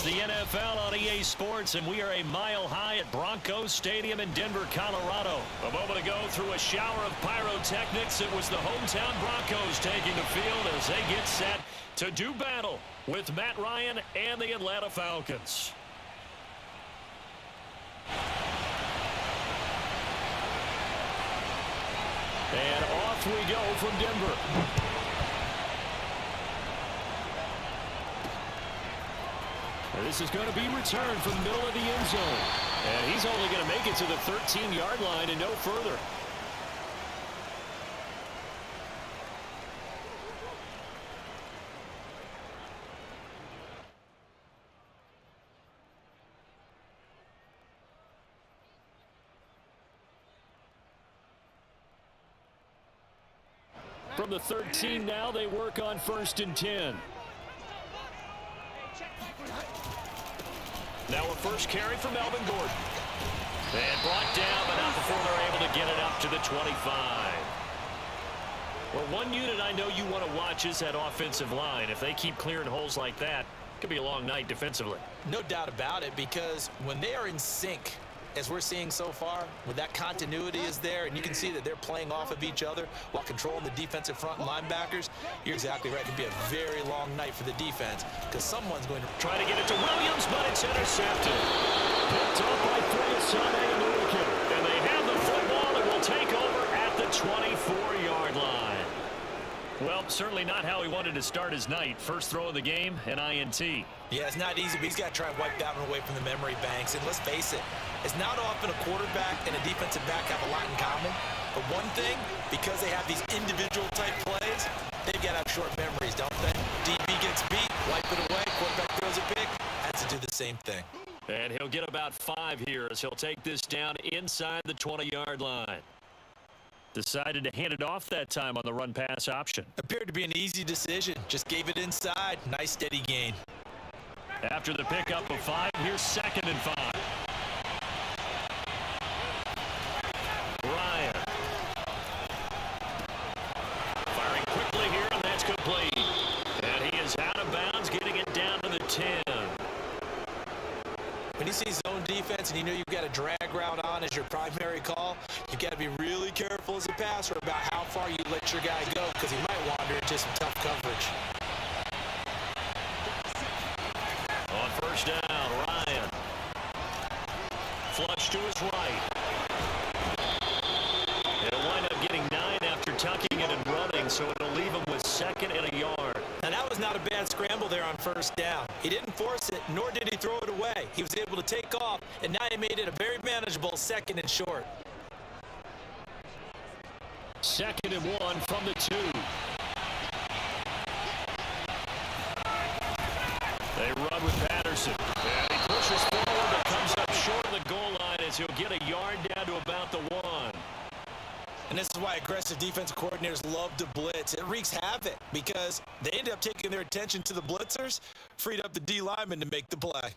the NFL on EA Sports, and we are a mile high at Broncos Stadium in Denver, Colorado. A moment ago, through a shower of pyrotechnics, it was the hometown Broncos taking the field as they get set to do battle with Matt Ryan and the Atlanta Falcons. And off we go from Denver. This is going to be returned from the middle of the end zone. And he's only going to make it to the 13-yard line and no further. From the 13 now, they work on 1st and 10. Now a first carry for Melvin Gordon. And brought down, but not before they're able to get it up to the 25. Well, one unit I know you want to watch is that offensive line. If they keep clearing holes like that, it could be a long night defensively. No doubt about it, because when they are in sync, as we're seeing so far, when that continuity is there, and you can see that they're playing off of each other while controlling the defensive front and linebackers, you're exactly right. It could be a very long night for the defense, because someone's going to try to get it to Williams, but it's intercepted. Picked up by and they have the football and will take over at the 24-yard line. Well, certainly not how he wanted to start his night. First throw of the game, an INT. Yeah, it's not easy, but he's got to try and wipe that one away from the memory banks. And let's face it, it's not often a quarterback and a defensive back have a lot in common. But one thing, because they have these individual type plays, they've got to have short memories, don't they? DB gets beat, wipe it away, quarterback throws a pick, has to do the same thing. And he'll get about 5 here as he'll take this down inside the 20-yard line. Decided to hand it off that time on the run-pass option. Appeared to be an easy decision. Just gave it inside. Nice, steady gain. After the pickup of 5, here's 2nd and 5. Ryan. Firing quickly here, and that's complete. And he is out of bounds, getting it down to the 10. When you see zone defense and you know you've got a drag route on as your primary call, you've got to be really careful as a passer about how far you let your guy go, because he might wander into some tough coverage. On 1st down, Ryan. Flush to his right. He'll wind up getting 9 after tucking it and running, so it'll leave him with 2nd and a yard. And that was not a bad scramble there on 1st down. He didn't force it, nor did he throw it away. He was able to take off, and now he made it a very manageable 2nd and short. 2nd and 1 from the 2. They run with Patterson. And he pushes forward, but comes up short of the goal line as he'll get a yard down to about the 1. And this is why aggressive defensive coordinators love to blitz. It wreaks havoc because they end up taking their attention to the blitzers, freed up the D lineman to make the play.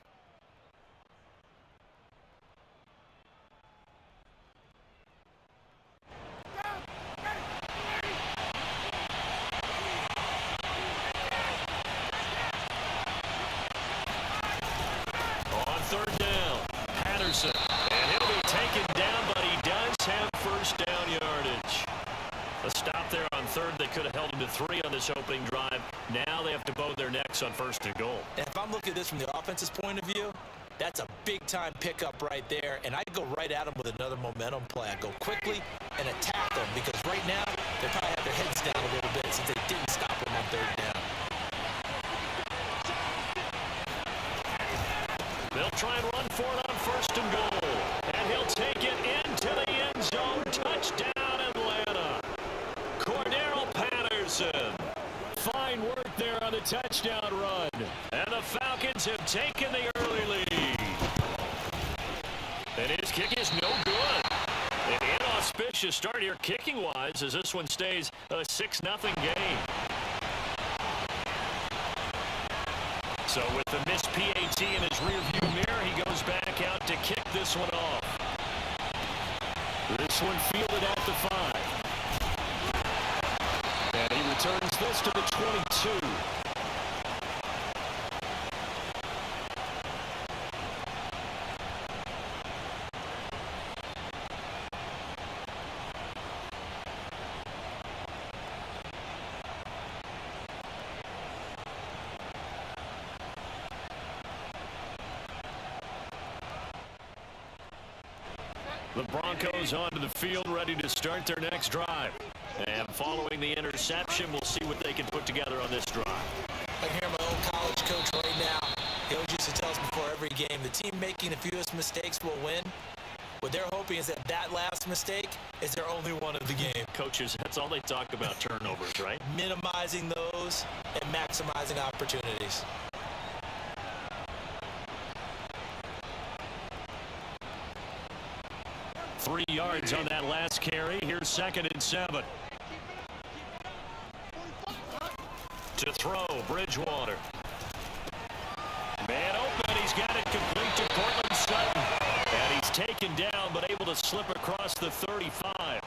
On 3rd down, Patterson. And he'll be taken down, but he does have 1st down yardage. A stop there on 3rd. They could have held him to 3 on this opening drive. Now they have to bow their necks on 1st and goal. And if I'm looking at this from the offense's point of view, that's a big-time pickup right there. And I'd go right at him with another momentum play. I'd go quickly and attack them, because right now they probably have their heads down a little bit since they didn't stop him on 3rd down. They'll try and run for it on 1st and goal. And he'll take it into the end zone. Touchdown, Atlanta. Cordero Patterson. Fine work there on the touchdown run. And the Falcons have taken the early lead. And his kick is no good. An inauspicious start here kicking-wise as this one stays a 6-0 game. So with the missed PAT in his rearview mirror, he goes back out to kick this one off. This one fielded at the 5. And he returns this to the 22. The Broncos onto the field, ready to start their next drive. And following the interception, we'll see what they can put together on this drive. I can hear my old college coach right now. He always used to tell us before every game, the team making the fewest mistakes will win. What they're hoping is that last mistake is their only one of the game. Coaches, that's all they talk about, turnovers, right? Minimizing those and maximizing opportunities. Three yards on that last carry. Here's 2nd and 7. To throw, Bridgewater. Man open, he's got it complete to Cortland Sutton. And he's taken down, but able to slip across the 35.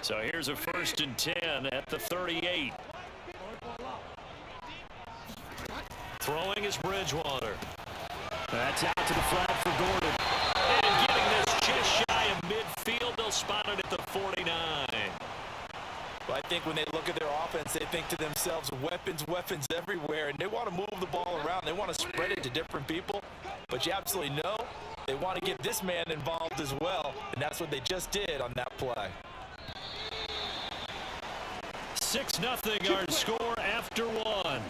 So here's a 1st and 10 at the 38. Throwing is Bridgewater. That's out to the flat for Gordon. And getting this just shy of midfield, they'll spot it at the 49. Well, I think when they look at their offense, they think to themselves, weapons everywhere, and they want to move the ball around. They want to spread it to different people, but you absolutely know they want to get this man involved as well, and that's what they just did on that play. 6-0 our score after 1.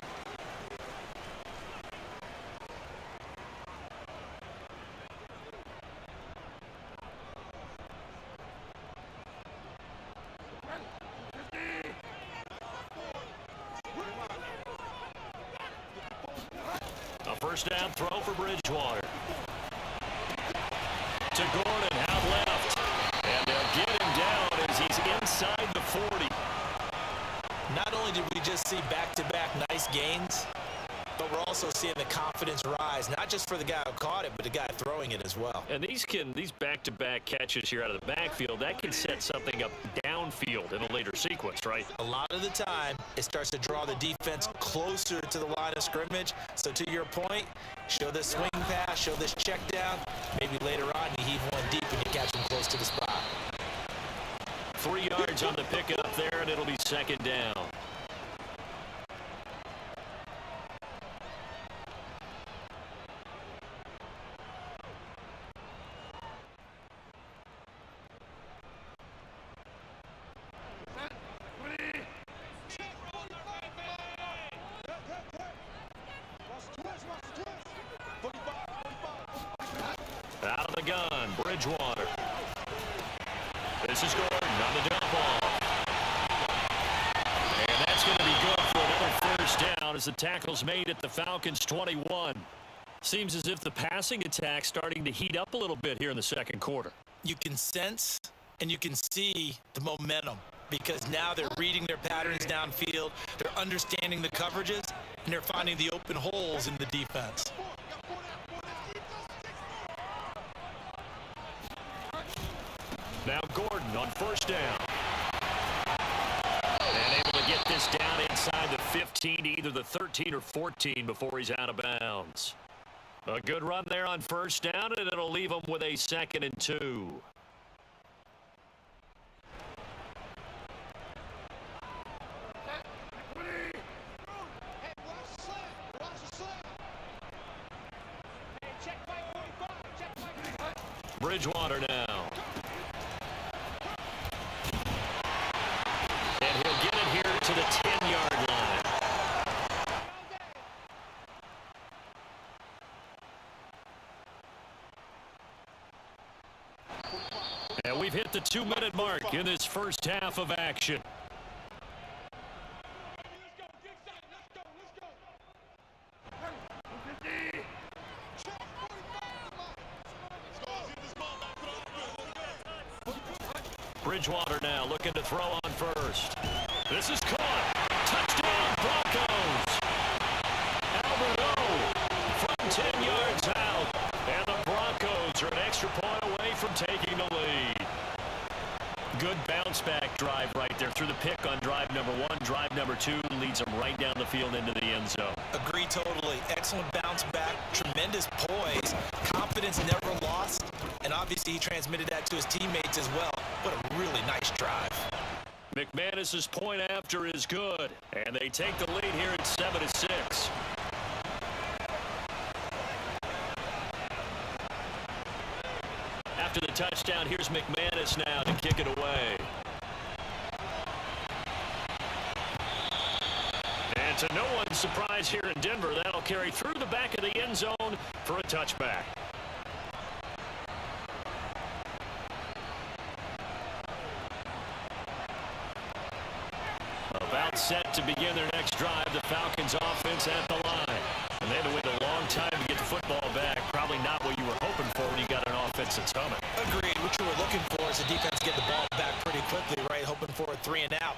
A 1st down throw for Bridgewater. To Gordon, out left. And they'll get him down as he's inside the 40. Not only did we just see back-to-back nice gains, but we're also seeing the confidence rise, not just for the guy who caught it, but the guy throwing it as well. And these back-to-back catches here out of the backfield, that can set something up downfield in a later sequence, right? A lot of the time, it starts to draw the defense closer to the line of scrimmage. So to your point, show this swing pass, show this check down. Maybe later on you heave one deep and you catch him close to the spot. 3 yards on the pickup there, and it'll be 2nd down. Out of the gun, Bridgewater. This is Gordon on the dump off. And that's going to be good for another 1st down as the tackle's made at the Falcons' 21. Seems as if the passing attack's starting to heat up a little bit here in the 2nd quarter. You can sense and you can see the momentum because now they're reading their patterns downfield, they're understanding the coverages, and they're finding the open holes in the defense. Now Gordon on 1st down. And able to get this down inside the 15, either the 13 or 14 before he's out of bounds. A good run there on 1st down, and it'll leave him with a 2nd and 2. Bridgewater now. And he'll get it here to the 10-yard line. And we've hit the 2-minute mark in this 1st half of action. Bridgewater now looking to throw on 1st. This is caught. Touchdown, Broncos. Albert from 10 yards out. And the Broncos are an extra point away from taking the lead. Good bounce-back drive right there through the pick on drive number 1. Drive number 2 leads them right down the field into the end zone. Agree totally. Excellent bounce back, tremendous poise, confidence never lost, and obviously he transmitted that to his teammates as well. What a really nice drive. McManus's point after is good, and they take the lead here at 7-6. After the touchdown, here's McManus now to kick it away. And to no one's surprise here in Denver, that'll carry through the back of the end zone for a touchback. About set to begin their next drive, the Falcons offense at the line. And they had to wait a long time to get the football back. Probably not what you were hoping for when you got an offense that's humming. Agreed. What you were looking for is the defense get the ball back pretty quickly, right? Hoping for a 3 and out.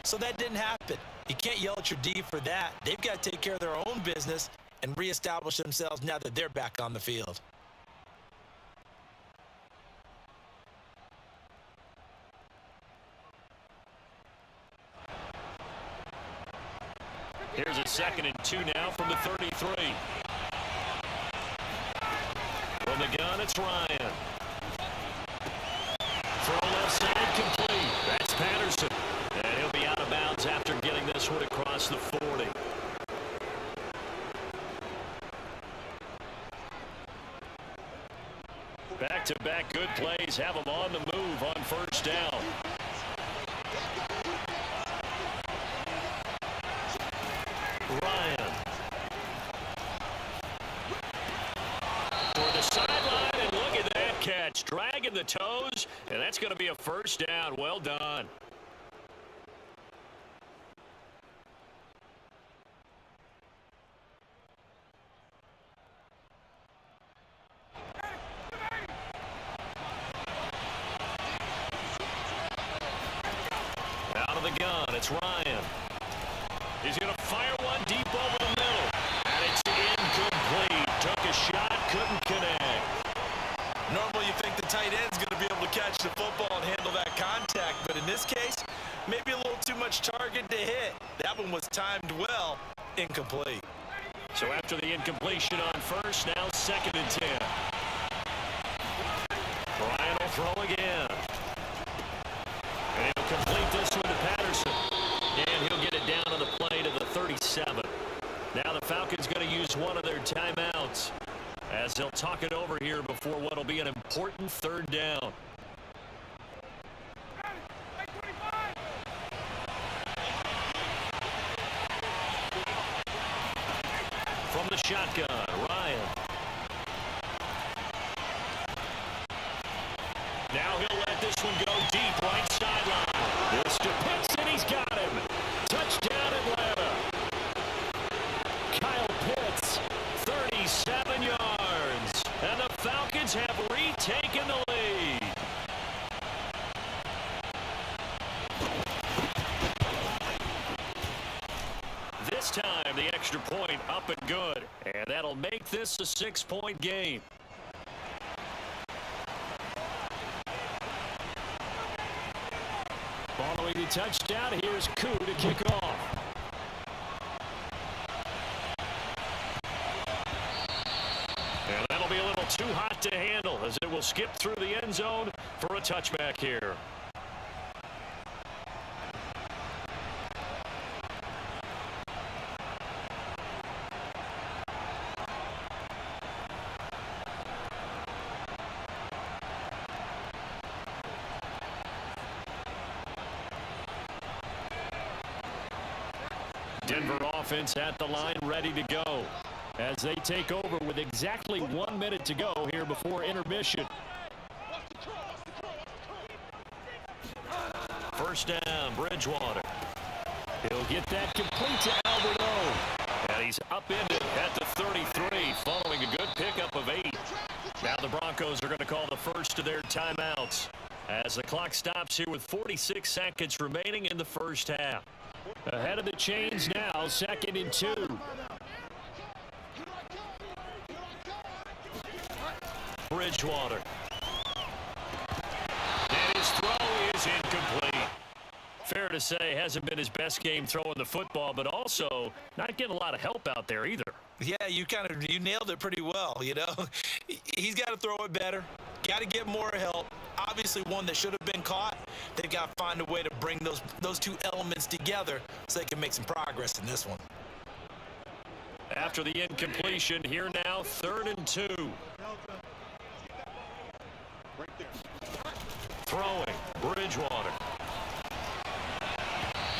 So that didn't happen. You can't yell at your D for that. They've got to take care of their own business and reestablish themselves now that they're back on the field. Here's a 2nd and 2 now from the 33. From the gun, it's Ryan. Throw left side complete. That's Patterson. And he'll be out of bounds after getting this one across the 40. Back-to-back good plays have them on the move on first down. Ryan. For the sideline, and look at that catch. Dragging the toes, and that's going to be a first down. Well done. Out of the gun, it's Ryan. He's going to fire one deep over the middle. And it's incomplete. Took a shot, couldn't connect. Normally you think the tight end's going to be able to catch the football and handle that contact, but in this case, maybe a little too much target to hit. That one was timed well, incomplete. So after the incompletion on first, now 2nd and 10. Ryan will throw again. And he'll complete this one to Patterson. And he'll get it down on the play to the 37. Now the Falcons going to use one of their timeouts as they'll talk it over here before what will be an important 3rd down. From the shotgun, Ryan. Now he'll let this one go deep right sideline. This to Pitts, and he's got him. Touchdown, Atlanta. Kyle Pitts, 37 yards. And the Falcons have retaken the lead. This time, the extra point up and good. And that'll make this a 6-point game. Following the touchdown, here's Koo to kick off. And that'll be a little too hot to handle as it will skip through the end zone for a touchback here. Denver offense at the line, ready to go as they take over with exactly 1 minute to go here before intermission. First down, Bridgewater. He'll get that complete to Alberto. And he's upended at the 33 following a good pickup of 8. Now the Broncos are going to call the first of their timeouts as the clock stops here with 46 seconds remaining in the first half. Ahead of the chains now, 2nd and 2. Bridgewater. And his throw is is incomplete. Fair to say, hasn't been his best game throwing the football, but also not getting a lot of help out there either. Yeah, you nailed it pretty well, you know. He's got to throw it better, got to get more help. Obviously one that should have been caught. They've got to find a way to bring those two elements together so they can make some progress in this one. After the incompletion, here now, 3rd and 2. Throwing, Bridgewater.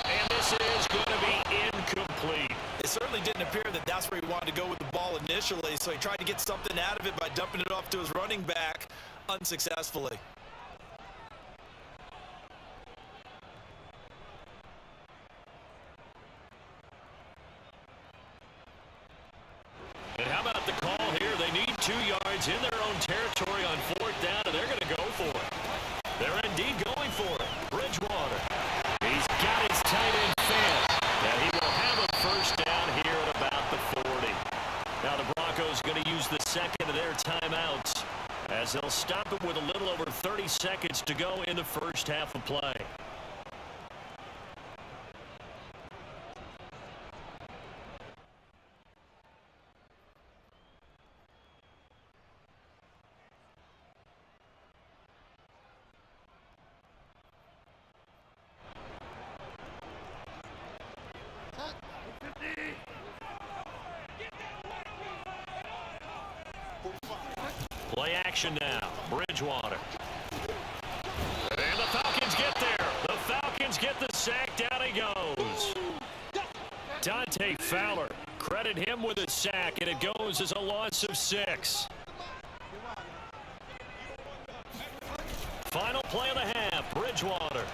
And this is going to be incomplete. It certainly didn't appear that that's where he wanted to go with the ball initially, so he tried to get something out of it by dumping it off to his running back unsuccessfully. And how about the call here? They need 2 yards in their own territory on 4th down, and they're going to go for it. They're indeed going for it. Bridgewater. He's got his tight end fed, and he will have a 1st down here at about the 40. Now the Broncos going to use the second of their timeouts as they'll stop it with a little over 30 seconds to go in the first half of play. Play action now. Bridgewater. And the Falcons get there. The Falcons get the sack. Down he goes. Dante Fowler. Credit him with a sack, and it goes as a loss of 6. Final play of the half. Bridgewater.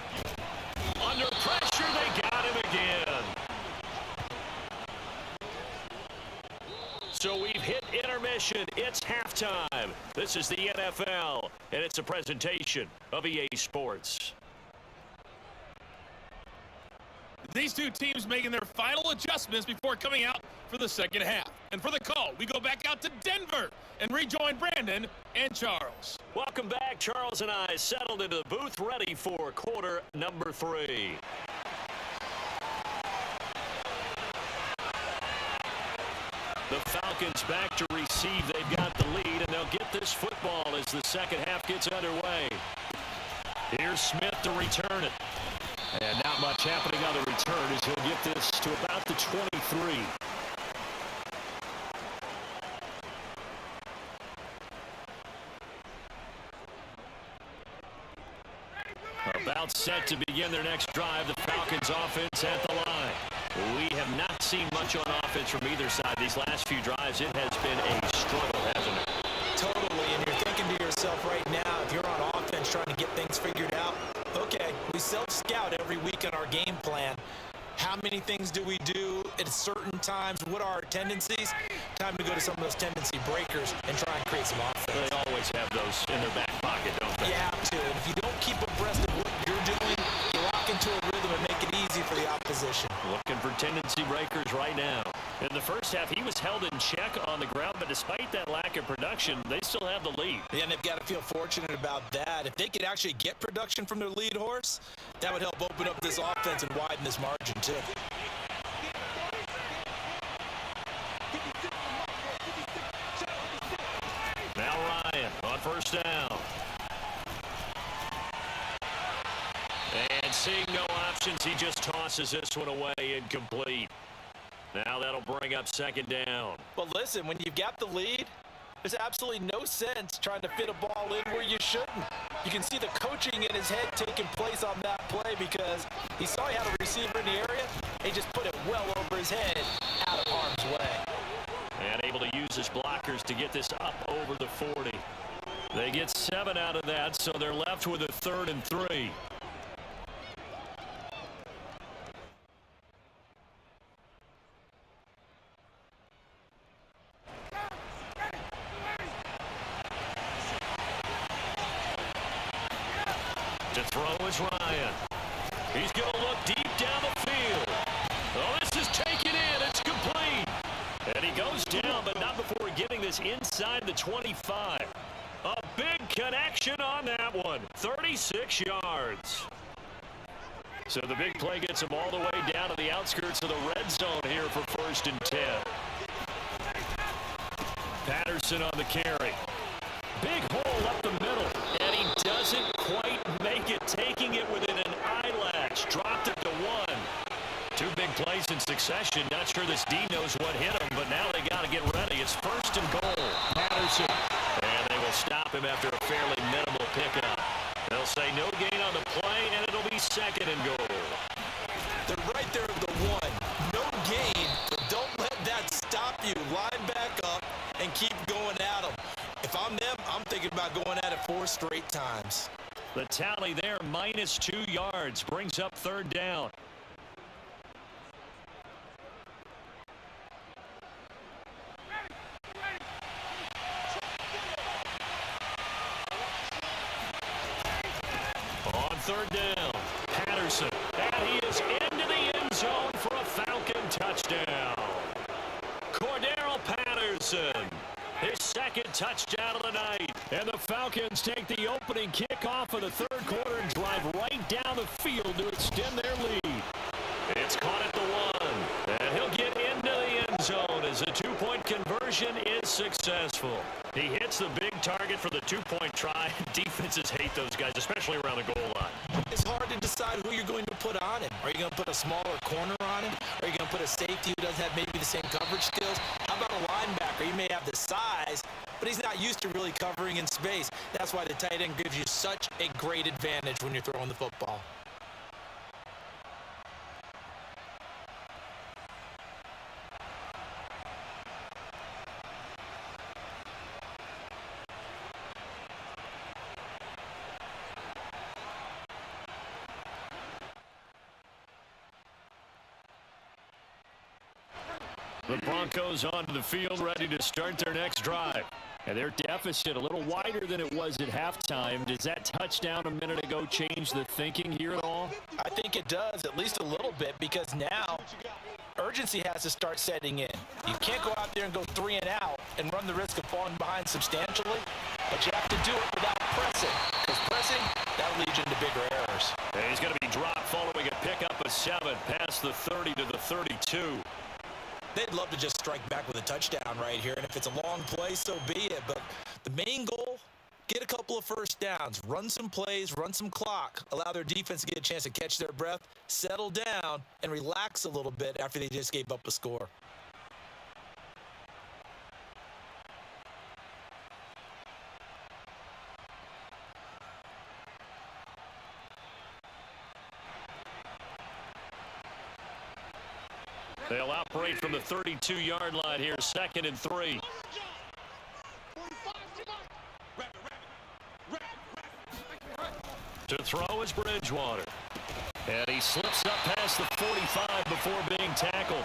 Under pressure, they got him again. So we've hit intermission. It's halftime. This is the NFL, and it's a presentation of EA Sports. These two teams making their final adjustments before coming out for the second half. And for the call, we go back out to Denver and rejoin Brandon and Charles. Welcome back. Charles and I settled into the booth ready for quarter number 3. The Falcons back to receive. They've got the lead, and they'll get this football as the second half gets underway. Here's Smith to return it. And not much happening on the return as he'll get this to about the 23. About set to begin their next drive. The Falcons offense at the line. We have not seen much on offense from either side. These last few drives, it has been a struggle, hasn't it? Totally, and you're thinking to yourself right now, if you're on offense trying to get things figured out, okay, we self-scout every week on our game plan. How many things do we do at certain times? What are our tendencies? Time to go to some of those tendency breakers and try and create some offense. They always have those in their back pocket, don't they? You have to. And if you don't keep abreast of what you're doing, you lock into a rhythm and make it easy for the opposition. Looking for tendency breakers right now. In the first half, he was held in check on the ground, but despite that lack of production, they still have the lead. Yeah, and they've got to feel fortunate about that. If they could actually get production from their lead horse, that would help open up this offense and widen this margin, too. Now Ryan on 1st down. And seeing no options, he just tosses this one away, incomplete. Now that'll bring up 2nd down. Well, listen, when you've got the lead, there's absolutely no sense trying to fit a ball in where you shouldn't. You can see the coaching in his head taking place on that play because he saw he had a receiver in the area. He just put it well over his head, out of harm's way. And able to use his blockers to get this up over the 40. They get 7 out of that, so they're left with a 3rd and 3. To throw is Ryan. He's going to look deep down the field. Oh, this is taken in. It's complete. And he goes down, but not before getting this inside the 25. A big connection on that one. 36 yards. So the big play gets him all the way down to the outskirts of the red zone here for 1st and 10. Patterson on the carry. Big hole up the middle, and he doesn't quite make it, taking it within an eyelash. Dropped it to 1. 2 big plays in succession. Not sure this D knows what hit him, but now they got to get ready. It's 1st and goal. Patterson. And they will stop him after a fairly minimal pickup. They'll say no gain on the play, and it'll be 2nd and goal. They're right there at the 1. No gain, but don't let that stop you. Line back up and keep going at them. If I'm them, I'm thinking about going at it 4 straight times. The tally there, minus 2 yards, brings up 3rd down. On 3rd down, Patterson, and he is into the end zone for a Falcon touchdown. Cordero Patterson, his 2nd touchdown of the night. And the Falcons take the opening kickoff of the 3rd quarter and drive right down the field to extend their lead. It's caught at the 1, and he'll get into the end zone as the 2-point conversion is successful. He hits the big target for the 2-point try. Defenses hate those guys, especially around the goal line. It's hard to decide who you're going to put on him. Are you going to put a smaller corner on him? Are you going to put a safety who doesn't have maybe the same coverage skills? How about a linebacker? He may have the size, but he's not used to really covering in space. That's why the tight end gives you such a great advantage when you're throwing the football. The Broncos onto the field, ready to start their next drive. And their deficit a little wider than it was at halftime. Does that touchdown a minute ago change the thinking here at all? I think it does, at least a little bit, because now urgency has to start setting in. You can't go out there and go 3 and out and run the risk of falling behind substantially, but you have to do it without pressing, because pressing, that'll lead you into bigger errors. And he's going to be dropped following a pickup of 7 past the 30 to the 32. They'd love to just strike back with a touchdown right here, and if it's a long play, so be it. But the main goal, get a couple of first downs, run some plays, run some clock, allow their defense to get a chance to catch their breath, settle down, and relax a little bit after they just gave up a score. They'll operate from the 32-yard line here, 2nd and 3. To throw is Bridgewater. And he slips up past the 45 before being tackled.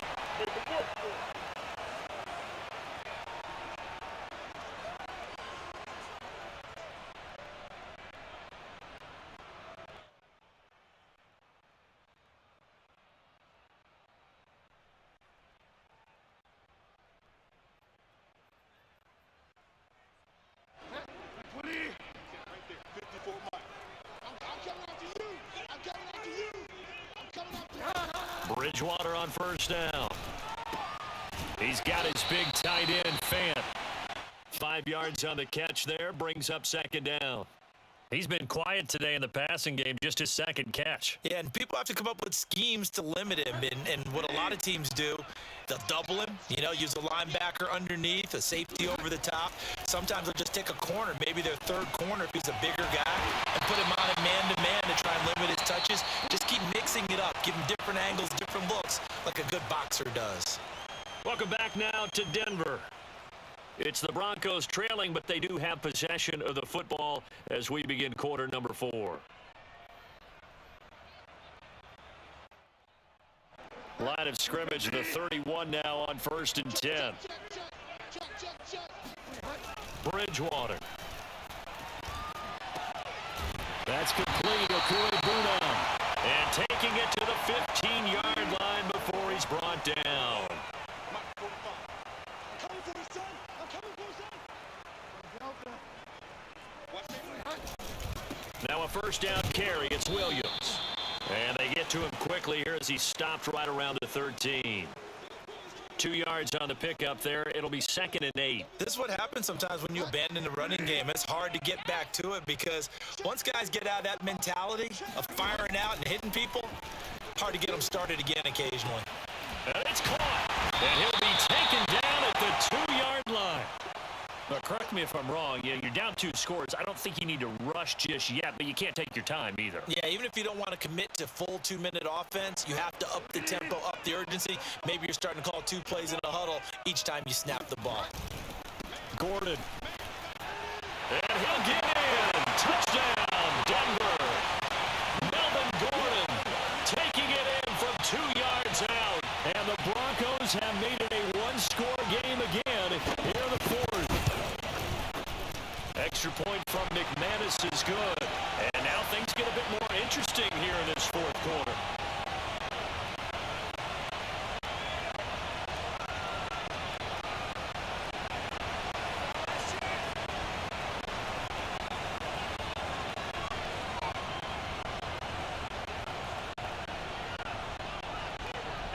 Bridgewater on 1st down. He's got his big tight end, Fant. 5 yards on the catch there, brings up 2nd down. He's been quiet today in the passing game, just his 2nd catch. Yeah, and people have to come up with schemes to limit him. And what a lot of teams do, they'll double him, use a linebacker underneath, a safety over the top. Sometimes they'll just take a corner, maybe their 3rd corner if he's a bigger guy, and put him on a man-to-man to try and limit his touches. Just keep mixing it up, give him different angles, different looks, like a good boxer does. Welcome back now to Denver. It's the Broncos trailing, but they do have possession of the football as we begin quarter number 4. Line of scrimmage, the 31 now on 1st and 10. Bridgewater. That's complete. Okui-Buna. And taking it to the 15-yard line before he's brought down. Now a 1st down carry. It's Williams. And they get to him quickly here as he stopped right around the 13. 2 yards on the pickup there. It'll be 2nd and 8. This is what happens sometimes when you abandon the running game. It's hard to get back to it because once guys get out of that mentality of firing out and hitting people, hard to get them started again occasionally. And it's caught. And he'll be taken down at the 2-yard line. Now, correct me if I'm wrong. Yeah, you're down 2 scores. I don't think you need to rush just yet, but you can't take your time either. Yeah, even if you don't want to commit to full 2-minute offense, you have to up the tempo, up the urgency. Maybe you're starting to call 2 plays in a huddle each time you snap the ball. Gordon. And he'll get in. Touchdown, Denver. Melvin Gordon taking it in from 2 yards out. And the Broncos have made it a 1-score game again here in the 4th. Extra point from McManus is good. And now things get a bit more interesting here in this 4th quarter.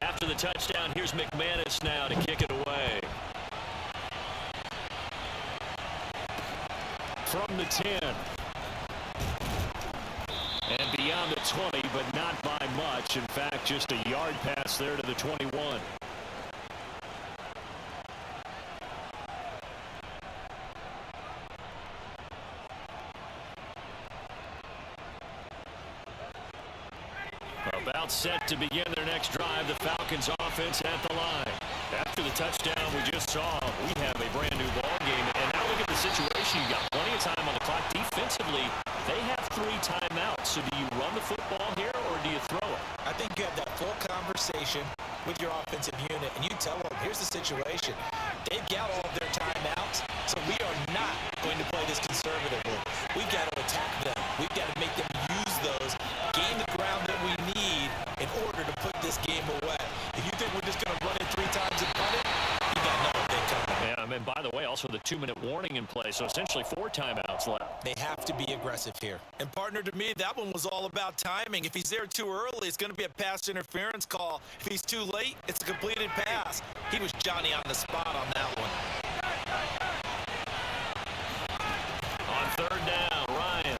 After the touchdown, here's McManus now to kick it away. From the 10. And beyond the 20, but not by much. In fact, just a yard pass there to the 21. About set to begin their next drive, the Falcons offense at the line. After the touchdown we just saw, we have a brand new ball game. And now look at the situation. You got plenty of time on the clock. Defensively, they have 3 timeouts. So do you run the football here or do you throw it? I think you have that full conversation with your offensive unit, and you tell them, here's the situation. They've got all of their timeouts, so we are not going to play this conservatively. We've got to attack them. We've got to make them use those, gain the ground that we need in order to put this game away. If you think we're just going to run it 3 times and punt it, you got another big coming. Yeah, and by the way, also the 2-minute warning in play, so essentially 4 timeouts left. They have to be aggressive here. And partner, to me, that one was all about timing. If he's there too early, it's going to be a pass interference call. If he's too late, it's a completed pass. He was Johnny on the spot on that one. On 3rd down, Ryan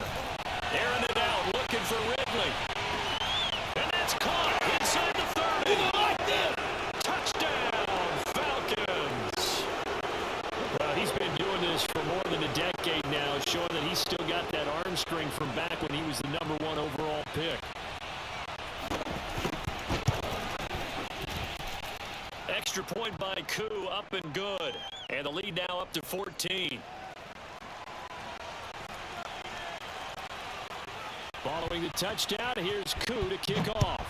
airing it out, looking for Ridley. And that's caught inside the 30. Touchdown, Falcons. Well, he's been doing this for more than a decade now, showing that he's still got that arm strength from back when he was the #1 overall pick. Extra point by Koo, up and good. And the lead now up to 14. Following the touchdown, here's Koo to kick off.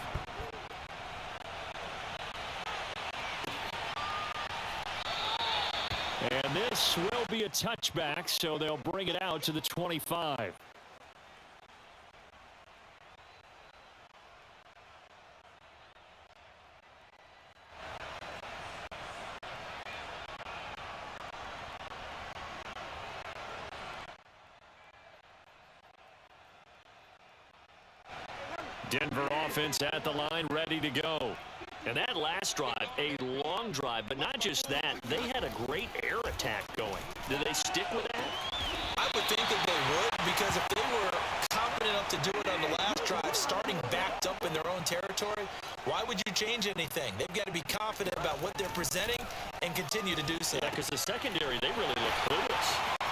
And this will be a touchback, so they'll bring it out to the 25. Denver offense at the line, ready to go. And that last drive, a long drive, but not just that. They had a great air attack going. Do they stick with that? I would think that they would, because if they were confident enough to do it on the last drive, starting backed up in their own territory, why would you change anything? They've got to be confident about what they're presenting and continue to do so. Yeah, because the secondary, they really look clueless.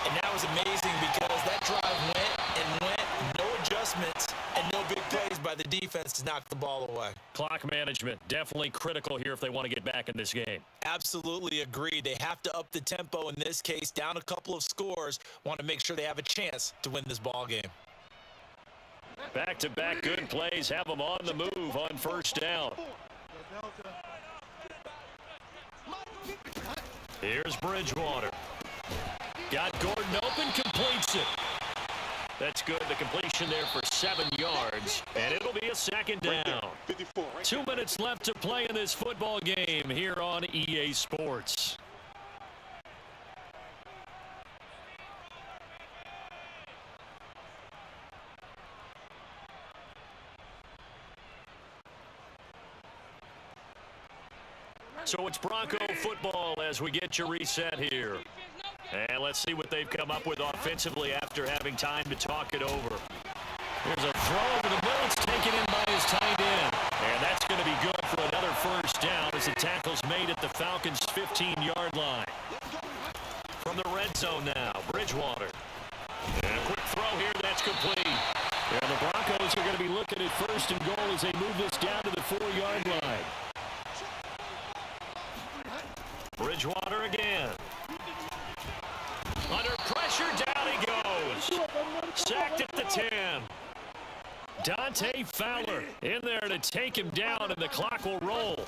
And that was amazing because that drive went and went, no adjustments, and no big plays by the defense to knock the ball away. Clock management, definitely critical here if they want to get back in this game. Absolutely agree. They have to up the tempo in this case, down a couple of scores, want to make sure they have a chance to win this ball game. Back-to-back good plays have them on the move on 1st down. Here's Bridgewater. Got Gordon open, completes it. That's good. The completion there for 7 yards, and it'll be a 2nd down. 2 minutes left to play in this football game here on EA Sports. So it's Bronco football as we get your reset here. And let's see what they've come up with offensively after having time to talk it over. There's a throw over the middle. It's taken in by his tight end. And that's going to be good for another first down as the tackle's made at the Falcons' 15-yard line. From the red zone now, Bridgewater. And a quick throw here, that's complete. And the Broncos are going to be looking at first and goal as they move this down to the 4-yard line. Bridgewater again. Under pressure, down he goes. Sacked at the 10. Dante Fowler in there to take him down, and the clock will roll.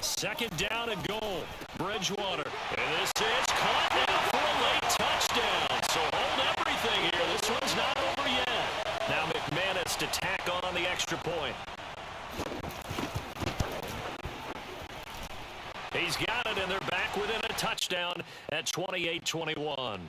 Second down and goal. Bridgewater. And this is caught now for a late touchdown. So hold everything here. This one's not over yet. Now McManus to tack on the extra point. He's got it, and they're back within a touchdown at 28-21.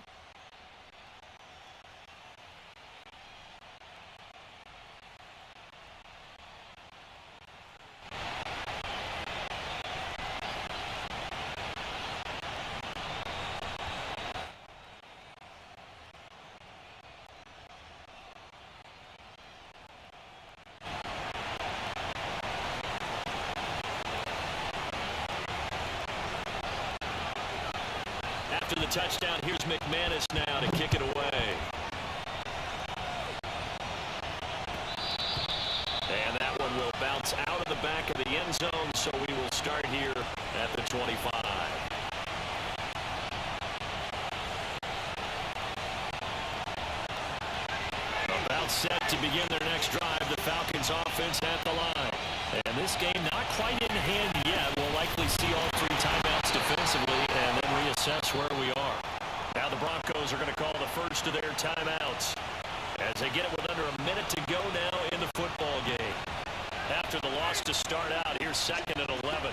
After the touchdown, here's McManus now to kick it away. And that one will bounce out of the back of the end zone, so we will start here at the 25. About set to begin their next drive, the Falcons offense at the line. And this game not quite in hand yet. We'll likely see all three timeouts defensively and then reassess where we are. Now the Broncos are going to call the first of their timeouts as they get it with under a minute to go now in the football game. After the loss to start out, here's 2nd and 11.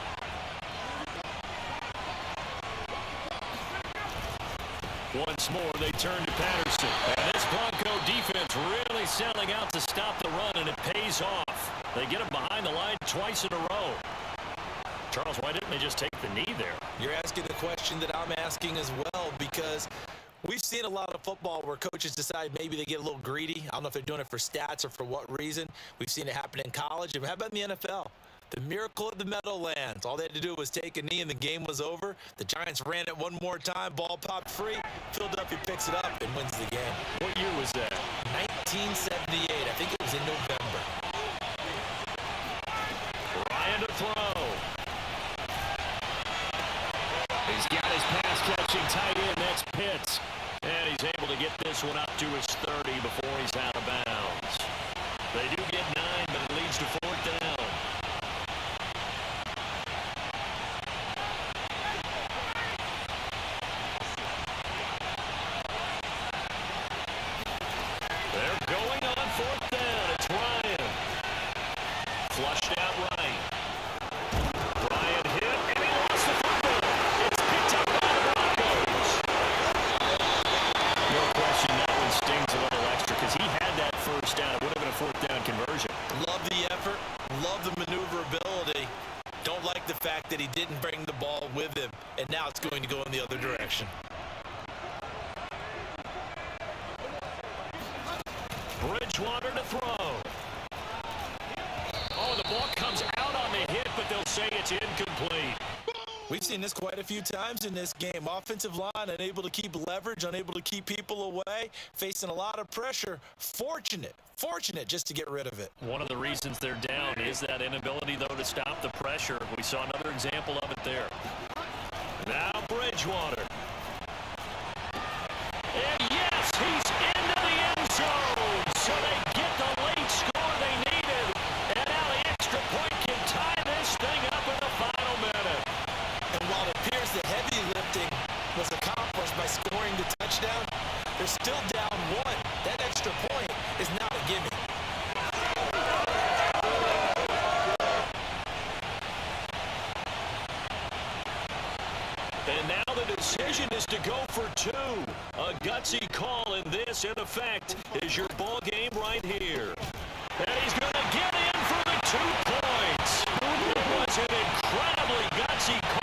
Once more, they turn to Patterson. And this Bronco defense really selling out to stop the run, and it pays off. They get him behind the line twice in a row. Charles, why didn't they just take the knee there? You're asking the question that I'm asking as well, because we've seen a lot of football where coaches decide maybe they get a little greedy. I don't know if they're doing it for stats or for what reason. We've seen it happen in college. And how about in the NFL? The miracle of the Meadowlands. All they had to do was take a knee and the game was over. The Giants ran it one more time. Ball popped free. Philadelphia picks it up and wins the game. What year was that? 1978. I think it was in November. Ryan to throw. He's got his pass-catching tight end. That's Pitts. And he's able to get this one up to his 30 before he's out of bounds. They do get 9, but it leads to 4th down. They're going on 4th down. It's Ryan. Flushed out right. Ryan hit, and he lost the football. It's picked up by the Broncos. No question that one stings a little extra because he had that first down. It would have been a 4th down conversion. Love the effort. Love the maneuverability. Don't like the fact that he didn't bring the ball with him, and now it's going to go in the other direction. Bridgewater to throw. Oh, the ball comes out on the hit, but they'll say it's incomplete. We've seen this quite a few times in this game. Offensive line unable to keep leverage, unable to keep people away, facing a lot of pressure. Fortunate just to get rid of it. One of the reasons they're down is that inability, though, to stop the pressure. We saw another example of it there. Now Bridgewater. And yes, he's into the end zone. So they get the late score they needed. And now the extra point can tie this thing up in the final minute. And while it appears the heavy lifting was accomplished by scoring the touchdown, they're still down 1. That extra point is not a gimme. And now the decision is to go for 2. A gutsy call, and this, in effect, is your ball game right here. And he's going to get in for the 2 points. It was an incredibly gutsy call.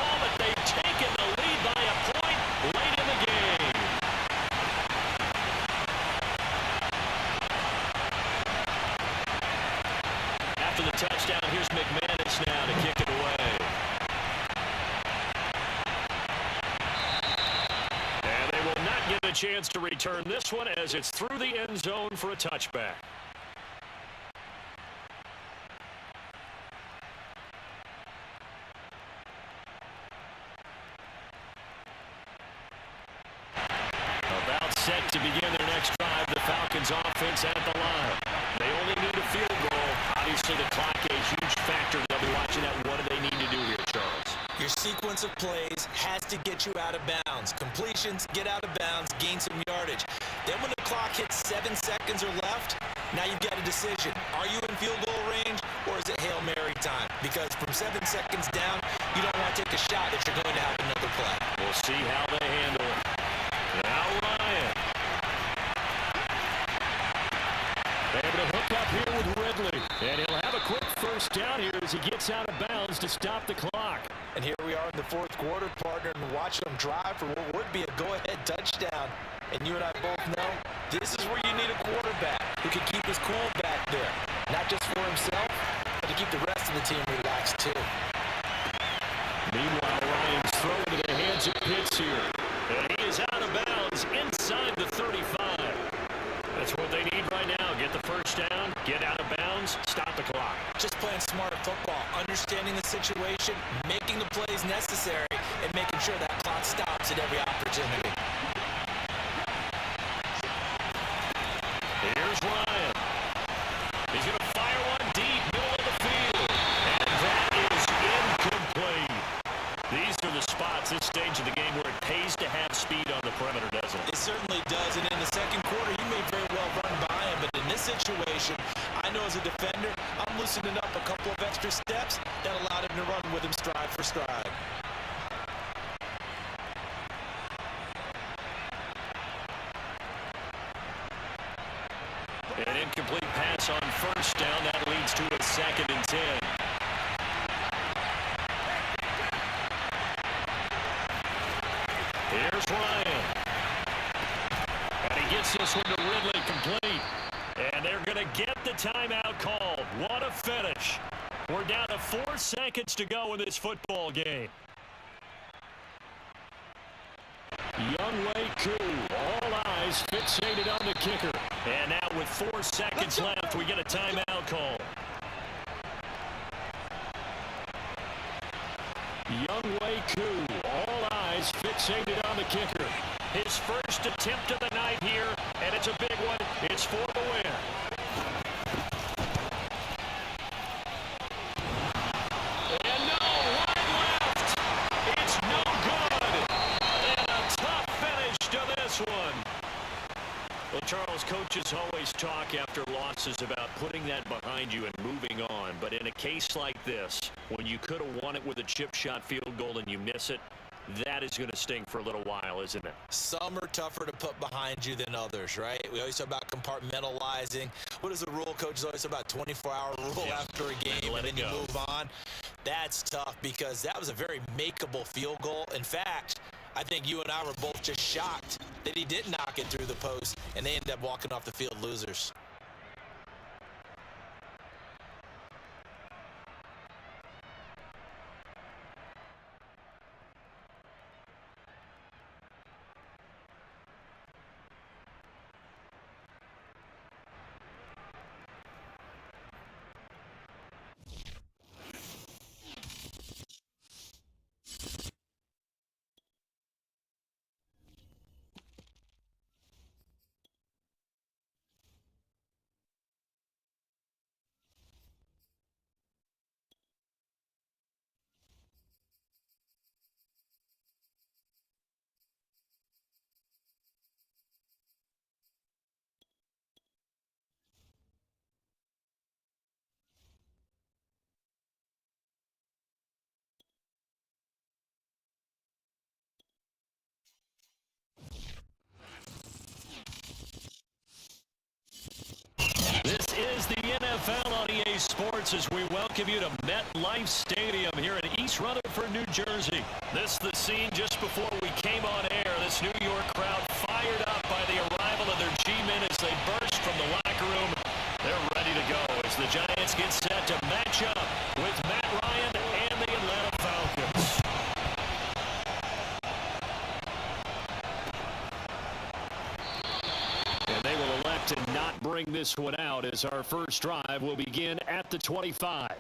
for the touchdown. Here's McManus now to kick it away. And they will not get a chance to return this one as it's through the end zone for a touchback. About set to begin their next drive, the Falcons offense at the line. They only need a field goal. Obviously, the clock a huge factor. They'll be watching that. What do they need to do here, Charles? Your sequence of plays has to get you out of bounds. Completions, get out of bounds, gain some yardage. Then when the clock hits 7 seconds or left, now you've got a decision. Are you in field goal range or is it Hail Mary time? Because from 7 seconds down, you don't want to take a shot if you're going to have another play. We'll see how they handle it. Now Ryan. Able to hook up here with Ridley. And he'll have a quick first down here as he gets out of bounds to stop the clock. And here we are in the fourth quarter, partner, and watching them drive for what would be a go-ahead touchdown. And you and I both know this is where you need a quarterback who can keep his cool back there. Not just for himself, but to keep the rest of the team relaxed too. Meanwhile, Ryan's thrown into the hands of Pitts here. And he is out of bounds inside the 35. That's what they need right now. Get the first down, get out of bounds, stop the clock. Just playing smarter football, understanding the situation, making the plays necessary, and making sure that clock stops at every opportunity. Here's Ryan. He's going to fire one deep, middle of the field. And that is incomplete. These are the spots, this stage of the game, where it pays to have speed on the perimeter, doesn't it? It certainly does, and in the second quarter, he may very well run by him, but in this situation, I know as a defender, I'm loosening up a couple of extra steps that allowed him to run with him stride for stride. An incomplete pass on first down. That leads to a 2nd and 10. Here's Ryan. And he gets this one to Ridley complete. And they're going to get the timeout called. What a finish. We're down to 4 seconds to go in this football game. Youngway Koo, all eyes fixated on the kicker. And now with 4 seconds left, we get a timeout call. Youngway Koo, all eyes fixated on the kicker. His first attempt of the night here, and it's a big one. It's for the win. And no, right left. It's no good. And a tough finish to this one. Well, Charles, coaches always talk after losses about putting that behind you and moving on. But in a case like this, when you could have won it with a chip shot field goal and you miss it, that is going to sting for a little while, isn't it? Some are tougher to put behind you than others, right? We always talk about compartmentalizing. What is the rule? Coaches always talk about 24-hour rule after a game, and then you move on. That's tough because that was a very makeable field goal. In fact, I think you and I were both just shocked that he didn't knock it through the post, and they ended up walking off the field losers. This is the NFL on EA Sports as we welcome you to MetLife Stadium here in East Rutherford, New Jersey. This is the scene just before we came on air. This New York crowd fired up by the arrival of their G-men as they burst from the locker room. They're ready to go as as the Giants get set to match up with Matt Ryan and the Atlanta Falcons. And they will elect to not bring this one out as our first drive will begin at the 25.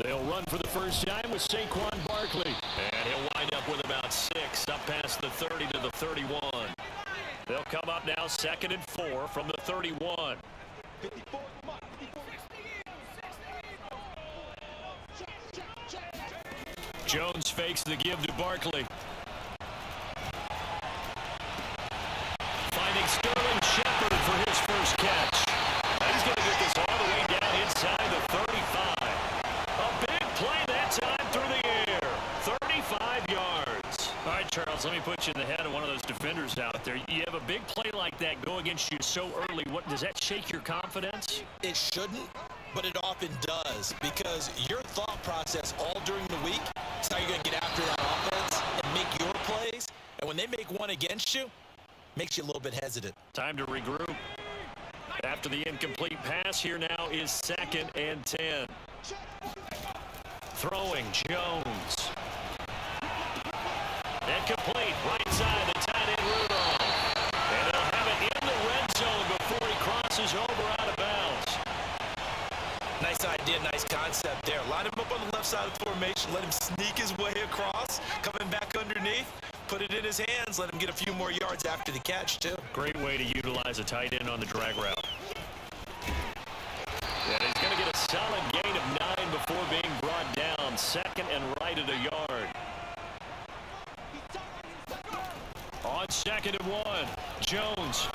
They'll run for the first time with Saquon Barkley. And he'll wind up with about 6 up past the 30 to the 31. They'll come up now 2nd and 4 from the 31. Jones fakes the give to Barkley. Finding Sterling Shepard for his first catch. He's going to get this all the way down inside the 35. A big play that time through the air. 35 yards. All right, Charles, let me put you in the head of one of those defenders out there. You have a big play like that go against you so early. What does that shake your confidence? It shouldn't, but it often does, because your thought process all during the week is how you're going to get after that offense and make your plays. And when they make one against you, makes you a little bit hesitant. Time to regroup. After the incomplete pass, here now is 2nd and 10. Throwing Jones. Incomplete, right side, the tight end Rudolph. And they'll have it in the red zone before he crosses over out of bounds. Nice idea, nice concept there. Line him up on the left side of the formation, let him sneak his way across, coming back underneath, put it in his hands, let him get a few more yards after the catch, too. Great way to utilize a tight end on the drag route. And he's going to get a solid gain of 9 before being brought down. 2nd and right at a yard. On 2nd and 1, Jones.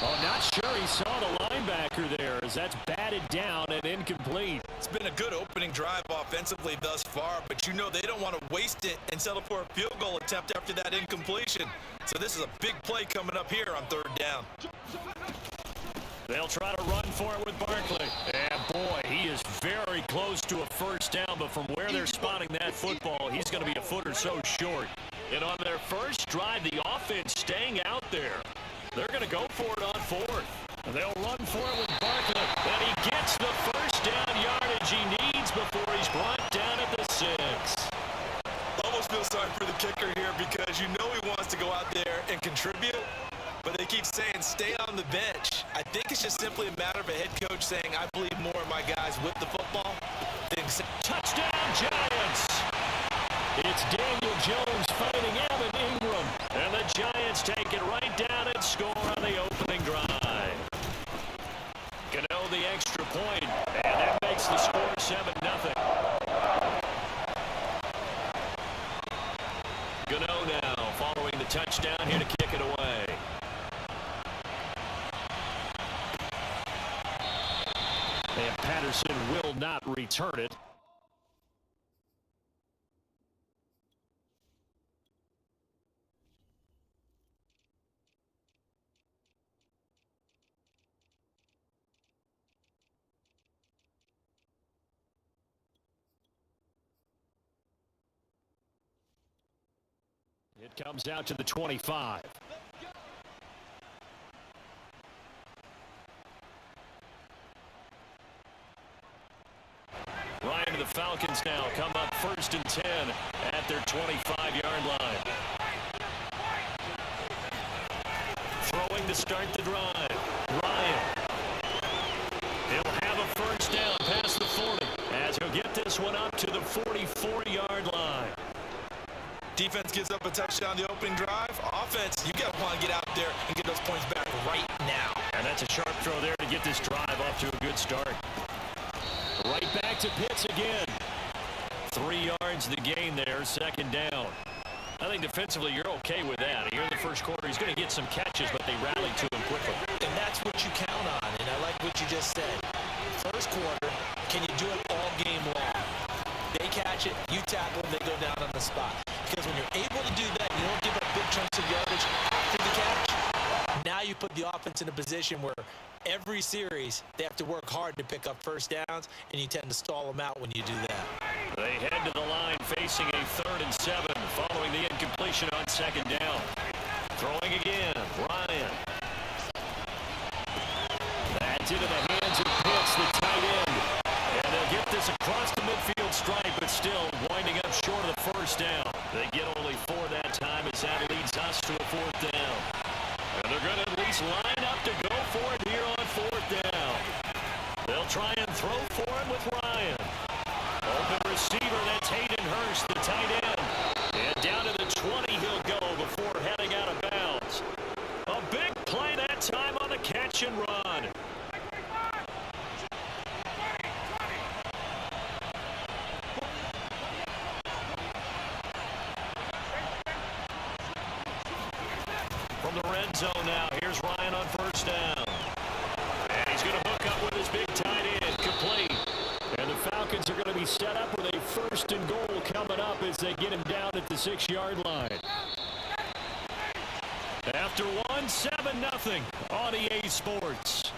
Oh, not sure he saw the linebacker there as that's batted down and incomplete. It's been a good opening drive offensively thus far, but you know they don't want to waste it and settle for a field goal attempt after that incompletion. So this is a big play coming up here on 3rd down. They'll try to run for it with Barkley. And boy, he is very close to a first down, but from where they're spotting that football, he's going to be a foot or so short. And on their first drive, the offense staying out there. They're going to go for it on 4th. They'll run for it with Barkley. And he gets the first down yardage he needs before he's brought down at the 6. Almost feel sorry for the kicker here because you know he wants to go out there and contribute, but they keep saying stay on the bench. I think it's just simply a matter of a head coach saying I believe more in my guys with the football than touchdown Giants. It's Daniel Jones fighting Evan Ingram. And the Giants take it right down and score on the opening drive. Gano the extra point, and that makes the score 7-0. Gano now following the touchdown here to kick it away. And Patterson will not return it. It comes out to the 25. Ryan and the Falcons now come up 1st and 10 at their 25-yard line. Throwing to start the drive. Ryan. He'll have a first down past the 40 as he'll get this one up to the 44-yard line. Defense gives up a touchdown the opening drive. Offense, you got to want to get out there and get those points back right now. And that's a sharp throw there to get this drive off to a good start. Right back to Pitts again. 3 yards the gain there, 2nd down. I think defensively you're okay with that. Here in the first quarter, he's going to get some catches, but they rally to him quickly. And that's what you count on, and I like what you just said. First quarter, can you do it all game long. They catch it, you tackle them, they go down on the spot. Because when you're able to do that, you don't give up big chunks of yardage after the catch. Now you put the offense in a position where every series they have to work hard to pick up first downs, and you tend to stall them out when you do that. They head to the line facing a 3rd and 7 following the incompletion on 2nd down. Throwing again, Ryan. That's into the hands of Pitts, the tight end. And they'll get this across the midfield stripe, but still winding up short of the first down. They get only 4 that time as that leads us to a 4th down. And they're going to at least line up to go for it here on 4th down. They'll try and throw for him with Ryan. Open receiver, that's Hayden Hurst, the tight end. And down to the 20 he'll go before heading out of bounds. A big play that time on the catch and run. From the red zone now, here's Ryan on 1st down. And he's going to hook up with his big tight end, complete. And the Falcons are going to be set up with a 1st and goal coming up as they get him down at the 6-yard line. After 1, 7-0 on EA Sports.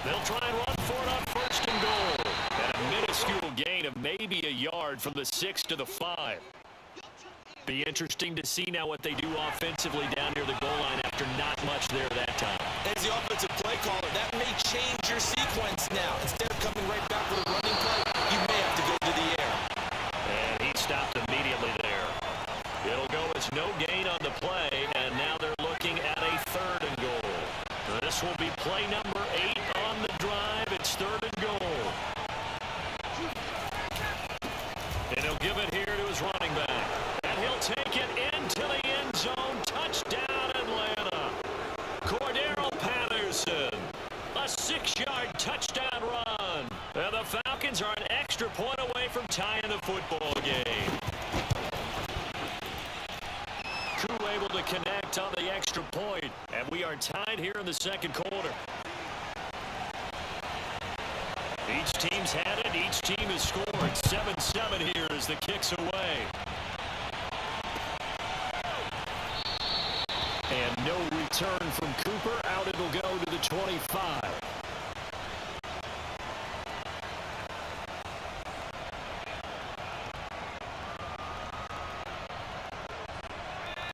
They'll try and run for it on 1st and goal. And a minuscule gain of maybe a yard from the 6 to the 5. Be interesting to see now what they do offensively down near the goal line after not much there that time. As the offensive play caller, that may change your sequence now. Instead of coming right back with a running play, you may have to go to the air. And he stopped immediately there. It'll go as no gain on the play, and now they're looking at a 3rd and goal. This will be play number 8 on the drive. It's 3rd and goal. And he'll give it here to his running back. And he'll take it into the end zone. Touchdown, Atlanta. Cordero Patterson. A 6-yard touchdown run. And the Falcons are an extra point away from tying the football game. Koo able to connect on the extra point. And we are tied here in the 2nd quarter. Each team's had it. Each team has scored. 7-7 here as the kick's away. And no return from Cooper. Out it'll go to the 25.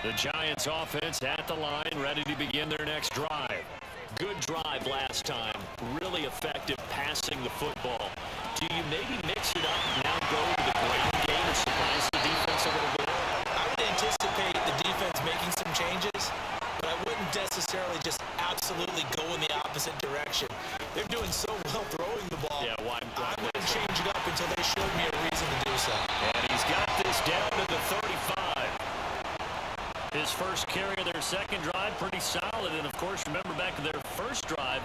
The Giants offense at the line, ready to begin their next drive. Good drive last time. Really effective passing the football. Do you maybe mix it up and now go to the grading game and surprise the defense a little bit? I would anticipate the defense making some changes, but I wouldn't necessarily just absolutely go in the opposite direction. They're doing so well throwing the ball. Yeah, why? I wouldn't change it up until they showed me a reason to do so. And he's got this down to the 35. His first carry of their 2nd drive, pretty solid. And, of course, remember back to their first drive,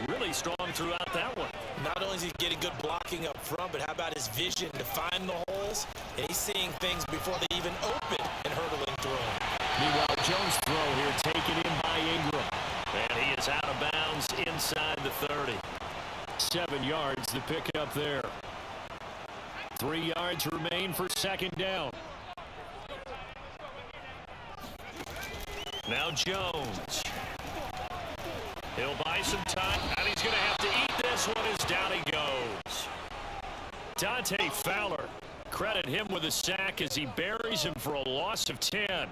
really strong throughout that one. Not only is he getting good blocking up front, but how about his vision to find the holes? And he's seeing things before they even open and hurdling through them. Meanwhile, Jones' throw here taken in by Ingram. And he is out of bounds inside the 30. 7 yards to pick up there. 3 yards remain for 2nd down. Now Jones. He'll buy some time, and he's going to have to eat this one as down he goes. Dante Fowler, credit him with a sack as he buries him for a loss of 10.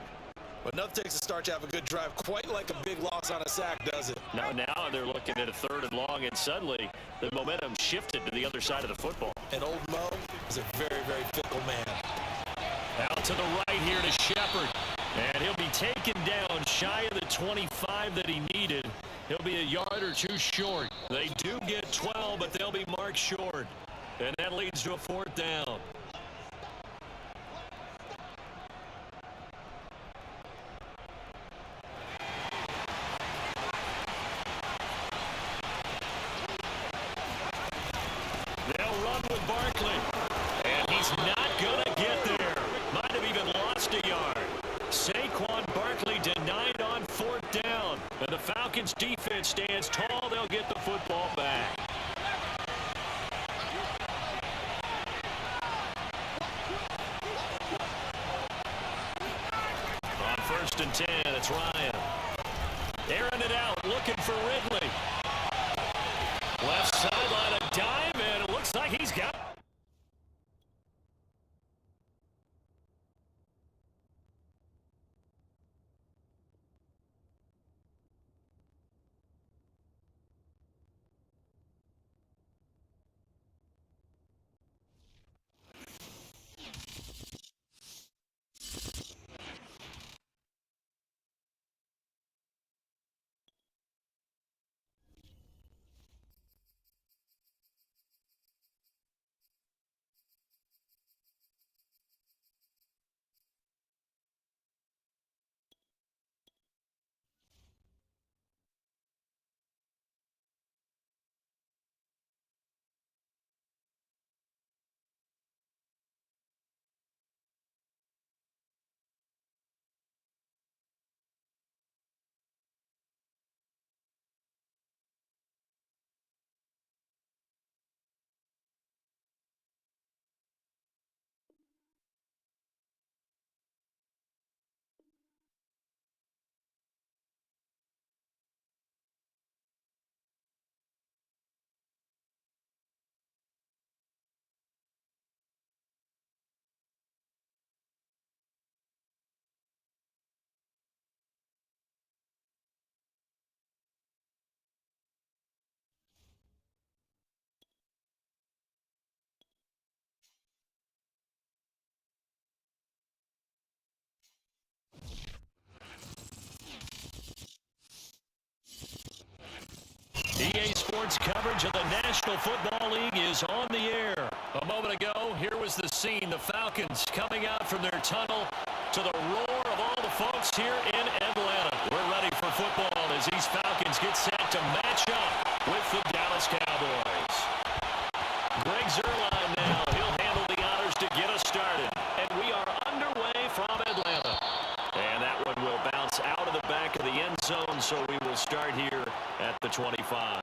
But enough takes to start to have a good drive, quite like a big loss on a sack, does it? Now they're looking at a 3rd and long, and suddenly the momentum shifted to the other side of the football. And old Mo is a very, very fickle man. Out to the right here to Shepard. And he'll be taken down shy of the 25 that he needed. He'll be a yard or 2 short. They do get 12, but they'll be marked short. And that leads to a 4th down. They'll run with Barkley. And he's not going to get there. Might have even lost a yard. Saquon Barkley denied on 4th down. And the defense stands tall, they'll get the football back. On 1st and 10, it's Ryan. Airing it out, looking for Ridley. Left sideline, a dive, and it looks like he's got it. EA Sports coverage of the National Football League is on the air. A moment ago, here was the scene. The Falcons coming out from their tunnel to the roar of all the folks here in Atlanta. We're ready for football as these Falcons get set to match up with the Dallas Cowboys. Greg Zuerlein now. He'll handle the honors to get us started. And we are underway from Atlanta. And that one will bounce out of the back of the end zone, so we will start here at the 25.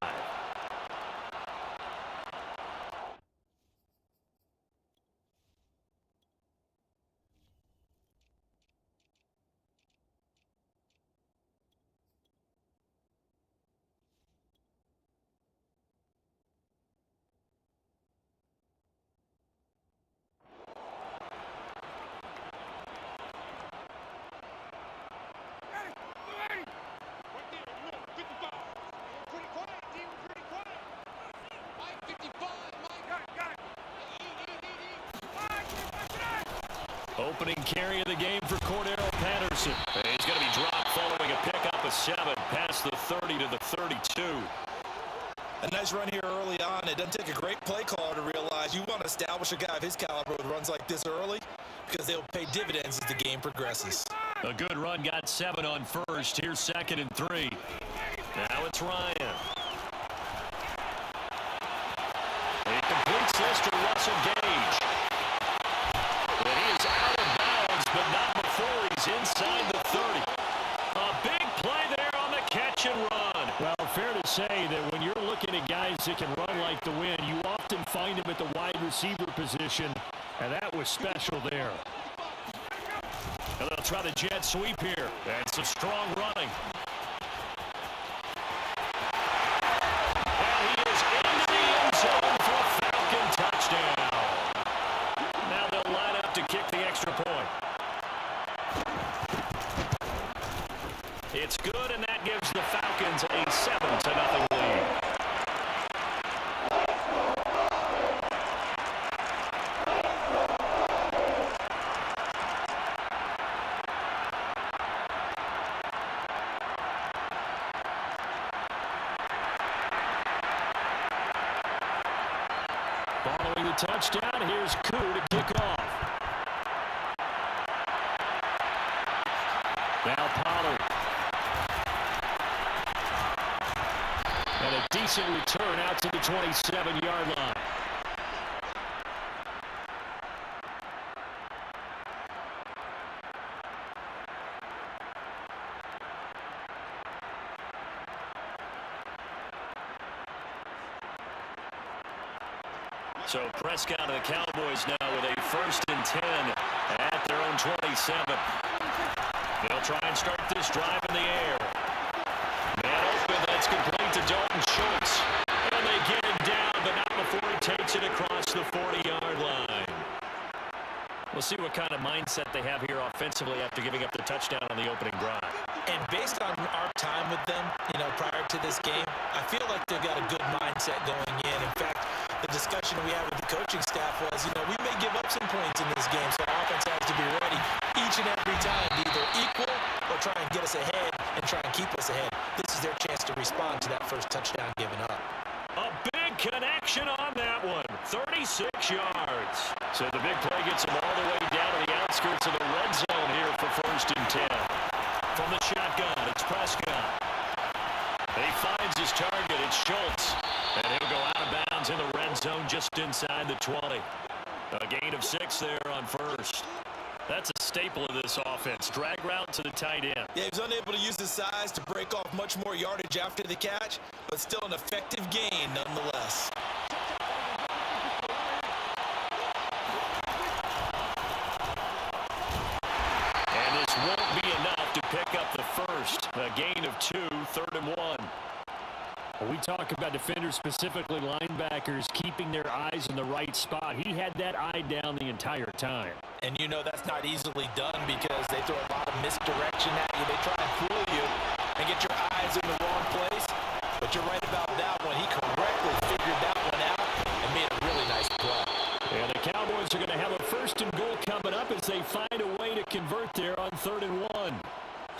Opening carry of the game for Cordero Patterson. He's going to be dropped following a pickup of 7 past the 30 to the 32. A nice run here early on. It doesn't take a great play caller to realize you want to establish a guy of his caliber with runs like this early because they'll pay dividends as the game progresses. A good run, got 7 on first. Here's 2nd and 3. Now it's Ryan. He completes this to Russell Gage. And he is out of bounds, but not before he's inside the 30. A big play there on the catch and run. Well, fair to say that when you're looking at guys that can run like the wind, you often find them at the wide receiver position, and that was special there. And they'll try the jet sweep here. And some strong running. And he is into the end zone for a Falcon touchdown. Now they'll line up to kick the extra point. It's good, and that gives the Falcons a 7-0 lead. Following the touchdown, here's Koo to kick off. Now Pollard. And a decent return out to the 27-yard line. So Prescott of the Cowboys now with a 1st and 10 at their own 27. They'll try and start this drive in the air. Man open, that's complete to Dalton Schultz. And they get him down, but not before he takes it across the 40-yard line. We'll see what kind of mindset they have here offensively after giving up the touchdown on the opening drive. And based on our time with them, prior to this game, I feel like they've got a good mindset going in. In fact, the discussion we had with the coaching staff was, we may give up some points in this game, so offense has to be ready each and every time to either equal or try and get us ahead and try and keep us ahead. This is their chance to respond to that first touchdown given up. A big connection on that one. 36 yards. So the big play gets him all the way down to the outskirts of the red zone here for 1st and 10. From the shotgun, it's Prescott. He finds his target. It's Schultz. And he'll go out of bounds in the red zone just inside the 20. A gain of 6 there on 1st. That's a staple of this offense. Drag route to the tight end. Yeah, he was unable to use his size to break off much more yardage after the catch, but still an effective gain nonetheless. And this won't be enough to pick up the 1st. A gain of 2, 3rd and 1. We talk about defenders, specifically linebackers, keeping their eyes in the right spot. He had that eye down the entire time. And that's not easily done because they throw a lot of misdirection at you. They try and fool you and get your eyes in the wrong place. But you're right about that one. He correctly figured that one out and made a really nice play. And the Cowboys are going to have a 1st and goal coming up as they find a way to convert there on 3rd and 1.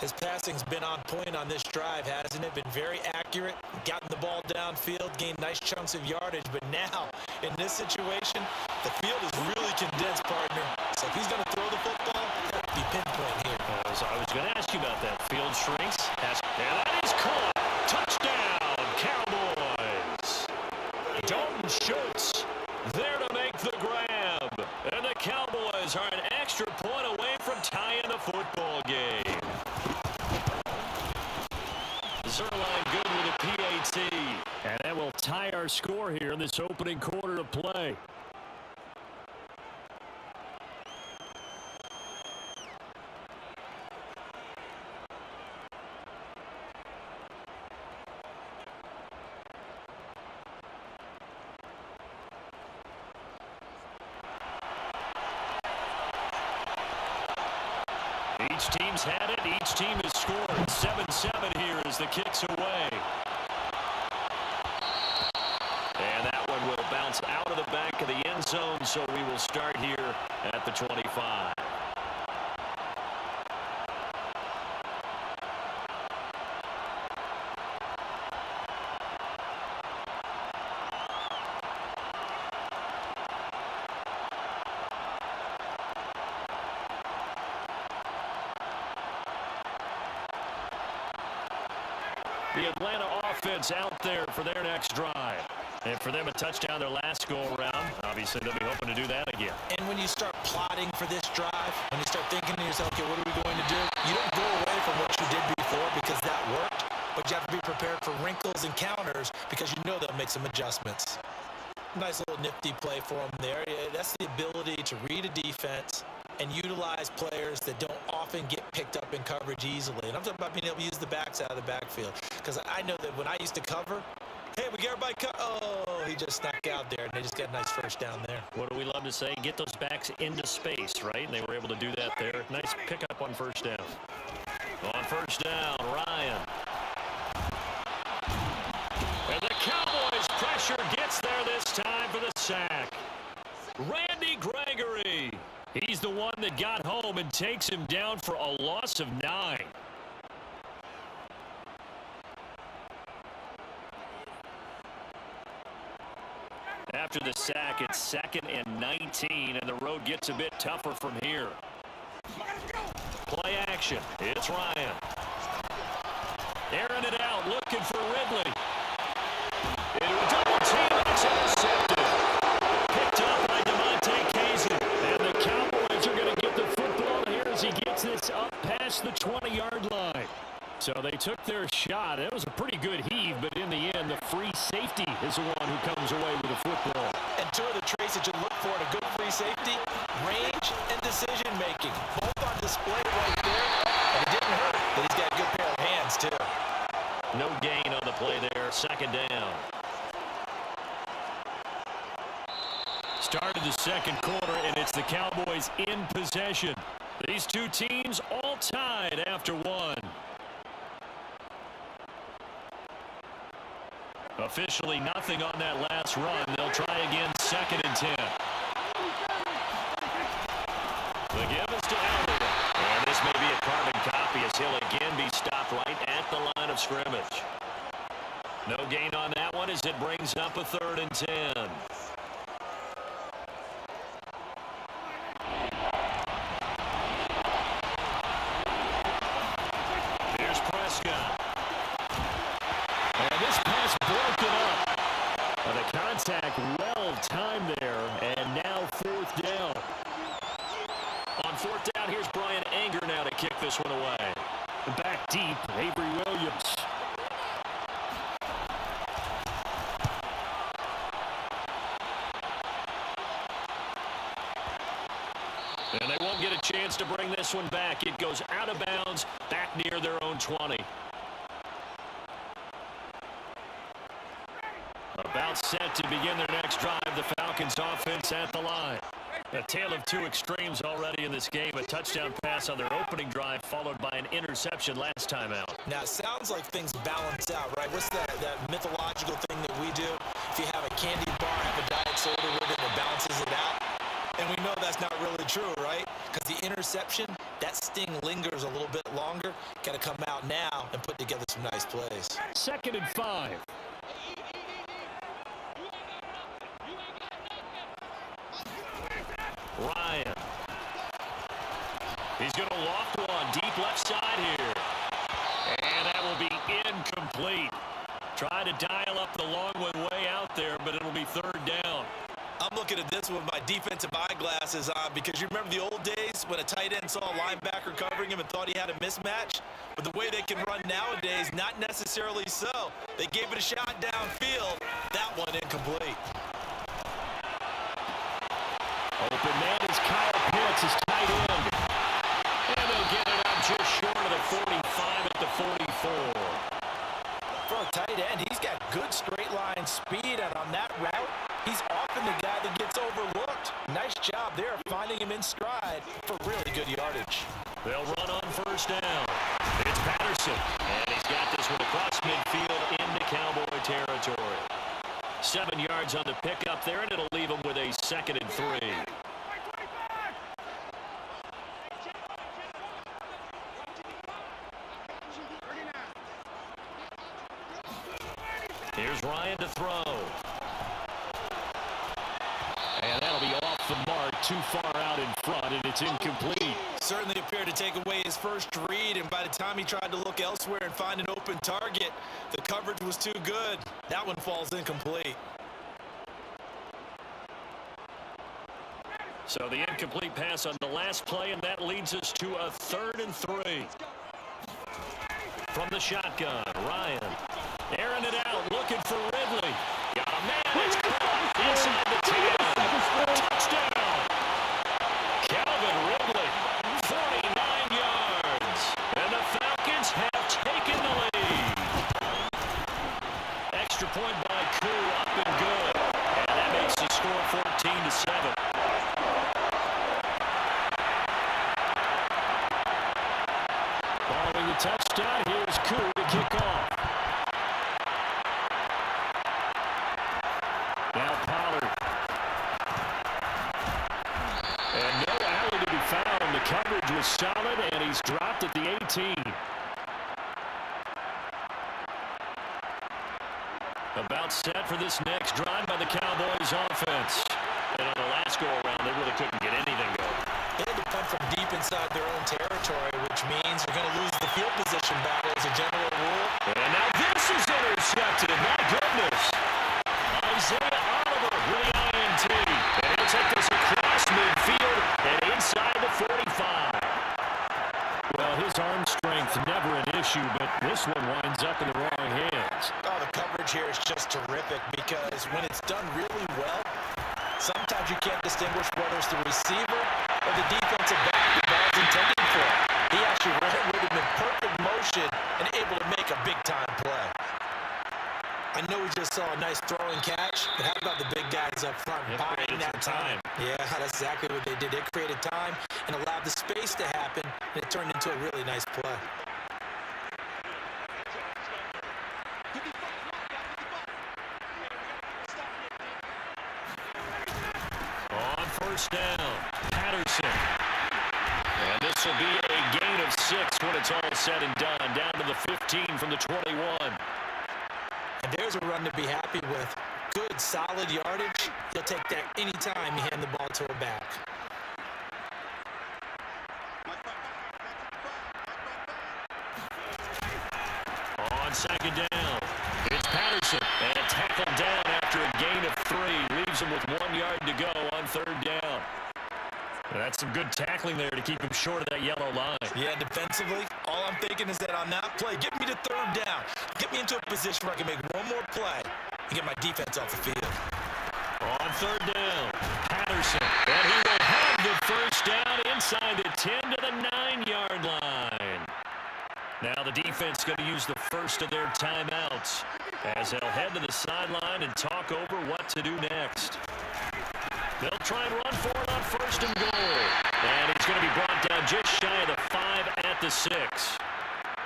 His passing's been on point on this drive, hasn't it? Been very accurate, gotten the ball downfield, gained nice chunks of yardage. But now, in this situation, the field is really condensed, partner. So if he's going to throw the football, it's got to be pinpoint here. I was going to ask you about that. Field shrinks. And that is caught. Touchdown, Cowboys. Dalton Schultz there to make the grab. And the Cowboys are an extra point away from tying the football game. Zerline good with a PAT. And that will tie our score here in this opening quarter of play. Each team's had it. Each team has scored. 7-7 here as the kick's away. And that one will bounce out of the back of the end zone, so we will start here at the 25. The Atlanta offense out there for their next drive. And for them, a touchdown their last go-around. Obviously, they'll be hoping to do that again. And when you start plotting for this drive, when you start thinking to yourself, okay, what are we going to do? You don't go away from what you did before because that worked, but you have to be prepared for wrinkles and counters because you know they'll make some adjustments. Nice little nifty play for them there. That's the ability to read a defense and utilize players that don't often get picked up in coverage easily. And I'm talking about being able to use the backs out of the backfield. Because I know that when I used to cover, hey, we get everybody oh, he just snuck out there, and they just got a nice 1st down there. What do we love to say? Get those backs into space, right? And they were able to do that there. Nice pickup on 1st down. On 1st down, Ryan. And the Cowboys pressure gets there this time for the sack. Randy Gregory. He's the one that got home and takes him down for a loss of 9. After the sack, it's 2nd and 19, and the road gets a bit tougher from here. Play action. It's Ryan. Airing it out, looking for Ridley. Into a double team, it's intercepted. Picked up by DeMonte Casey. And the Cowboys are going to get the football here as he gets this up past the 20-yard line. So they took their shot. It was a pretty good heave, but in the end, the free safety is the one who comes away with the football. And two of the traits that you look for in a good free safety: range and decision-making. Both on display right there, and it didn't hurt that he's got a good pair of hands, too. No gain on the play there. Second down. Started the second quarter, and it's the Cowboys in possession. These two teams all tied after one. Officially nothing on that last run. They'll try again, 2nd and 10. The give is to Elliott. And this may be a carbon copy as he'll again be stopped right at the line of scrimmage. No gain on that one as it brings up a 3rd and 10. Here's Prescott. And this pass broken up. And the contact well timed there, and now 4th down. On 4th down, here's Brian Anger now to kick this one away. Back deep, Avery Williams. And they won't get a chance to bring this one back. It goes out of bounds, back near their own 20. About set to begin their next drive. The Falcons offense at the line. A tale of two extremes already in this game. A touchdown pass on their opening drive, followed by an interception last time out. Now, it sounds like things balance out, right? What's that mythological thing that we do? If you have a candy bar, have a diet soda with it, it balances it out. And we know that's not really true, right? Because the interception, that sting lingers a little bit longer. Got to come out now and put together some nice plays. 2nd and 5. Ryan. He's going to loft one deep left side here. And that will be incomplete. Try to dial up the long one way out there, but it'll be 3rd down. I'm looking at this with my defensive eyeglasses on because you remember the old days when a tight end saw a linebacker covering him and thought he had a mismatch? But the way they can run nowadays, not necessarily so. They gave it a shot downfield. That one incomplete. Open man is Kyle Pitts, his tight end. And they'll get it out just short of the 45 at the 44. For a tight end, he's got good straight line speed, and on that route, he's often the guy that gets overlooked. Nice job there finding him in stride for really good yardage. They'll run on 1st down. It's Patterson, and he's got this one across midfield into Cowboy territory. 7 yards on the pickup there, and it'll leave him with a 2nd and 3. Here's Ryan to throw. And that'll be off the mark, too far out in front, and it's incomplete. Certainly appeared to take away his first read, and by the time he tried to look elsewhere and find an open target, the coverage was too good. That one falls incomplete. So the incomplete pass on the last play, and that leads us to a 3rd and 3. From the shotgun, Ryan. Airing it out, looking for Ridley. Got a man, it's caught inside the 10. Touchdown! Calvin Ridley, 49 yards. And the Falcons have taken the lead. Extra point by Koo, up and good. And that makes the score 14-7. Following the touchdown, here's Koo to kick off. Now Pollard. And no alley to be found. The coverage was solid, and he's dropped at the 18. About set for this next drive by the Cowboys offense. And on the last go-around, they really couldn't get anything going. They had to come from deep inside their own territory, which means they're going to lose the field position battle as a general rule. And now this is intercepted. My goodness. Isaiah Oliver with the INT. And he'll take this across midfield and inside the 45. Well, his arm strength never an issue, but this one winds up in the wrong hands. Oh, the coverage here is just terrific because when it's done really well, Sometimes you can't distinguish whether it's the receiver or the defensive back the ball's intended for. He actually ran with him in perfect motion and able to make a big-time play. I know we just saw a nice throwing catch, but how about the big guys up front buying that time? Yeah, that's exactly what they did. They created time and allowed the space to happen, and it turned into a really nice play. On first down, Patterson. And this will be a gain of 6 when it's all said and done. Down to the 15 from the 21. And there's a run to be happy with. Good, solid yardage. He'll take that anytime you hand the ball to a back. On second down, it's Patterson. And tackled down after a gain of 3. Leaves him with 1 yard to go on third down. That's some good tackling there to keep him short of that yellow line. Yeah, defensively, all I'm thinking is that on that play, get me to third down. Get me into a position where I can make one more play and get my defense off the field. On third down, Patterson. And he will have the first down inside the 10 to the 9-yard line. Now the defense going to use the first of their timeouts as they'll head to the sideline and talk over what to do next. They'll try and run for it on first and goal. And it's going to be brought down just shy of the 5 at the 6.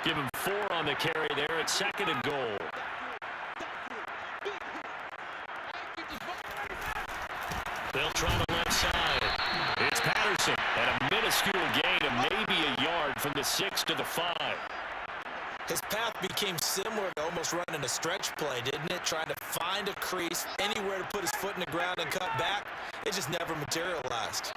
Give him 4 on the carry there at second and goal. They'll try the left side. It's Patterson at a minuscule gain of maybe a yard from the 6 to the 5. His path became similar to almost running a stretch play, didn't it? Trying to find a crease, anywhere to put his foot in the ground and cut back. It just never materialized.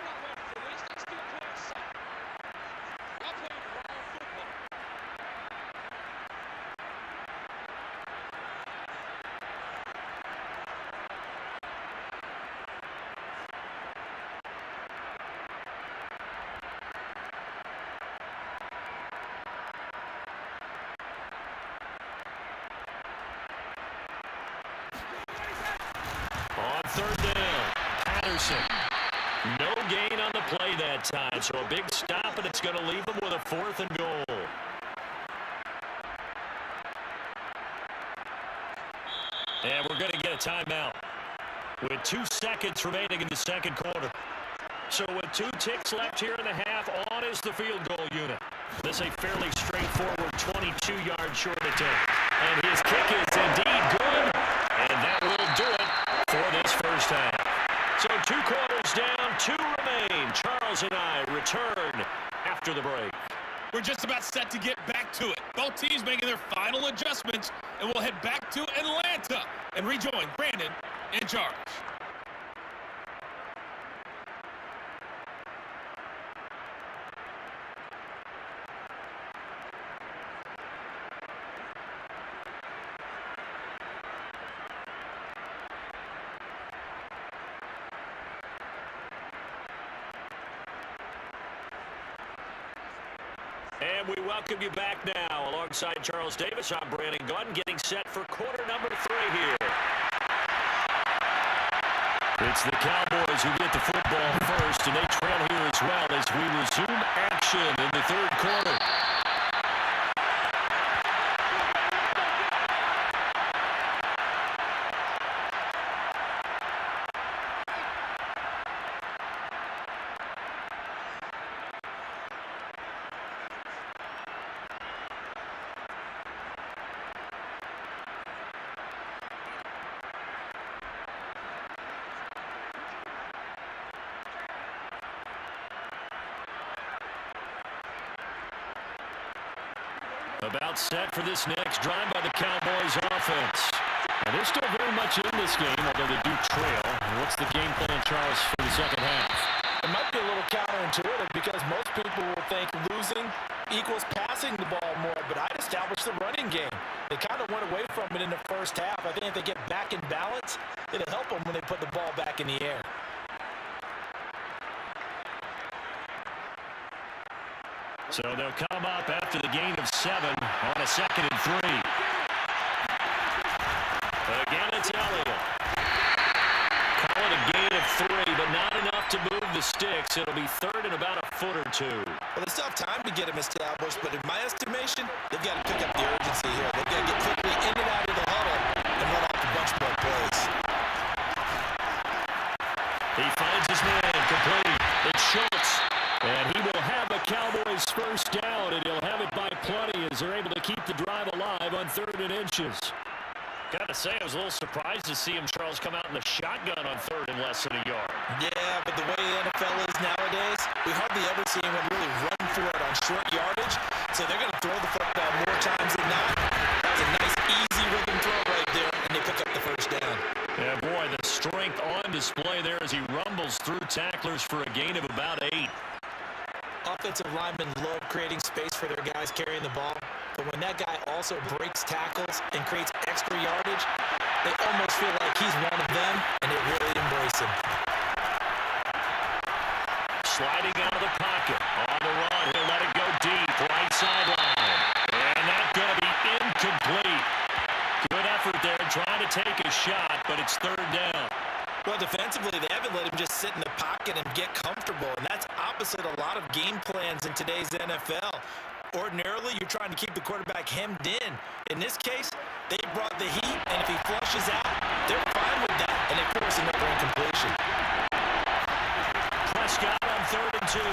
On third down, Patterson. No gain on the play that time, so a big stop, and it's going to leave them with a 4th and goal. And we're going to get a timeout with 2 seconds remaining in the second quarter. So with 2 ticks left here in the half, on is the field goal unit. This is a fairly straightforward 22-yard short attempt. And his kick is indeed good, and that will do it for this first half. So 2 quarters down, 2 remain. Charles and I return after the break. We're just about set to get back to it. Both teams making their final adjustments, and we'll head back to Atlanta and rejoin Brandon in charge. And we welcome you back now. Alongside Charles Davis, I'm Brandon Gordon, getting set for quarter number 3 here. It's the Cowboys who get the football first, and they trail here as well as we resume action in the third quarter. About set for this next drive by the Cowboys offense. And they're still very much in this game, although they do trail. What's the game plan, Charles, for the second half? It might be a little counterintuitive because most people will think losing equals passing the ball more, but I'd establish the running game. They kind of went away from it in the first half. I think if they get back in balance, it'll help them when they put the ball back in the air. So they'll come up after the gain of 7 on a 2nd and 3. Again, it's Elliott. Call it a gain of 3 the sticks. It'll be third and about a foot or two. Well, they still have time to get him established, but in my estimation, they've got to pick up the urgency here. They've got to get quickly in and out of the huddle and run off a bunch more plays. He finds his man complete. It's Schultz. And he will have a Cowboys first down, and he'll have it by plenty as they're able to keep the drive alive on 3rd and inches. Got to say, I was a little surprised to see him, Charles, come out in the shotgun on 3rd and less than a yard. Yeah, but the way the NFL is nowadays, we hardly ever see anyone really run for it on short yardage. So they're going to throw the football more times than not. That was a nice, easy rhythm throw right there, and they pick up the first down. Yeah, boy, the strength on display there as he rumbles through tacklers for a gain of about 8. Offensive linemen love creating space for their guys carrying the ball. But when that guy also breaks tackles and creates extra yardage, they almost feel like he's one of them, and they really embrace him. Sliding out of the pocket. On the run, he'll let it go deep. Right sideline. And that's going to be incomplete. Good effort there trying to take a shot, but it's 3rd down. Well, defensively, they haven't let him just sit in the pocket and get comfortable, and that's opposite a lot of game plans in today's NFL. Ordinarily, you're trying to keep the quarterback hemmed in. In this case, they brought the heat, and if he flushes out, they're fine with that, and they force another incompletion. Prescott on 3rd and 2.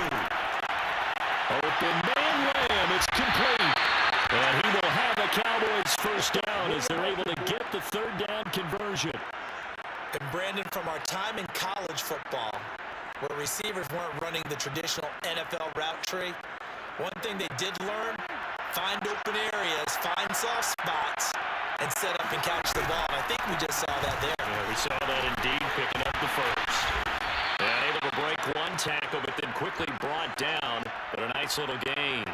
Open man Lamb, it's complete. And he will have a Cowboys first down as they're able to get the 3rd down conversion. And Brandon, from our time in college football, where receivers weren't running the traditional NFL route tree, one thing they did learn, find open areas, find soft spots, and set up and catch the ball. I think we just saw that there. Yeah, we saw that indeed, picking up the first. And able to break one tackle, but then quickly brought down, but a nice little gain.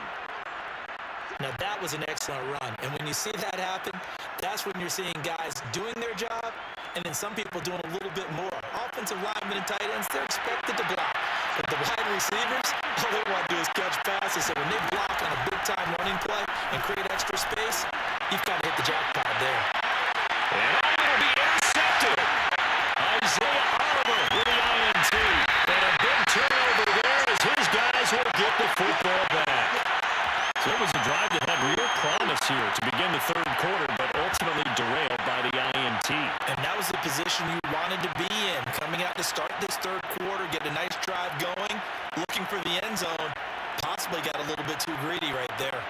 Now, that was an excellent run. And when you see that happen, that's when you're seeing guys doing their job, and then some people doing a little bit more. Offensive linemen and tight ends, they're expected to block. But the wide receivers, all they want to do is catch passes. So when they block on a big-time running play and create extra space, you've got to hit the jackpot there. And I'm going to be intercepted. Isaiah Oliver with the INT. And a big turnover there as his guys will get the football back. So it was a drive that had real promise here to begin the 3rd quarter, but ultimately derailed by the INT. And that was the position you wanted to be in, coming out to start this 3rd quarter, get a nice drive going, looking for the end zone. Possibly got a little bit too greedy right there.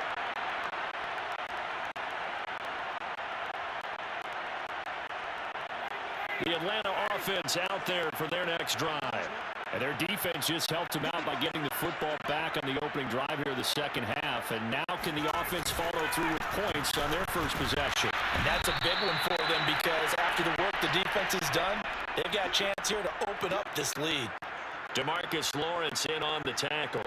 The Atlanta offense out there for their next drive. And their defense just helped them out by getting the football back on the opening drive here in the 2nd half. And now can the offense follow through with points on their first possession? And that's a big one for them because after the work the defense has done, they've got a chance here to open up this lead. DeMarcus Lawrence in on the tackle.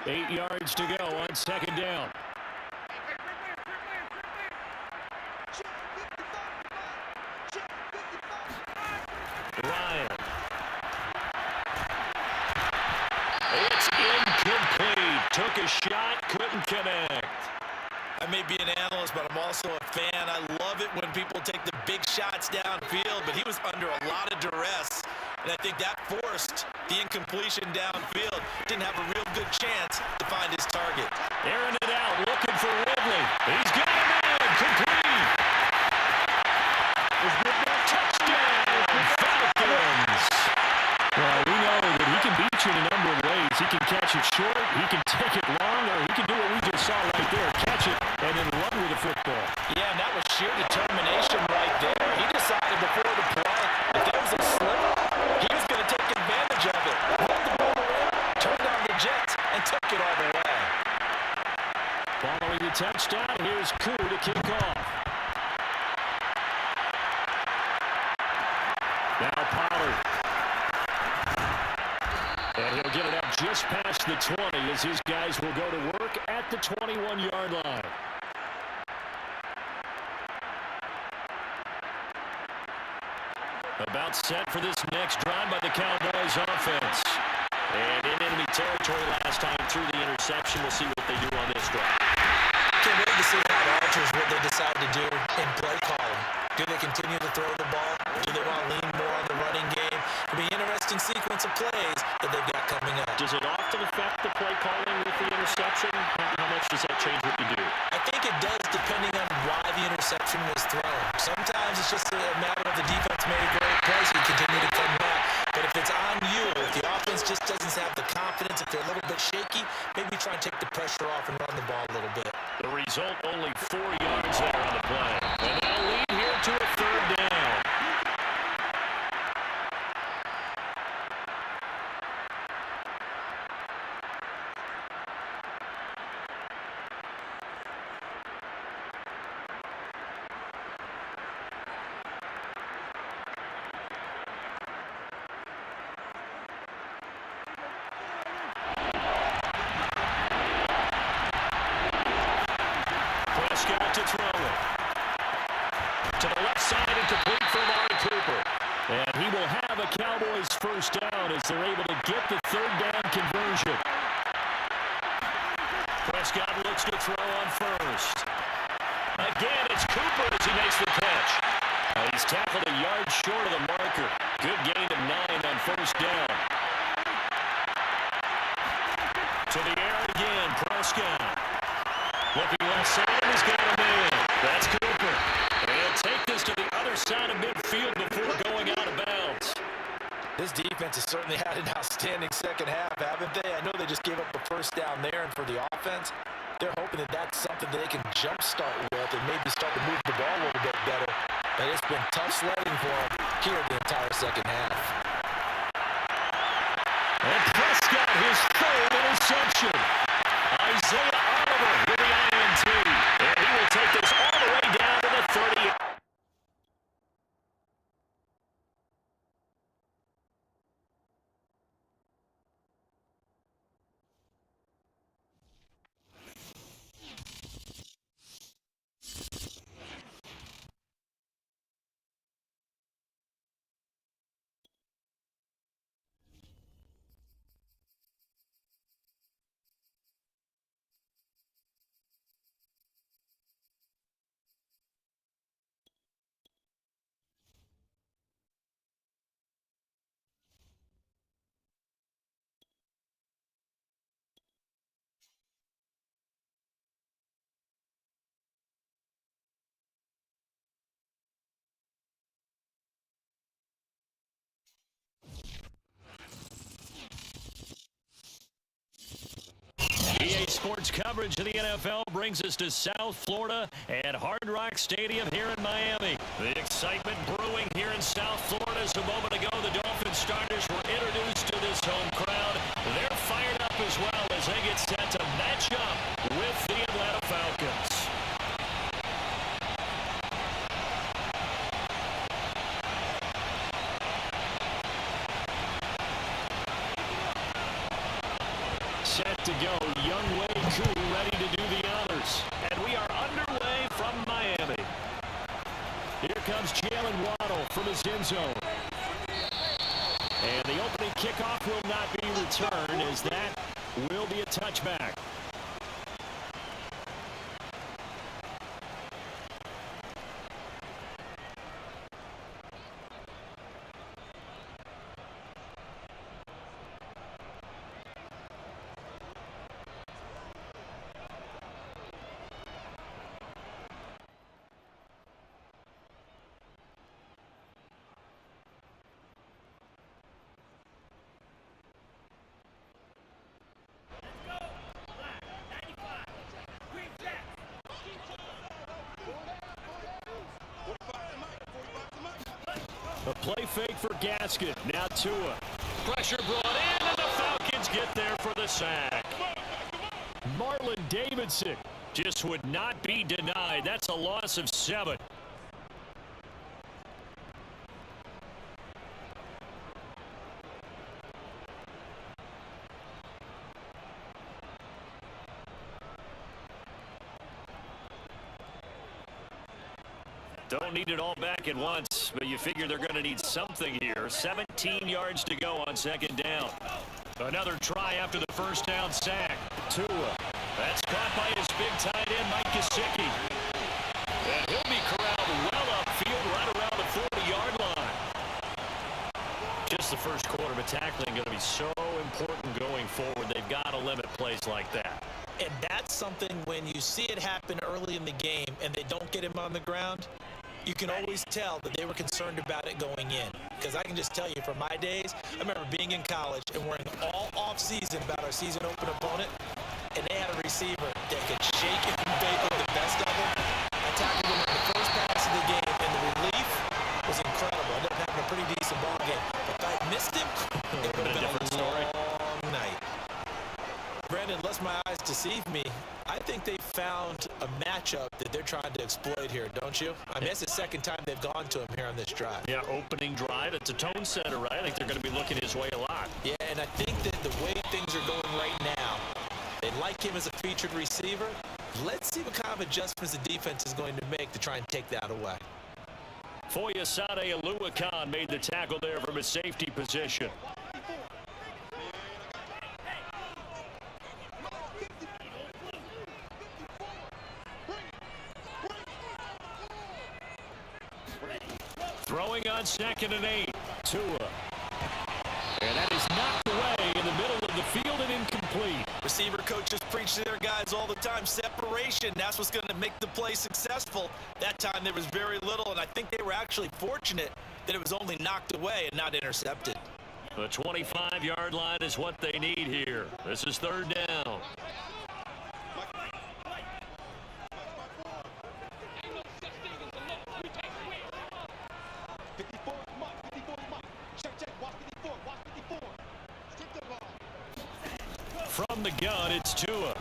Eight yards to go on 2nd down. Ryan. It's incomplete. Took a shot, couldn't connect. I may be an analyst, but I'm also a fan. I love it when people take the big shots downfield, but he was under a lot of duress. And I think that forced the incompletion downfield. Didn't have a real good chance to find his target. Airing it out, looking for Ridley. He's got him in. Complete. Touchdown, Falcons. Well, we know that he can beat you in a number of ways. He can catch it short, he can take it long, or he can do what we just saw right there, catch it and then run with the football. Yeah, and that was sheer determination right there. He decided before the play, if there was a slip, he was going to take advantage of it. Rolled the ball around, turned on the Jets, and took it all the way. Following the touchdown, here's Koo to kick off. Now Pollard. And he'll get it up just past the 20 as his guys will go to work at the 21-yard line. About set for this next drive by the Cowboys offense. And in enemy territory last time through the interception. We'll see what they do on this drive. Can't wait to see how it alters what they decide to do in play calling. Do they continue to throw the ball? Do they want to lean more on the running game? It'll be an interesting sequence of plays that they've got coming up. Does it often affect the play calling with the interception? How much does that change what you do? I think it does, depending on why the interception was thrown. Sometimes it's just a matter of the defense made a great play, so you continue to come back. But if it's on you, if the offense just doesn't have the confidence, if they're a little bit shaky, maybe try and take the pressure off and run the ball a little bit. The result, only 4 yards there on the play. And they'll lead here to a third down. Prescott to throw it. To the left side and complete for Amari Cooper. And he will have a Cowboys first down as they're able to get the third down conversion. Prescott looks to throw on first. Again, it's Cooper as he makes the catch. He's tackled a yard short of the marker. Good gain of 9 on first down. To the air again, Prescott. Looking left side, he's got a man. That's Cooper. And he'll take this to the other side of midfield before going out of bounds. This defense has certainly had an outstanding second half, haven't they? I know they just gave up the first down there, and for the offense, they're hoping that that's something that they can jumpstart with and maybe start to move the ball a little bit better. But it's been tough sledding for them here the entire second half. And Prescott, his third interception. Isaiah Oliver with the INT. And he will take this all the way down to the 30. EA Sports coverage of the NFL brings us to South Florida and Hard Rock Stadium here in Miami. The excitement brewing here in South Florida as a moment ago the Dolphins starters were introduced to this home crowd. They're fired up as well as they get set to match up with the Atlanta Falcons. Set to go, Young Wei Koo ready to do the honors. And we are underway from Miami. Here comes Jalen Waddle from his end zone. And the opening kickoff will not be returned as that will be a touchback. A play fake for Gaskin. Now Tua. Pressure brought in, and the Falcons get there for the sack. Marlon Davidson just would not be denied. That's a loss of 7. Don't need it all back at once, but you figure they're going to need something here. 17 yards to go on second down. Another try after the first down sack. Tua. That's caught by his big tight end, Mike Gesicki. And he'll be corralled well upfield right around the 40-yard line. Just the first quarter, but tackling going to be so important going forward. They've got to limit plays like that. And that's something when you see it happen early in the game and they don't get him on the ground, you can always tell that they were concerned about it going in. Because I can just tell you from my days, I remember being in college and worrying all off-season about our season open opponent, and they had a receiver that could shake it and bake with the best of them. I tackled him in the first pass of the game, and the relief was incredible. I ended up having a pretty decent ball game. But if I missed him, it would have been a different story. Long night. Brandon, unless my eyes deceive me, I think they found a matchup that they're trying to exploit here, don't you? I mean, it's the second time they've gone to him here on this drive. Yeah, opening drive. It's a tone setter, right? I think they're going to be looking his way a lot. Yeah, and I think that the way things are going right now, they like him as a featured receiver. Let's see what kind of adjustments the defense is going to make to try and take that away. Foyesade Aluakan made the tackle there from his safety position. Throwing on 2nd and 8. Tua. And that is knocked away in the middle of the field and incomplete. Receiver coaches preach to their guys all the time. Separation, that's what's going to make the play successful. That time there was very little, and I think they were actually fortunate that it was only knocked away and not intercepted. The 25-yard line is what they need here. This is 3rd down. From the gun, it's Tua.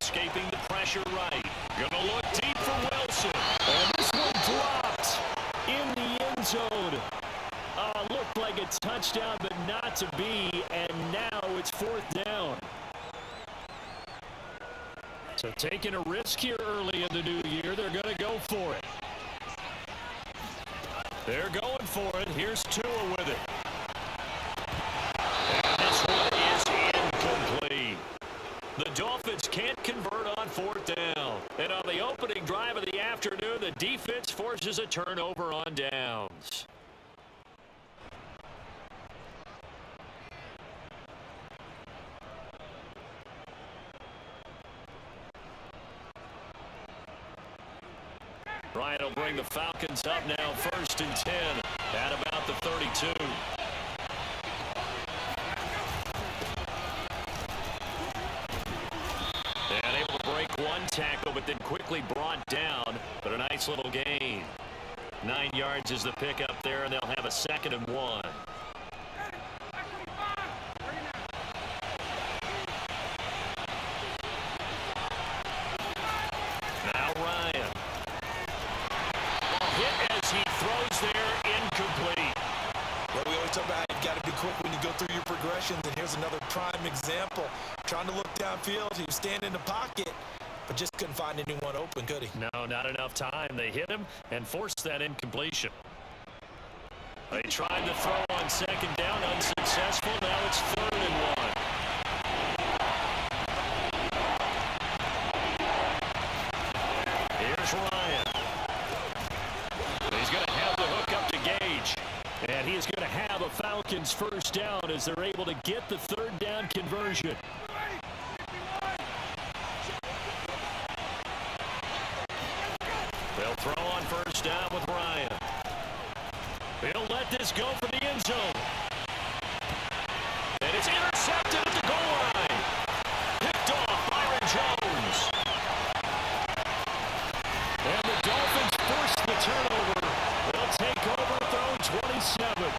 Escaping the pressure right. Gonna look deep for Wilson. And this one dropped in the end zone. Looked like a touchdown, but not to be. And now it's 4th down. So taking a risk here early in the new year. They're going to go for it. They're going for it. Here's Tua with it. And this one is incomplete. The Dolphins can't convert on 4th down. And on the opening drive of the afternoon, the defense forces a turnover on downs. Bryant will bring the Falcons up now 1st and 10 at about the 32. And able to break one tackle, but then quickly brought down. But a nice little gain. 9 yards is the pickup there, and they'll have a 2nd and 1. Now Ryan. Hit as he throws there, incomplete. Well, we always talk about how you've got to be quick when you go through your progressions, and here's another prime example. Trying to look downfield, he was standing in the pocket, but just couldn't find anyone open, could he? No, not enough time. They hit him and forced that incompletion. They tried to throw on 2nd down, unsuccessful. Now it's 3rd and 1. Here's Ryan. He's going to have the hook up to Gage. And he is going to have a Falcons 1st down as they're able to get the 3rd down conversion. They'll throw on 1st down with Ryan. He'll let this go for the end zone. And it's intercepted at the goal line. Picked off Byron Jones. And the Dolphins force the turnover. They'll take over throw 27.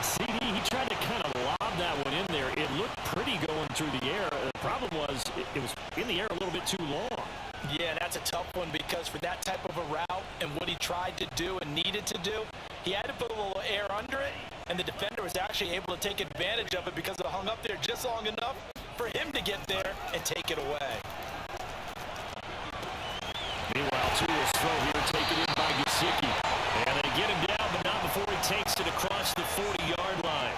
CD, he tried to kind of lob that one in there. It looked pretty going through the air. The problem was it was in the air a little bit too long. Yeah, that's a tough one because for that type of a route and what he tried to do and needed to do, he had to put a little air under it, and the defender was actually able to take advantage of it because it hung up there just long enough for him to get there and take it away. Meanwhile, Tua's throw here taken in by Gesicki. And they get him down, but not before he takes it across the 40-yard line.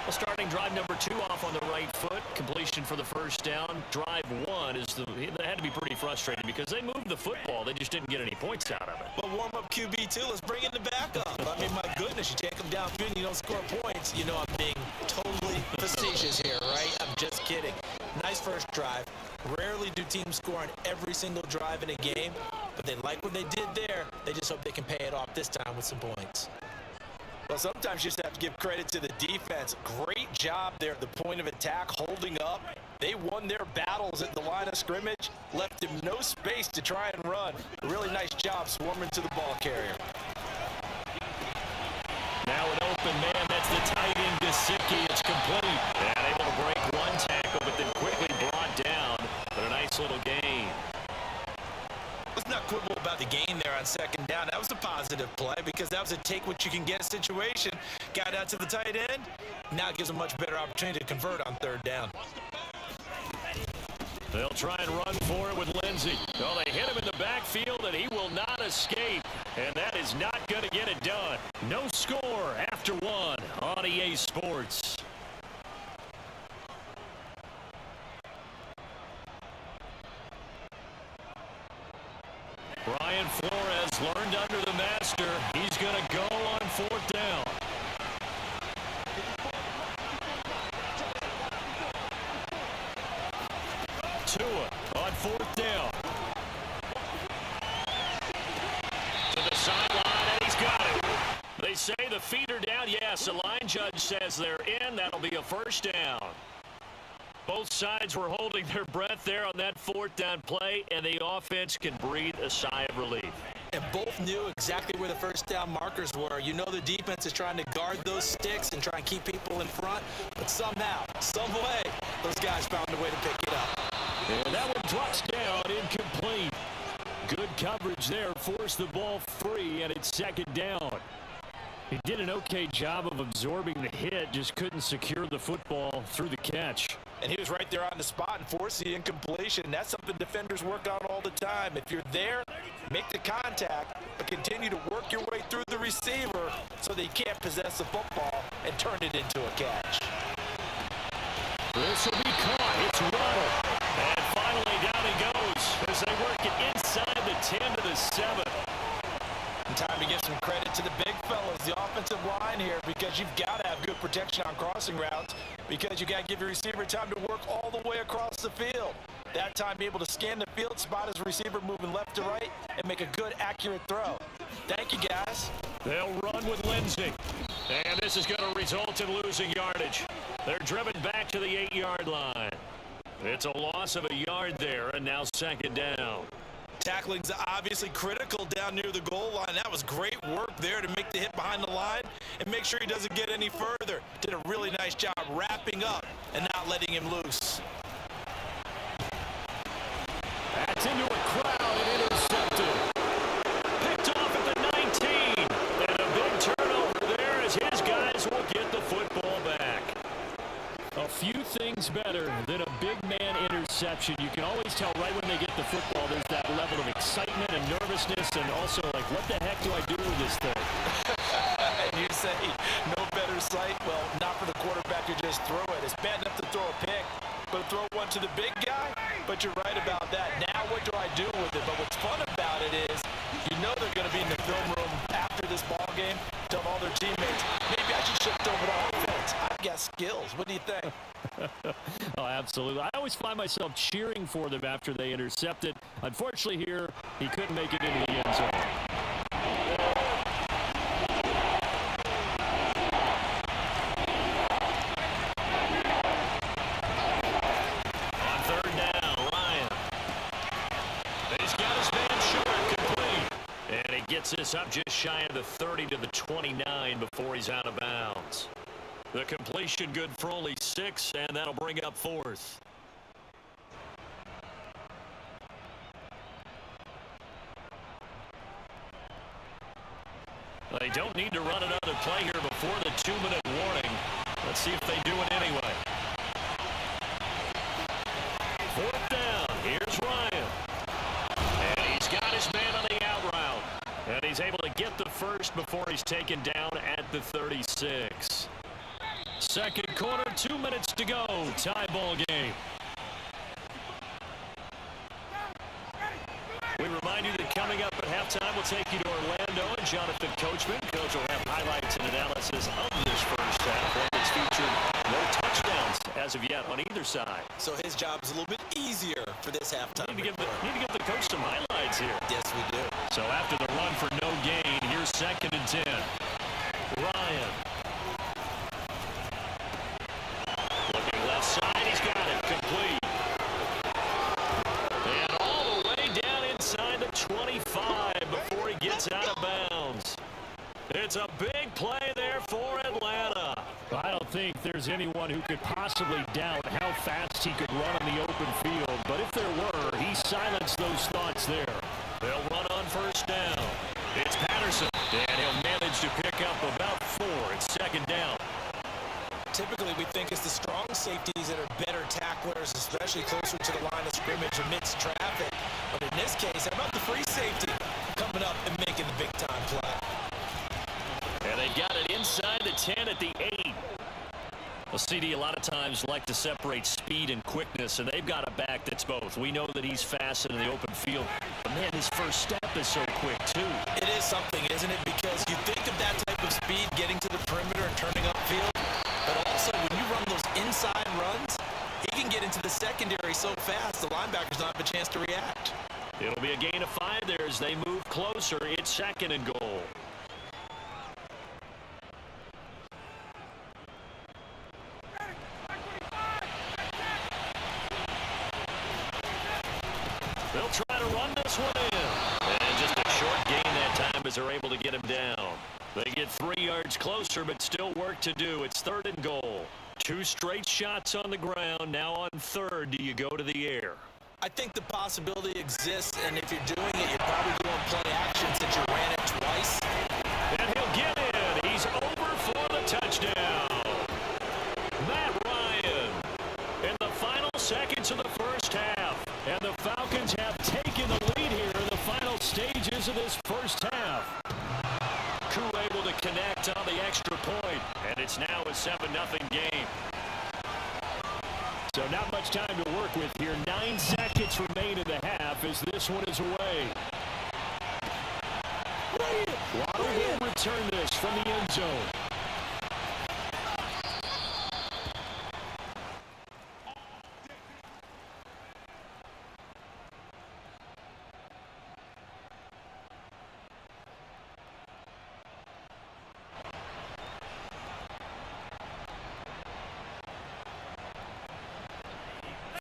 Well, starting drive number 2 off on the right foot. Completion for the first down. Drive 1 they had to be pretty frustrated because they moved the football. They just didn't get any points out of it. But warm-up QB2, let's bring in the backup. I mean, my goodness, you take them downfield and you don't score points. You know I'm being totally facetious here, right? I'm just kidding. Nice first drive. Rarely do teams score on every single drive in a game, but they like what they did there. They just hope they can pay it off this time with some points. Well, sometimes you just have to give credit to the defense. Great job there at the point of attack, holding up. They won their battles at the line of scrimmage, left him no space to try and run. A really nice job swarming to the ball carrier. Now an open man, that's the tight end, Gesicki. It's complete. And able to break one tackle, but then quickly brought down. But a nice little gain. Let's not quibble about the gain there on second down. That was a positive play because that was a take-what-you-can-get situation. Got out to the tight end. Now it gives a much better opportunity to convert on third down. They'll try and run for it with Lindsey. Oh, they hit him in the backfield, and he will not escape. And that is not going to get it done. No score after 1 on EA Sports. Brian Flores learned under the master. He's going to go on 4th down. Tua on 4th down. To the sideline, and he's got it. They say the feet are down. Yes, the line judge says they're in. That'll be a first down. Both sides were holding their breath there on that 4th down play, and the offense can breathe a sigh of relief. And both knew exactly where the first down markers were. You know the defense is trying to guard those sticks and try and keep people in front, but somehow, some way, those guys found a way to pick it up. And that one drops down, incomplete. Good coverage there, forced the ball free, and it's second down. He did an okay job of absorbing the hit, just couldn't secure the football through the catch. And he was right there on the spot and forced the incompletion. That's something defenders work on all the time. If you're there, make the contact, but continue to work your way through the receiver so that he can't possess the football and turn it into a catch. This will be caught. It's Waddle. And finally down he goes as they work it inside the 10 to the 7. And time to give some credit to the big fellas, the offensive line here, because you've got to have good protection on crossing routes because you got to give your receiver time to work all the way across the field. That time be able to scan the field, spot his receiver moving left to right, and make a good, accurate throw. Thank you, guys. They'll run with Lindsey. And this is going to result in losing yardage. They're driven back to the 8-yard line. It's a loss of a yard there, and now second down. Tackling's obviously critical down near the goal line. That was great work there to make the hit behind the line and make sure he doesn't get any further. Did a really nice job wrapping up and not letting him loose. That's into a crowd and intercepted. Picked off at the 19. And a big turnover there as his guys will get the football back. A few things better than a big man interception. You can always tell right when they get the football, there's that level of excitement and nervousness and also like, what the heck do I do with this thing? And you say, no better sight? Well, not for the quarterback to just throw it. It's bad enough to throw a pick, but throw one to the big guy? But you're right about that. Now what do I do with it? But what's fun about it is you know they're going to be in the film room after this ball game, tell all their teammates, maybe I should shift over to offense. I've got skills. What do you think? Oh, absolutely. I always find myself cheering for them after they intercept it. Unfortunately here, he couldn't make it into the end zone. On third down, Ryan. He's got his man short, complete. And he gets this up just shy of the 30 to the 29 before he's out of bounds. The completion good for only 6, and that'll bring up 4th. They don't need to run another play here before the 2-minute warning. Let's see if they do it anyway. 4th down. Here's Ryan. And he's got his man on the out route. And he's able to get the first before he's taken down at the 36. Second quarter, 2 minutes to go. Tie ball game. We remind you that coming up at halftime, we'll take you to Orlando, and Jonathan Coachman. Coach will have highlights and analysis of this first half. One that's featured no touchdowns as of yet on either side. So his job is a little bit easier for this halftime. Need to give the coach some highlights here. Yes, we do. So after the run for no gain, here's 2nd and 10. Ryan. Looking left side, he's got it. Complete. And all the way down inside the 25 before he gets out of bounds. It's a big play there for Atlanta. I don't think there's anyone who could possibly doubt how fast he could run on the open field. But if there were, he silenced those thoughts there. They'll run on first down. It's Patterson, and he'll manage to pick up about 4. It's 2nd down. Typically, we think it's the strong safeties that are better tacklers, especially closer to the line of scrimmage amidst traffic. But in this case, how about the free safety coming up and making the big-time play? And they got it inside the 10 at the 8. Well, CD a lot of times like to separate speed and quickness, and they've got a back that's both. We know that he's fast in the open field, but man, his first step is so quick too. It is something, isn't it? Because you think of that type of speed getting to the perimeter and turning upfield, but also when you run those inside runs, he can get into the secondary so fast the linebackers don't have a chance to react. It'll be a gain of 5 there as they move closer. It's 2nd and goal. They'll try to run this one in. And just a short gain that time as they're able to get him down. They get 3 yards closer, but still work to do. It's 3rd and goal. 2 straight shots on the ground. Now on 3rd, do you go to the air? I think the possibility exists, and if you're doing it, you're probably doing play action since you ran it twice. And he'll get in. He's over for the touchdown. Matt Ryan in the final seconds of the first half. And the Falcons have taken the lead here in the final stages of this first half. Koo able to connect on the extra point, and it's now a 7-0 game. So not much time to work with here. 9 seconds remain in the half as this one is away. Waddle will return this from the end zone.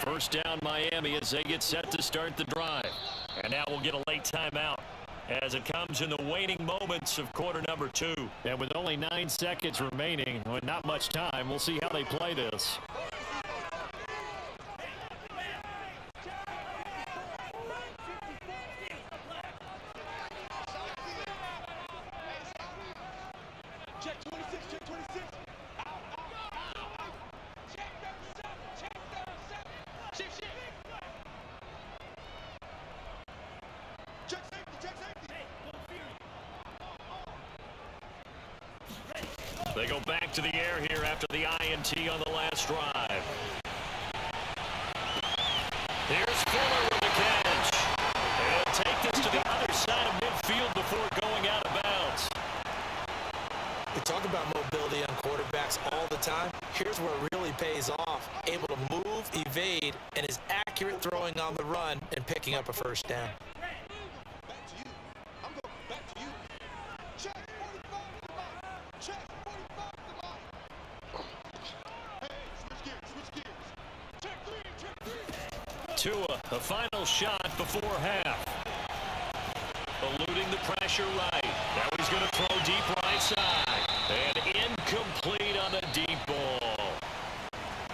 First down Miami as they get set to start the drive. And now we'll get a late timeout as it comes in the waning moments of quarter number 2. And with only 9 seconds remaining, with not much time, we'll see how they play this. They go back to the air here after the INT on the last drive. Here's Fuller with the catch. He'll take this to the other side of midfield before going out of bounds. We talk about mobility on quarterbacks all the time. Here's where it really pays off. Able to move, evade, and is accurate throwing on the run and picking up a first down. Tua, the final shot before half. Eluding the pressure right. Now he's going to throw deep right side. And incomplete on the deep ball.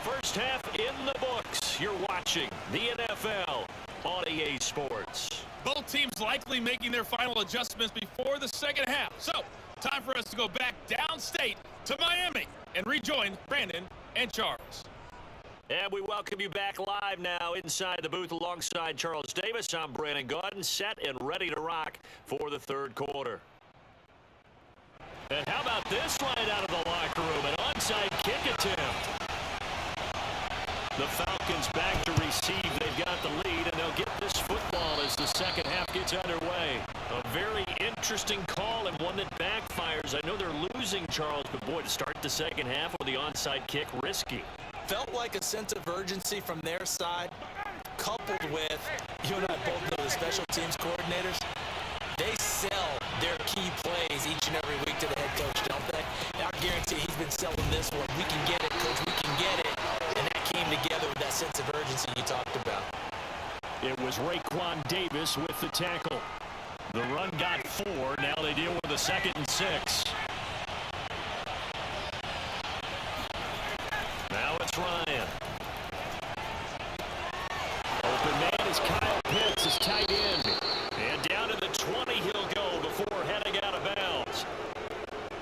First half in the books. You're watching the NFL on EA Sports. Both teams likely making their final adjustments before the second half. So, time for us to go back downstate to Miami and rejoin Brandon and Charles. And we welcome you back live now inside the booth alongside Charles Davis. I'm Brandon Gordon, set and ready to rock for the third quarter. And how about this right out of the locker room? An onside kick attempt. Charles, but boy, to start the second half with the onside kick, risky. Felt like a sense of urgency from their side, coupled with, you and I both know the special teams coordinators, they sell their key plays each and every week to the head coach, don't they? And I guarantee he's been selling this one. We can get it, coach, we can get it. And that came together with that sense of urgency you talked about. It was Raekwon Davis with the tackle. The run got 4. Now they deal with a 2nd and 6. Now it's Ryan. Open man is Kyle Pitts, his tight end. And down to the 20 he'll go before heading out of bounds.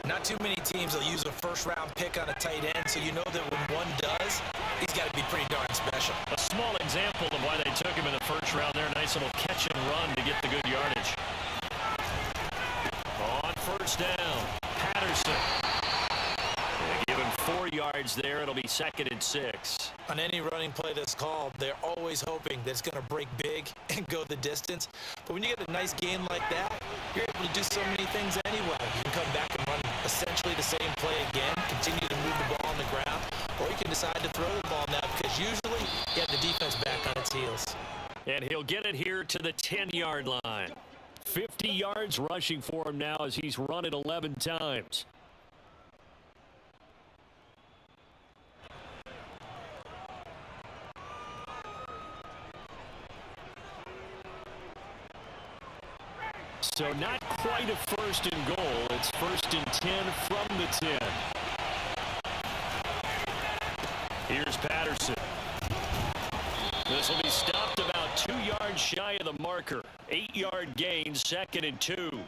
Not too many teams will use a first-round pick on a tight end, so you know that when one does, he's got to be pretty darn special. A small example of why they took him in the first round there. Nice little catch and run to get the good yardage. On first down, Patterson. They give him 4 yards there. It'll be 2nd and 6. On any running play that's called, they're always hoping that it's going to break big and go the distance. But when you get a nice game like that, you're able to do so many things anyway. You can come back and run essentially the same play again, continue to move the ball on the ground, or you can decide to throw the ball now because usually you have the defense back on its heels. And he'll get it here to the 10-yard line. 50 yards rushing for him now as he's run it 11 times. So not quite a 1st and goal. It's 1st and 10 from the 10. Here's Patterson. This will be stopped about 2 yards shy of the marker. 8-yard gain, 2nd and 2.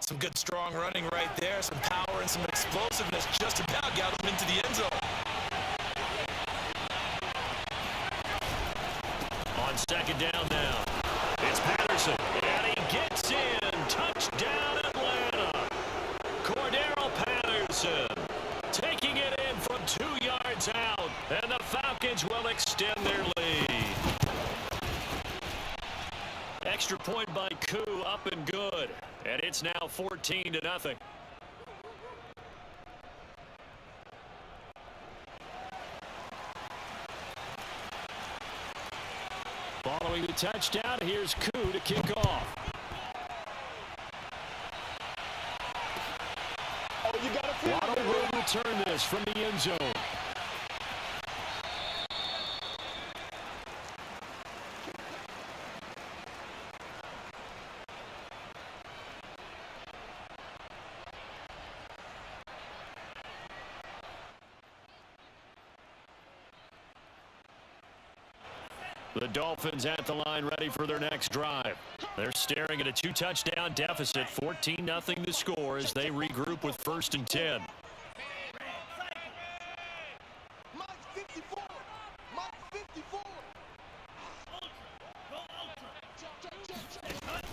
Some good strong running right there. Some power and some explosiveness just about got him into the end zone. On 2nd down now. It's Patterson. And he gets in. Touchdown Atlanta. Cordero Patterson taking it in from 2 yards out. And the Falcons will extend their lead. Extra point by Koo, up and good. And it's now 14-0. Following the touchdown, here's Koo to kick off. Waddle will return this from the end zone. The Dolphins at the line ready for their next drive. They're staring at a 2-touchdown deficit, 14-0 the score as they regroup with 1st and 10.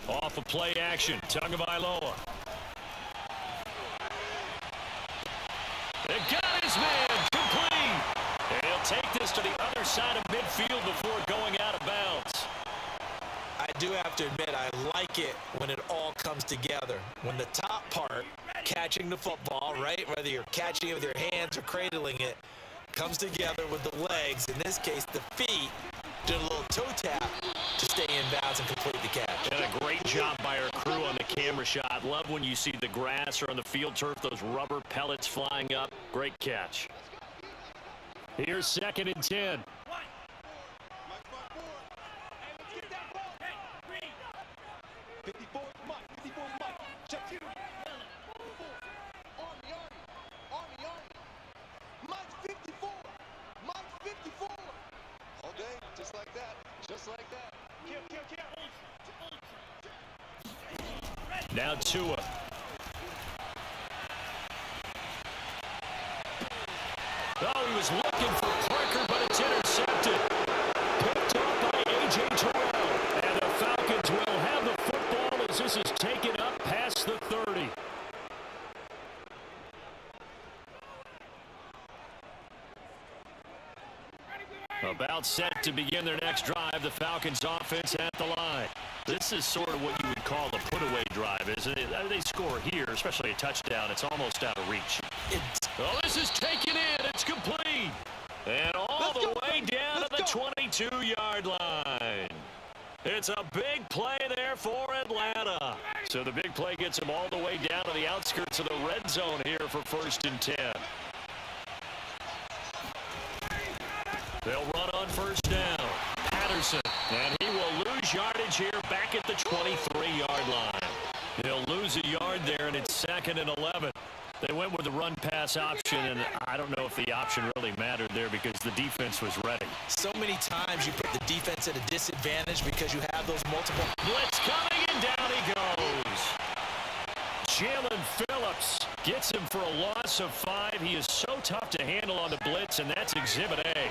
Off of play action, Tagovailoa. They got his man, complete. And he'll take this to the other side of midfield before going out of bounds. I do have to admit, I like it when it all comes together. When the top part, catching the football, right, whether you're catching it with your hands or cradling it, comes together with the legs, in this case the feet, do a little toe tap to stay in bounds and complete the catch. And a great job by our crew on the camera shot. Love when you see the grass or on the field turf, those rubber pellets flying up. Great catch. Here's 2nd and 10. Just like that. Just like that. Now Tua. Oh, he was looking for Parker, but it's intercepted. Picked up by A.J. Terrell. And the Falcons will have the football as this is taken up past the 30. About set to begin their next drive, the Falcons offense at the line. This is sort of what you would call a put-away drive, isn't it? They score here, especially a touchdown. It's almost out of reach. Oh, this is taken in. It's complete. And all the way down to the 22-yard line. It's a big play there for Atlanta. So the big play gets them all the way down to the outskirts of the red zone here for 1st and 10. They'll run on 1st down. Patterson, and he will lose yardage here back at the 23-yard line. He'll lose a yard there, and it's 2nd and 11. They went with the run-pass option, and I don't know if the option really mattered there because the defense was ready. So many times you put the defense at a disadvantage because you have those multiple. Blitz coming, and down he goes. Jalen Phillips gets him for a loss of 5. He is so tough to handle on the blitz, and that's Exhibit A.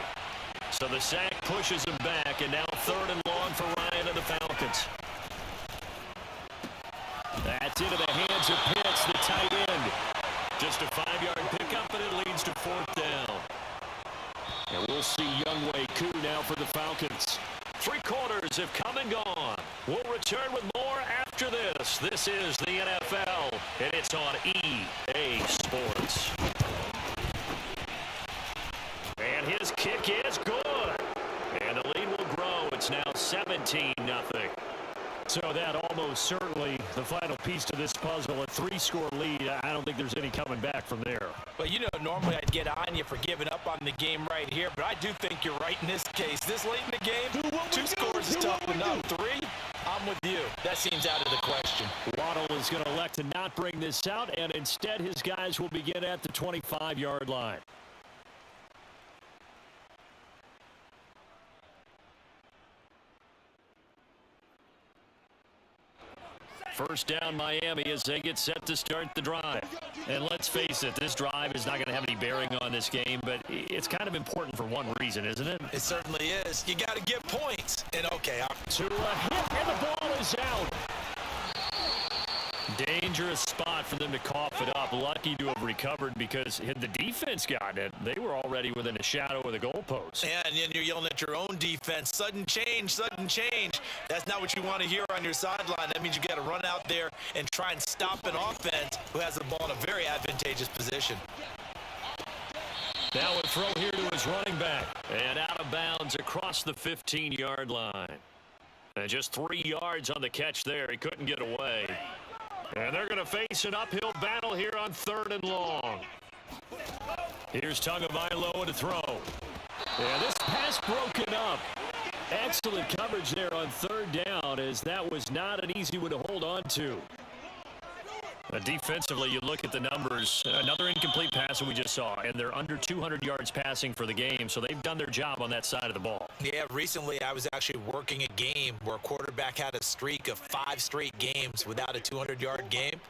So the sack pushes him back, and now 3rd and long for Ryan and the Falcons. That's into the hands of Pitts, the tight end. Just a 5-yard pickup, and it leads to 4th down. And we'll see Younghoe Koo now for the Falcons. 3 quarters have come and gone. We'll return with more after this. This is the NFL, and it's on EA Sports. And his kick is good. And the lead will grow. It's now 17-0. So that almost certainly the final piece to this puzzle. A 3-score lead. I don't think there's any coming back from there. Well, you know, normally I'd get on you for giving up on the game right here, but I do think you're right in this case. This late in the game, 2 scores is tough enough. 3, I'm with you. That seems out of the question. Waddle is going to elect to not bring this out, and instead his guys will begin at the 25-yard line. First down Miami as they get set to start the drive. And let's face it, this drive is not going to have any bearing on this game, but it's kind of important for one reason, isn't it? It certainly is. You got to get points. And okay, to a hit, and the ball is out. Dangerous spot for them to cough it up. Lucky to have recovered because had the defense gotten it, they were already within a shadow of the goalpost. And then you're yelling at your own defense. Sudden change, sudden change. That's not what you want to hear on your sideline. That means you got to run out there and try and stop an offense who has the ball in a very advantageous position. Now a throw here to his running back. And out of bounds across the 15-yard line. And just 3 yards on the catch there. He couldn't get away. And they're going to face an uphill battle here on 3rd and long. Here's Tagovailoa to throw. And this pass broken up. Excellent coverage there on 3rd down, as that was not an easy one to hold on to. Defensively, you look at the numbers. Another incomplete pass that we just saw, and they're under 200 yards passing for the game, so they've done their job on that side of the ball. Yeah, recently I was actually working a game where a quarterback had a streak of 5 straight games without a 200-yard game,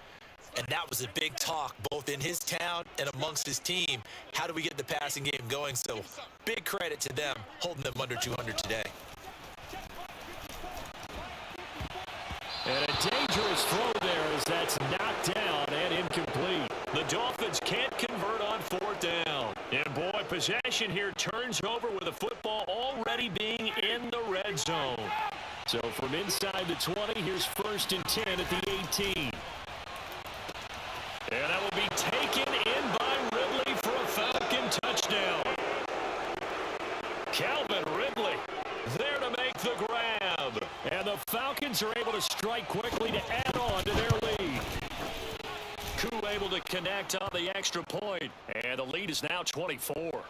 and that was a big talk both in his town and amongst his team. How do we get the passing game going? So big credit to them holding them under 200 today. And a dangerous throw there as that's knocked down and incomplete. The Dolphins can't convert on 4th down. And boy, possession here turns over with the football already being in the red zone. So from inside the 20, here's 1st and 10 at the 18. And that will be taken in by Ridley for a Falcon touchdown. Calvin Ridley there to make the grab. And the Falcons are able to strike quickly to add on to their lead. Koo able to connect on the extra point. And the lead is now 24.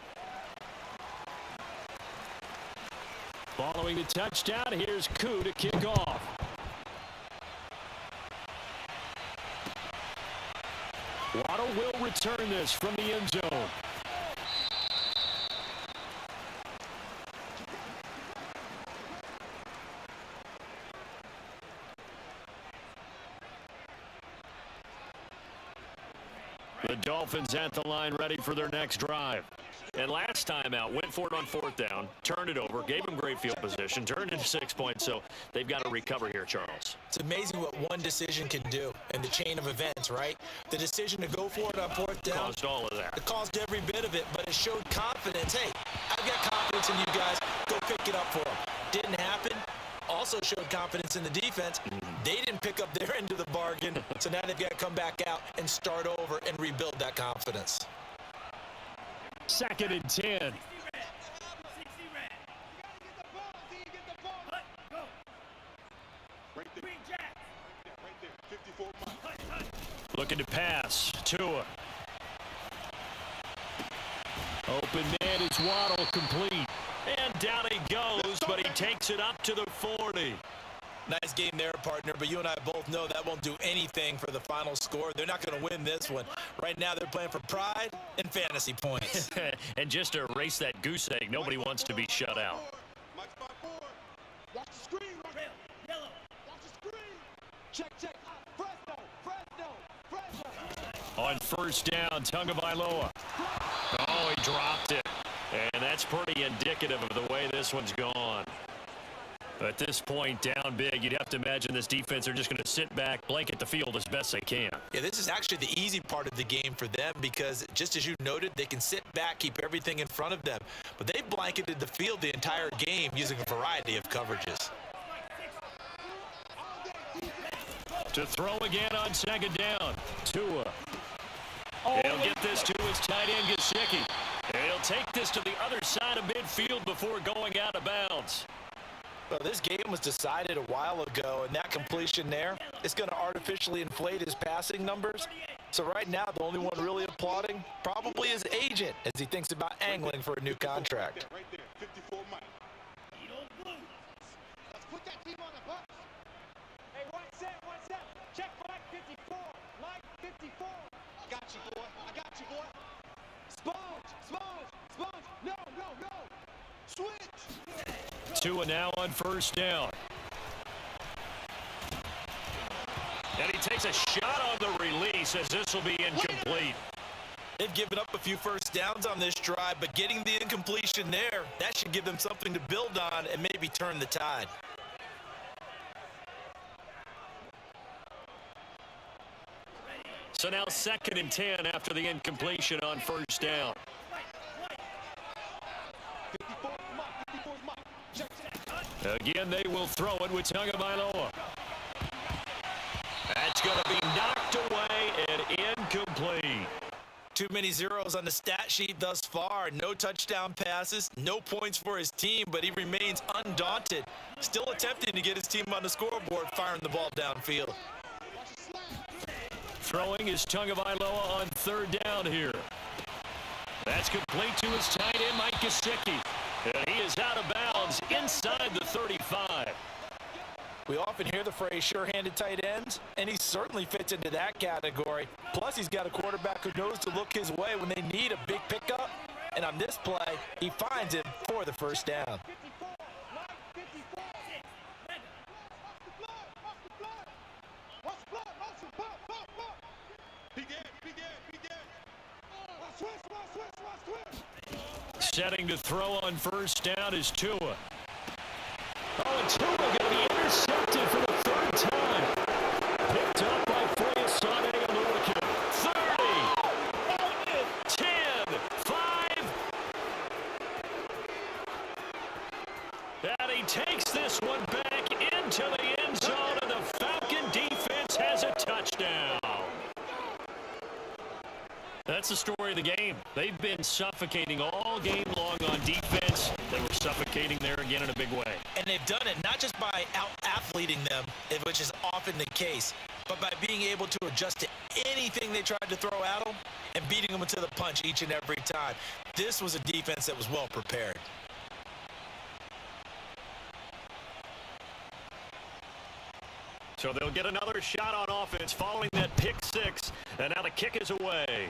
Following the touchdown, here's Koo to kick off. Waddle will return this from the end zone. The Dolphins at the line ready for their next drive. And last time out, went for it on 4th down, turned it over, gave them great field position, turned into 6 points, so they've got to recover here, Charles. It's amazing what one decision can do in the chain of events, right? The decision to go for it on 4th down. Caused all of that. It caused every bit of it, but it showed confidence. Hey, I've got confidence in you guys. Go pick it up for them. Didn't happen. Also showed confidence in the defense. They didn't pick up their end of the bargain, so now they've got to come back out and start over and rebuild that confidence. 2nd and 10. Looking to pass. Tua. Open man is Waddle, complete. And down he goes, but he takes it up to the 40. Nice game there, partner, but you and I both know that won't do anything for the final score. They're not going to win this one. Right now, they're playing for pride and fantasy points. And just to erase that goose egg, nobody wants to be shut out. Watch the screen. Yellow. Watch the screen. Check. Fresno. On 1st down, Tagovailoa. Oh, he dropped it. And that's pretty indicative of the way this one's gone. At this point, down big, you'd have to imagine this defense are just going to sit back, blanket the field as best they can. Yeah, this is actually the easy part of the game for them because, just as you noted, they can sit back, keep everything in front of them. But they've blanketed the field the entire game using a variety of coverages. To throw again on 2nd down. Tua. He'll get this to his tight end, Gesicki. And he'll take this to the other side of midfield before going out of bounds. Well, this game was decided a while ago, and that completion there is going to artificially inflate his passing numbers. So right now, the only one really applauding probably his agent as he thinks about angling for a new contract. Right there, 54 Mike. Let's put that team on the bus. Hey, one set. Check Mike 54. Mike 54. I got you, boy. Sponge. No. Switch. Tua now on 1st down. And he takes a shot on the release as this will be incomplete. They've given up a few 1st downs on this drive, but getting the incompletion there, that should give them something to build on and maybe turn the tide. So now 2nd and 10 after the incompletion on 1st down. 54 Mike. Again, they will throw it with Tagovailoa. That's going to be knocked away and incomplete. Too many zeros on the stat sheet thus far. No touchdown passes, no points for his team, but he remains undaunted. Still attempting to get his team on the scoreboard, firing the ball downfield. Throwing is Tagovailoa on 3rd down here. That's complete to his tight end, Mike Gesicki. And he is out of bounds inside the 35. We often hear the phrase sure-handed tight ends, and he certainly fits into that category. Plus, he's got a quarterback who knows to look his way when they need a big pickup. And on this play, he finds him for the 1st down. Setting to throw on 1st down is Tua. Oh, and Tua going to be intercepted for the 3rd time. Picked up by Flea-Sane on the wicket. 30, 10, 5. And he takes this one back into the end zone, and the Falcon defense has a touchdown. That's the story of the game. They've been suffocating all game long on defense. They were suffocating there again in a big way. And they've done it not just by out-athleting them, which is often the case, but by being able to adjust to anything they tried to throw at them and beating them to the punch each and every time. This was a defense that was well prepared. So they'll get another shot on offense following that pick 6. And now the kick is away.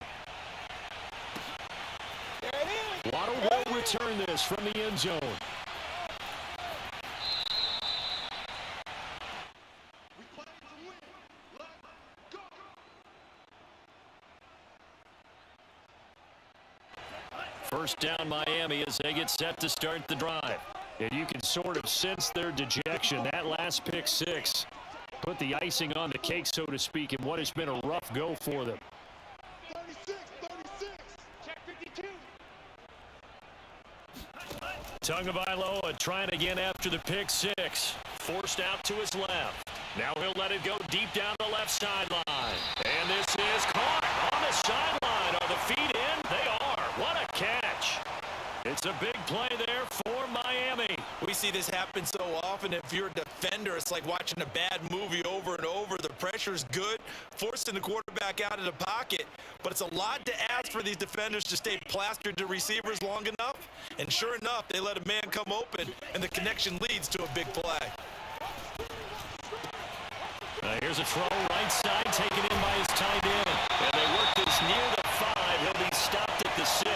Waddle will return this from the end zone. First down Miami as they get set to start the drive. And you can sort of sense their dejection. That last pick 6 put the icing on the cake, so to speak, in what has been a rough go for them. 36. Check 52. Tagovailoa trying again after the pick 6. Forced out to his left. Now he'll let it go deep down the left sideline. And this is caught on the sideline. Are the feet in? They are. What a catch. It's a big play there for Miami. We see this happen so often. If you're a defender, it's like watching a bad movie over and over. The pressure's good, forcing the quarterback out of the pocket. But it's a lot to ask for these defenders to stay plastered to receivers long enough. And sure enough, they let a man come open, and the connection leads to a big play. Here's a throw right side, taken in by his tight end. And they work this near the 5. He'll be stopped at the 6.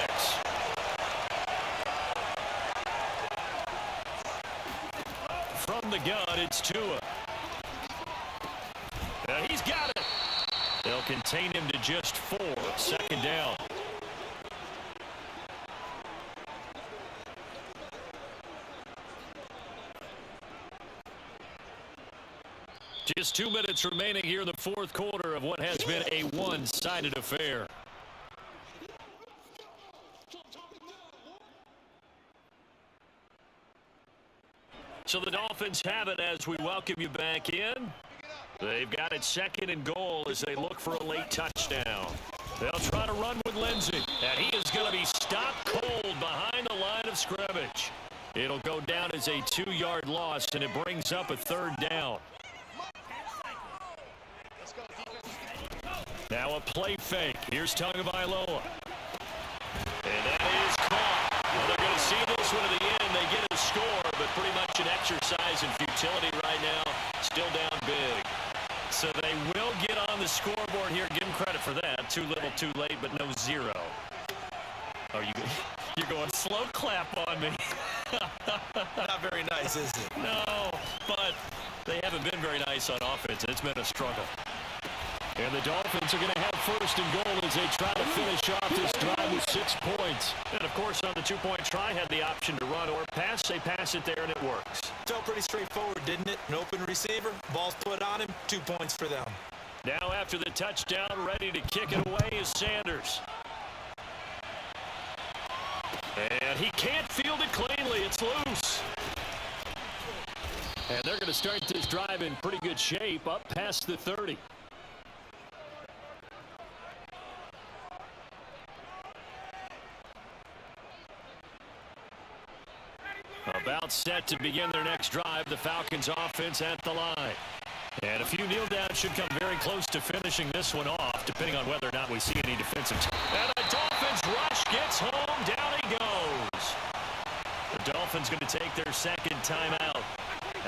From the gun, it's Tua. He's got it. They'll contain him to just 4. Second down. Just 2 minutes remaining here in the fourth quarter of what has been a one-sided affair. So the Dolphins have it as we welcome you back in. They've got it second and goal as they look for a late touchdown. They'll try to run with Lindsey, and he is going to be stopped cold behind the line of scrimmage. It'll go down as a 2-yard loss, and it brings up a third down. Now a play fake. Here's Tagovailoa. And that is caught. Well, they're going to see this one at the end. They get a score, but pretty much an exercise in futility right now. Still down big. So they will get on the scoreboard here. Give them credit for that. Too little, too late, but no 0. Oh, you're going slow clap on me. Not very nice, is it? No, but they haven't been very nice on offense. It's been a struggle. And the Dolphins are going to have first and goal as they try to finish off this drive with 6 points. And, of course, on the 2-point try, had the option to run or pass. They pass it there, and it works. Felt pretty straightforward, didn't it? An open receiver, ball's put on him, 2 points for them. Now, after the touchdown, ready to kick it away is Sanders. And he can't field it cleanly. It's loose. And they're going to start this drive in pretty good shape up past the 30. About set to begin their next drive, the Falcons offense at the line. And a few kneel downs should come very close to finishing this one off, depending on whether or not we see any defensive. And the Dolphins rush gets home, down he goes. The Dolphins going to take their second timeout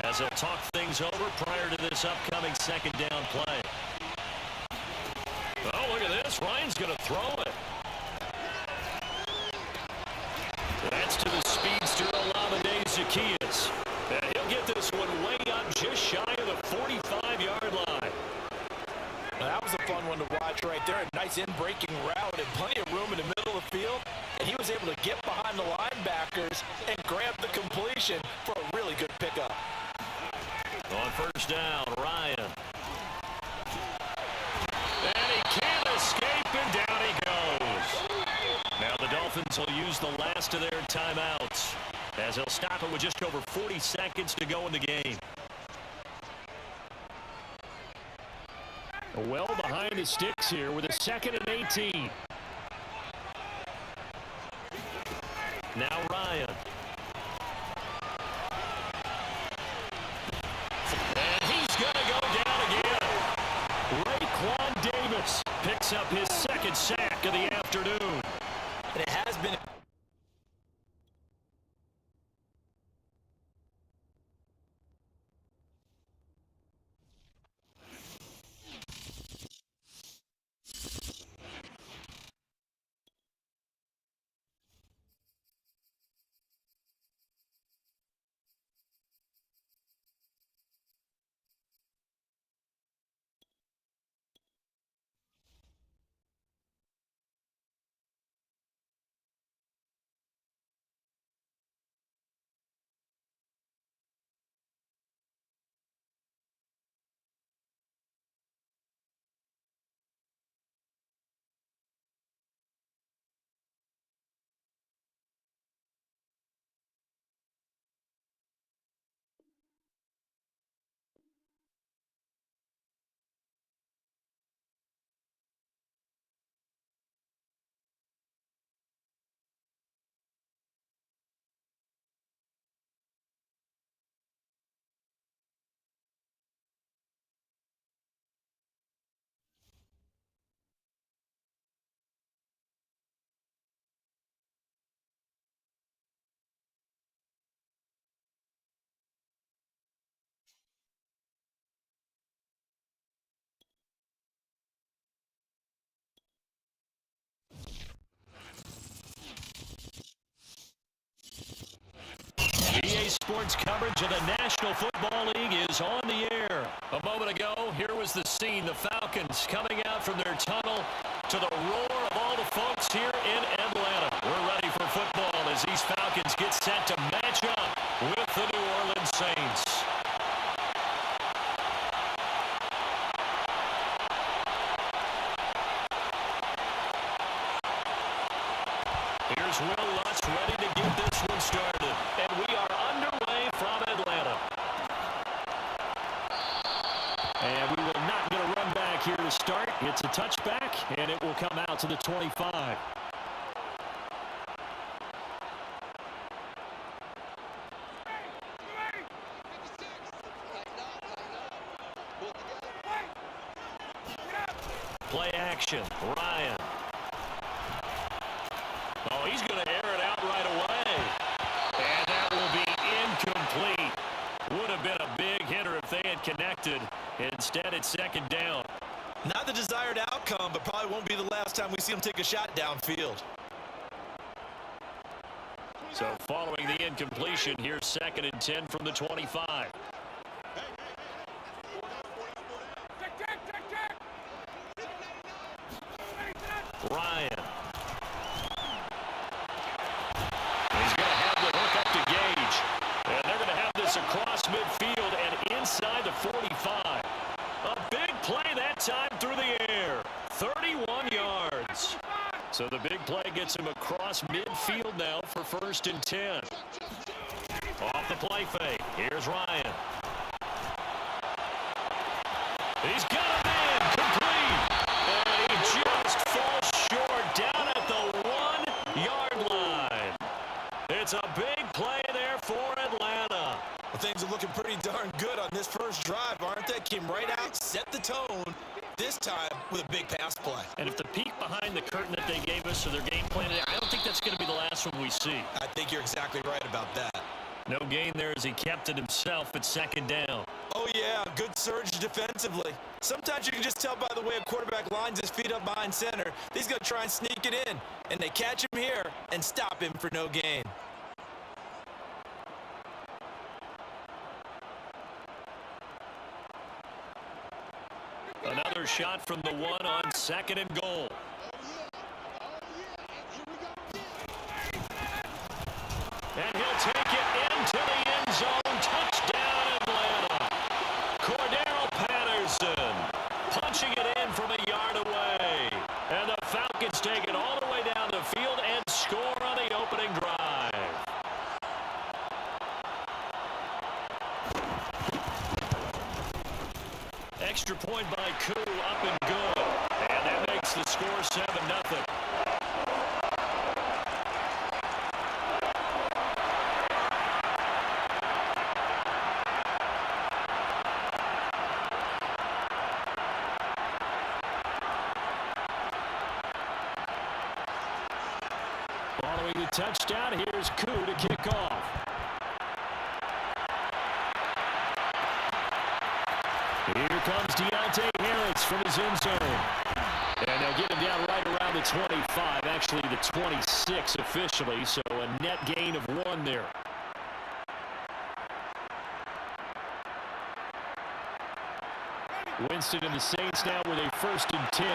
as they'll talk things over prior to this upcoming second down play. Oh, look at this. Ryan's going to throw it. That's to the speedster, Olamide Zaccheaus. And he'll get this one way up just shy of the 45-yard line. That was a fun one to watch right there. A nice in-breaking route and plenty of room in the middle of the field. And he was able to get behind the linebackers and grab the completion for a really good pickup. On first down, Ryan. And he can't escape, and down he goes. Now the Dolphins will use the last of their timeouts as they'll stop it with just over 40 seconds to go in the game. Well behind the sticks here with a 2nd and 18. Now Ryan. And he's going to go down again. Raekwon Davis picks up his 2nd sack of the afternoon. And it has been Sports coverage of the National Football League is on the air. A moment ago, here was the scene. The Falcons coming out from their tunnel to the roar of all the folks here in Atlanta. We're ready for football as these Falcons get set to match up with the New Orleans Saints. Here's Will Lutz ready to get this one started. And we are underway from Atlanta. And we will not get a run back here to start. It's a touchback, and it will come out to the 25. Play action. Ryan. Oh, he's going to air it out right away. And that will be incomplete. Would have been a big hitter if they had connected. Instead, it's second down. Not the desired outcome, but probably won't be the last time we see him take a shot downfield. So following the incompletion, here's 2nd and 10 from the 25. Ryan. He's going to have the hook up to Gage. And they're going to have this across midfield and inside the 45. A big play that time through the air. 31 yards. So the big play gets him across midfield now for 1st and 10. Off the play fake. Here's Ryan. He's got him in. Complete. And he just falls short down at the 1-yard line. It's a big play there for Atlanta. Well, things are looking pretty darn good on this first drive, aren't they? Came right out, set the tone, this time with a big pass play. And if the peek behind the curtain that they gave us or their game plan, I don't think that's going to be the last one we see. I think you're exactly right about that. No gain there as he kept it himself at 2nd down. Oh, yeah, good surge defensively. Sometimes you can just tell by the way a quarterback lines his feet up behind center. He's going to try and sneak it in, and they catch him here and stop him for no gain. Another shot from the 1 on 2nd and goal. And he'll take it into the end zone. Touchdown, Atlanta. Cordero Patterson punching it in from a yard away. And the Falcons take it all the way down the field and score on the opening drive. Extra point by Koo, up and good. And that makes the score 7-0. Following the touchdown, here's Koo to kick off. Here comes Deontay Harris from his end zone. And they'll get him down right around the 25, actually the 26 officially, so a net gain of 1 there. Winston and the Saints now with a 1st and 10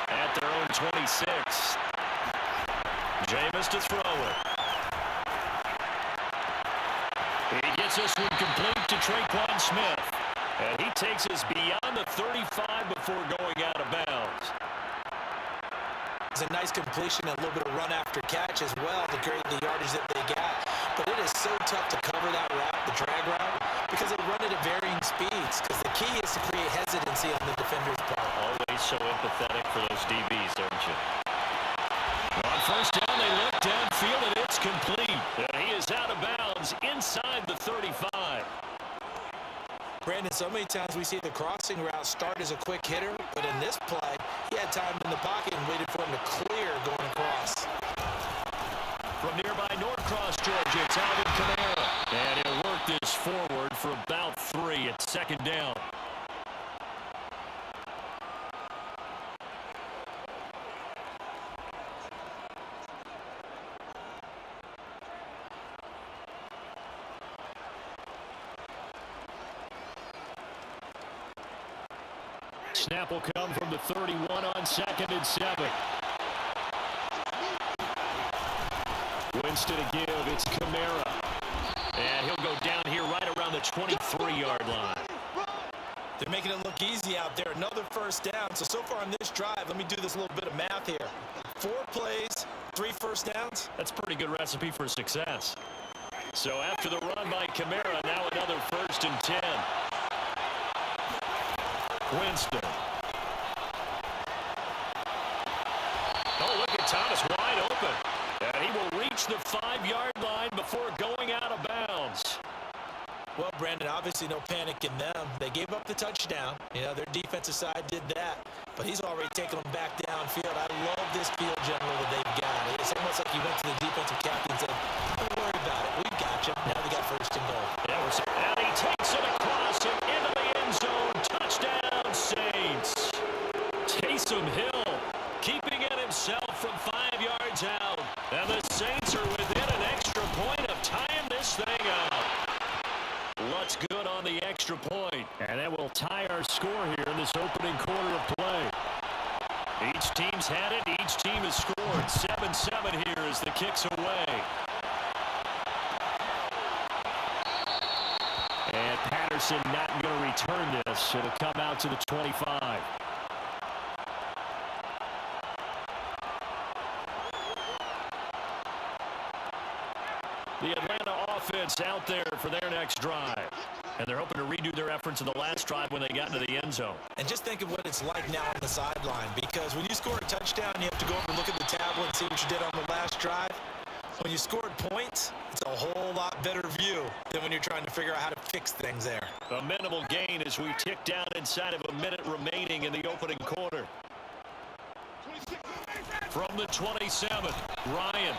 at their own 26. Jameis to throw it. He gets this one complete to Traquan Smith. And he takes us beyond the 35 before going out of bounds. It's a nice completion, a little bit of run after catch as well to create the yardage that they got. But it is so tough to cover that route, the drag route, because they run it at varying speeds. Because the key is to create hesitancy on the defender's part. Always so empathetic for those DBs, aren't you? On 1st down, they look downfield, and it's complete. And he is out of bounds inside the 35. Brandon, so many times we see the crossing route start as a quick hitter, but in this play, he had time in the pocket and waited for him to clear going across. From nearby Norcross, Georgia, it's Alvin Kamara. And he'll work this forward for about 3 at 2nd down. Snap will come from the 31 on 2nd and 7. Winston to give. It's Kamara. And he'll go down here right around the 23-yard line. They're making it look easy out there. Another first down. So far on this drive, let me do this little bit of math here. 4 plays, 3 first downs. That's a pretty good recipe for success. So after the run by Kamara, now another 1st and 10. Winston. Oh, look at Thomas wide open. And he will reach the 5-yard line before going out of bounds. Well, Brandon, obviously no panic in them. They gave up the touchdown. You know, their defensive side did that. But he's already taken them back downfield. I love this field general that they've got. It's almost like he went to the defensive captain and said, don't worry about it. We've got you. Now they got 1st and goal. Yeah, and he takes it across and into the end zone. Touchdown, Saints. Taysom Hill keeping it himself from 5 yards out. And the Saints are within an extra point of tying this thing up. What's good on the extra point? And that will tie our score here in this opening quarter of play. Each team's had it. Each team has scored. 7-7 here as the kick's away. And Patterson not going to return this. It'll come out to the 25. The Atlanta offense out there for their next drive. And they're hoping to redo their efforts in the last drive when they got into the end zone. And just think of what it's like now on the sideline, because when you score a touchdown, you have to go over and look at the tablet and see what you did on the last drive. When you scored points, it's a whole lot better view than when you're trying to figure out how to fix things there. A minimal gain as we tick down inside of a minute remaining in the opening quarter. From the 27, Ryan.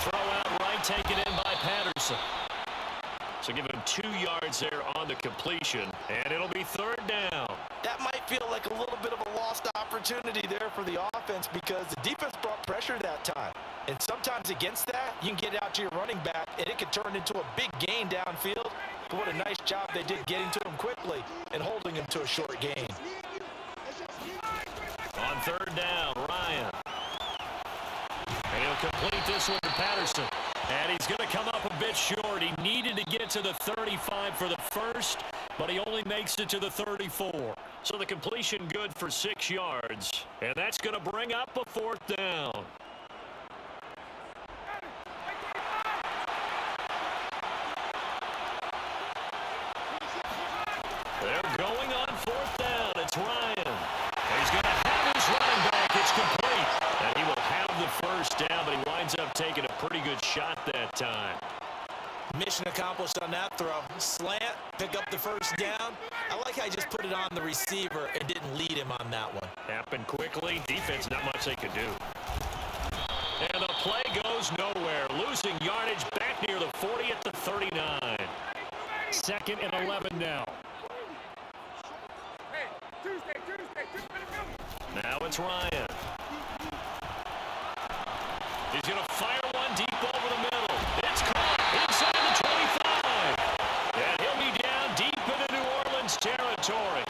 Throw out right, taken in by Patterson. So give him 2 yards there on the completion, and it'll be 3rd down. That might feel like a little bit of a lost opportunity there for the offense, because the defense brought pressure that time. And sometimes against that, you can get out to your running back, and it can turn into a big gain downfield. But what a nice job they did getting to him quickly and holding him to a short gain. On 3rd down, Ryan. And he'll complete this one to Patterson. And he's going to come up a bit short. He needed to get to the 35 for the first, but he only makes it to the 34. So the completion good for 6 yards. And that's going to bring up a 4th down. They're going on 4th down. It's Ryan. And he's going to have his running back. It's complete. And he will have the 1st down, but he winds up taking a pretty good shot that time. Mission accomplished on that throw. Slant, pick up the 1st down. I like how he just put it on the receiver and didn't lead him on that one. Happened quickly. Defense, not much they could do. And the play goes nowhere. Losing yardage back near the 40 at the 39. 2nd and 11 now. Now it's Ryan. He's going to fire one deep over the middle. It's caught inside the 25. And he'll be down deep into New Orleans territory.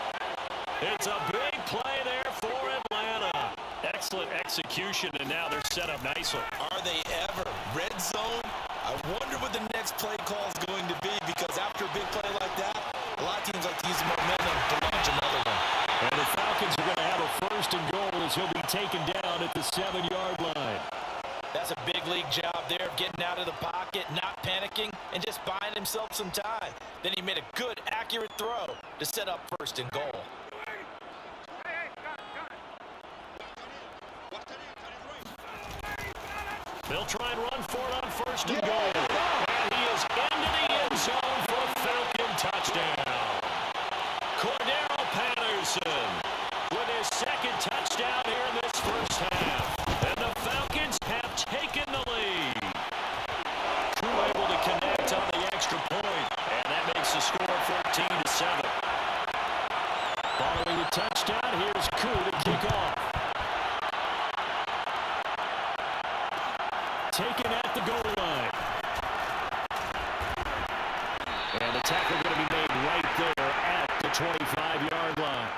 It's a big play there for Atlanta. Excellent execution, and now they're set up nicely. Are they ever? Red zone? I wonder what the next play call is going to be, because after a big play like that, a lot of teams like to use the momentum to launch another one. And the Falcons are going to have a 1st and goal as he'll be taken down at the 7-yard line. That's a big league job there of getting out of the pocket, not panicking, and just buying himself some time. Then he made a good, accurate throw to set up 1st and goal. They'll try and run for it on 1st and goal. And he is into the end zone for a Falcon touchdown. Cordero Patterson with his 2nd touchdown here in this 1st half. And the Falcons have taken the lead. Drew able to connect on the extra point, and that makes the score 14-7. Following the touchdown, here's Koo to kick off. Taken at the goal line. And the tackle going to be made right there at the 25-yard line.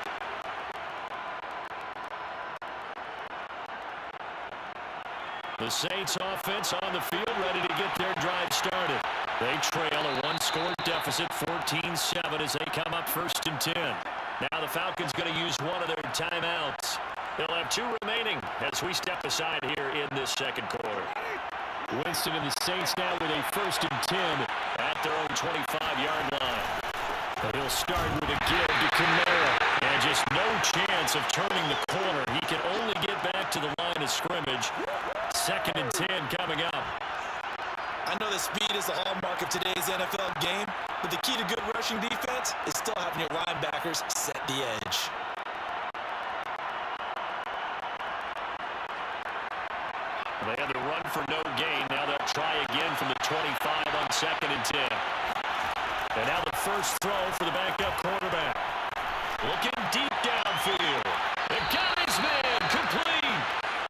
The Saints offense on the field, ready to get their drive started. They trail a one-score deficit, 14-7, as they come up 1st and 10. Now the Falcons going to use one of their timeouts. They'll have 2 remaining as we step aside here in this second quarter. Winston and the Saints now with a 1st and 10 at their own 25-yard line. But he'll start with a give to Kamara. And just no chance of turning the corner. He can only get back to the line of scrimmage. 2nd and 10 coming up. I know that speed is the hallmark of today's NFL game, but the key to good rushing defense is still having your linebackers set the edge. They had to run for no gain. Now they'll try again from the 25 on 2nd and 10. And now the first throw for the backup quarterback. Looking deep downfield. The guy's man complete.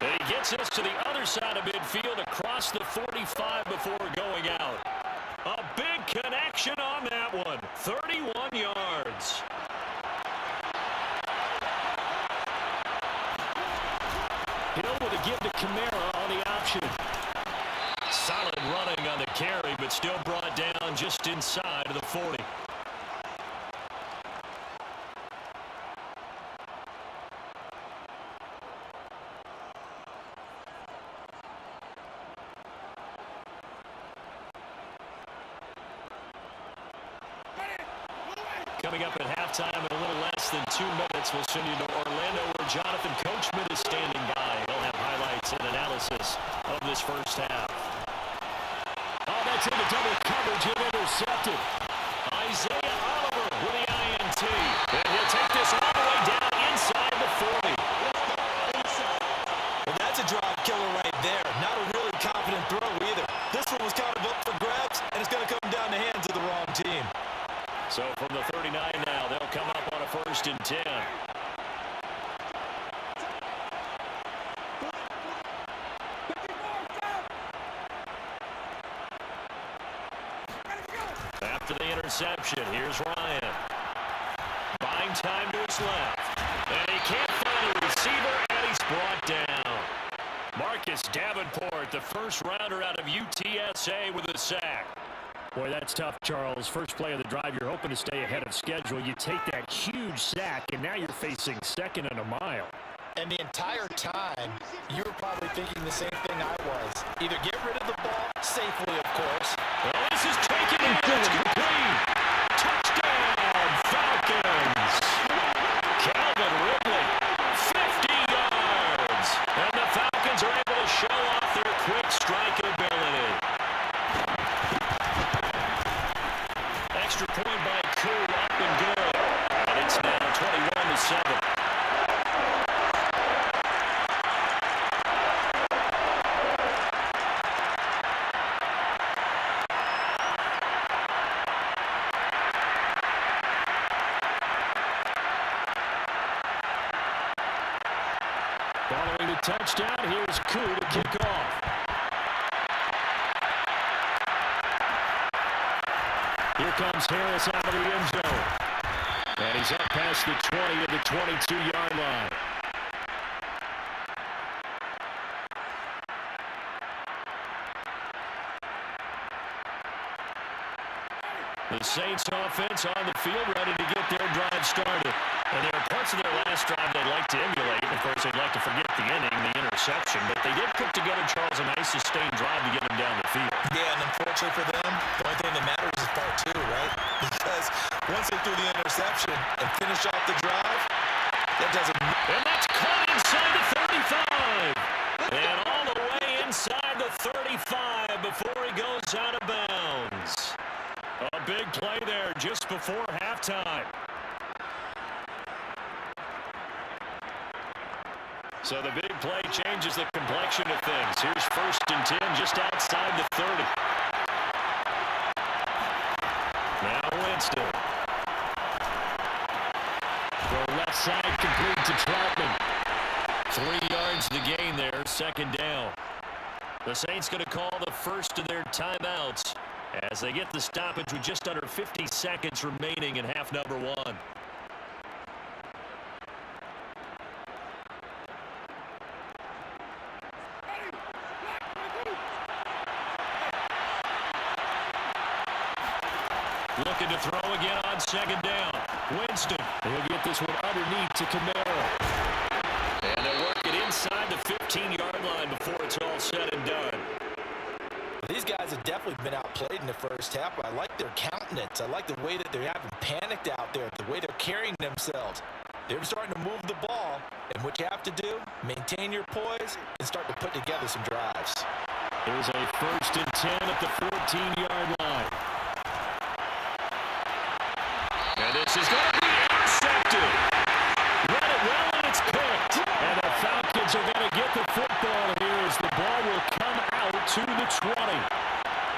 And he gets us to the other side of midfield across the 45 before going out. A big connection on that one. 31 yards. Hill with a give to Kamara on the option. Solid running on the carry, but still brought down just inside of the 40. Coming up at halftime in a little less than 2 minutes, we'll send you to Orlando where Jonathan Coachman is standing by. He'll have highlights and analysis of this first half. Oh, that's into double coverage and intercepted. Isaiah Oliver with the INT. And he'll take this all the way down inside the 40. Well, that's a drive killer right there. Not a really confident throw either. This one was kind of up for grabs, and it's going to come down the hands of the wrong team. So from the 39 now, they'll come up on a 1st and 10. After the interception, here's Ryan. Buying time to his left. And he can't find a receiver, and he's brought down. Marcus Davenport, the first rounder out of UTSA with a sack. Boy, that's tough, Charles. First play of the drive, you're hoping to stay ahead of schedule. You take that huge sack, and now you're facing 2nd and a mile. And the entire time, you were probably thinking the same thing I was. Either get rid of the ball safely, of course. Well, this is taken in. It's complete. Touchdown, Falcons. Calvin Ridley, 50 yards. And the Falcons are able to show off their quick strike ability. Extra point by Koo, up and good. And it's now 21-7. Following the touchdown, here's Koo to kick off. Here comes Harris out of the end zone. And he's up past the 20 to the 22-yard line. The Saints offense on the field ready to get their drive started. And there are parts of their last drive they'd like to emulate. Of course, they'd like to forget the inning, the interception. But they did put together, Charles, a nice sustained drive to get them down the field. Yeah, and unfortunately for them, the only thing that matters is part 2, right? Because once they threw the interception and finish off the drive, that doesn't... And that's caught inside the 35. And all the way inside the 35 before he goes out of bounds. A big play there just before halftime. So the big play changes the complexion of things. Here's 1st and 10 just outside the 30. Now Winston. Throw left side complete to Troutman. 3 yards to gain there, 2nd down. The Saints going to call the first of their timeouts as they get the stoppage with just under 50 seconds remaining in half number 1. looking to throw again on second down. Winston, he'll get this one underneath to Kamara. And they'll work it inside the 15-yard line before it's all said and done. These guys have definitely been outplayed in the first half, but I like their countenance. I like the way that they haven't panicked out there, the way they're carrying themselves. They're starting to move the ball, and what you have to do, maintain your poise and start to put together some drives. Here's a 1st and 10 at the 14-yard line. And this is going to be intercepted. Read it well, and it's picked. And the Falcons are going to get the football here as the ball will come out to the 20.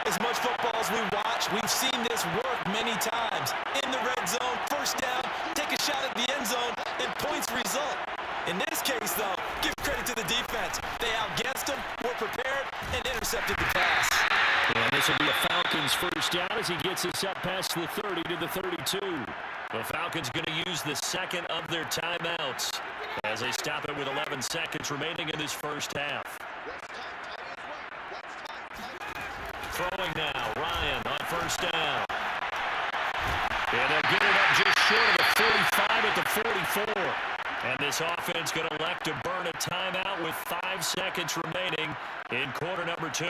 As much football as we watch, we've seen this work many times. In the red zone, first down, take a shot at the end zone, and points result. In this case, though, give credit to the defense. They outguessed them, were prepared, and intercepted the pass. And this will be a Falcons first down as he gets us up past the 30 to the 32. The Falcons going to use the second of their timeouts as they stop it with 11 seconds remaining in this first half. Throwing now, Ryan on first down. And they'll get it up just short of the 45 at the 44. And this offense going to elect to burn a timeout with 5 seconds remaining in quarter number 2.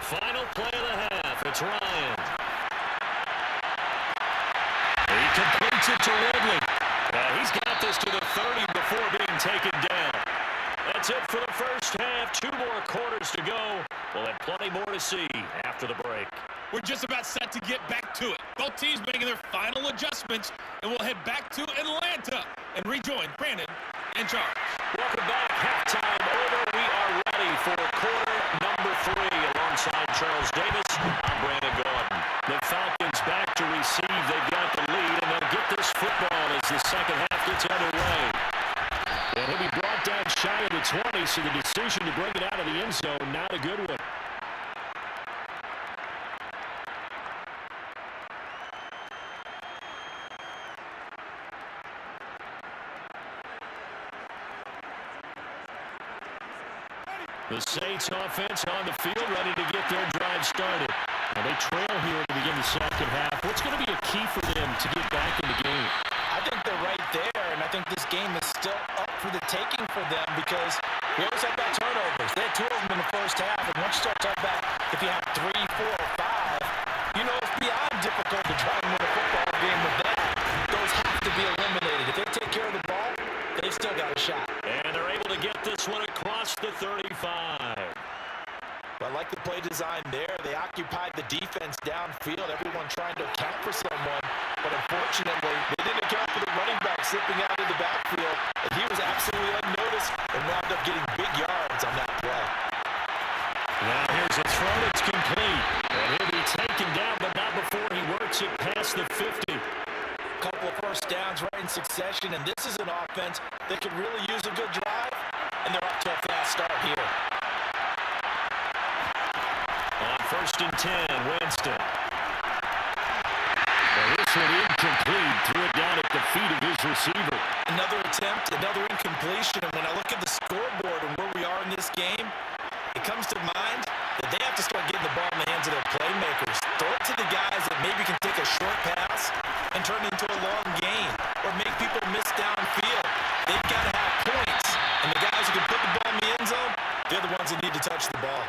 Final play of the half. It's Ryan. He completes it to Ridley. He's got this to the 30 before being taken down. That's it for the first half. 2 more quarters to go. We'll have plenty more to see after the break. We're just about set to get back to it. Both teams making their final adjustments, and we'll head back to Atlanta and rejoin Brandon in charge. Welcome back. Halftime over. We are ready for quarter number 3. Alongside Charles Davis, I'm Brandon Gordon. The Falcons back to receive. They've got the lead, and they'll get this football as the second half gets underway. And he'll be brought down shy of the 20, so the decision to bring it out of the end zone, not a good one. The Saints offense on the field, ready to get their drive started. And they trail here to begin the second half. What's going to be a key for them to get back in the game? I think they're right there, and I think this game is still up for the taking for them because we always talk about turnovers. They had 2 of them in the first half, and once you start talking about if you have 3, 4, or 5, you know it's beyond difficult to try and win a football game with that. Those have to be eliminated. If they take care of the ball, they've still got a shot. And they're able to get this one across the 35. I like the play design there. They occupied the defense downfield, everyone trying to account for someone. But unfortunately, they didn't account for the running back slipping out of the backfield. And he was absolutely unnoticed and wound up getting big yards on that play. Now here's a throw that's complete. And he'll be taken down, but not before he works it past the 50. Couple of first downs right in succession, and this is an offense that could really use a good drive, and they're off to a fast start here. On 1st and 10, Winston. Well, this one incomplete. Threw it down at the feet of his receiver. Another attempt, another incompletion, and when I look at the scoreboard and where we are in this game, it comes to mind that they have to start getting the ball in the hands of their playmakers. Throw it to the guys that maybe can take a short pass and turn it into a long gain or make people miss downfield. They've got to have points, and the guys who can put the ball in the end zone, they're the ones that need to touch the ball.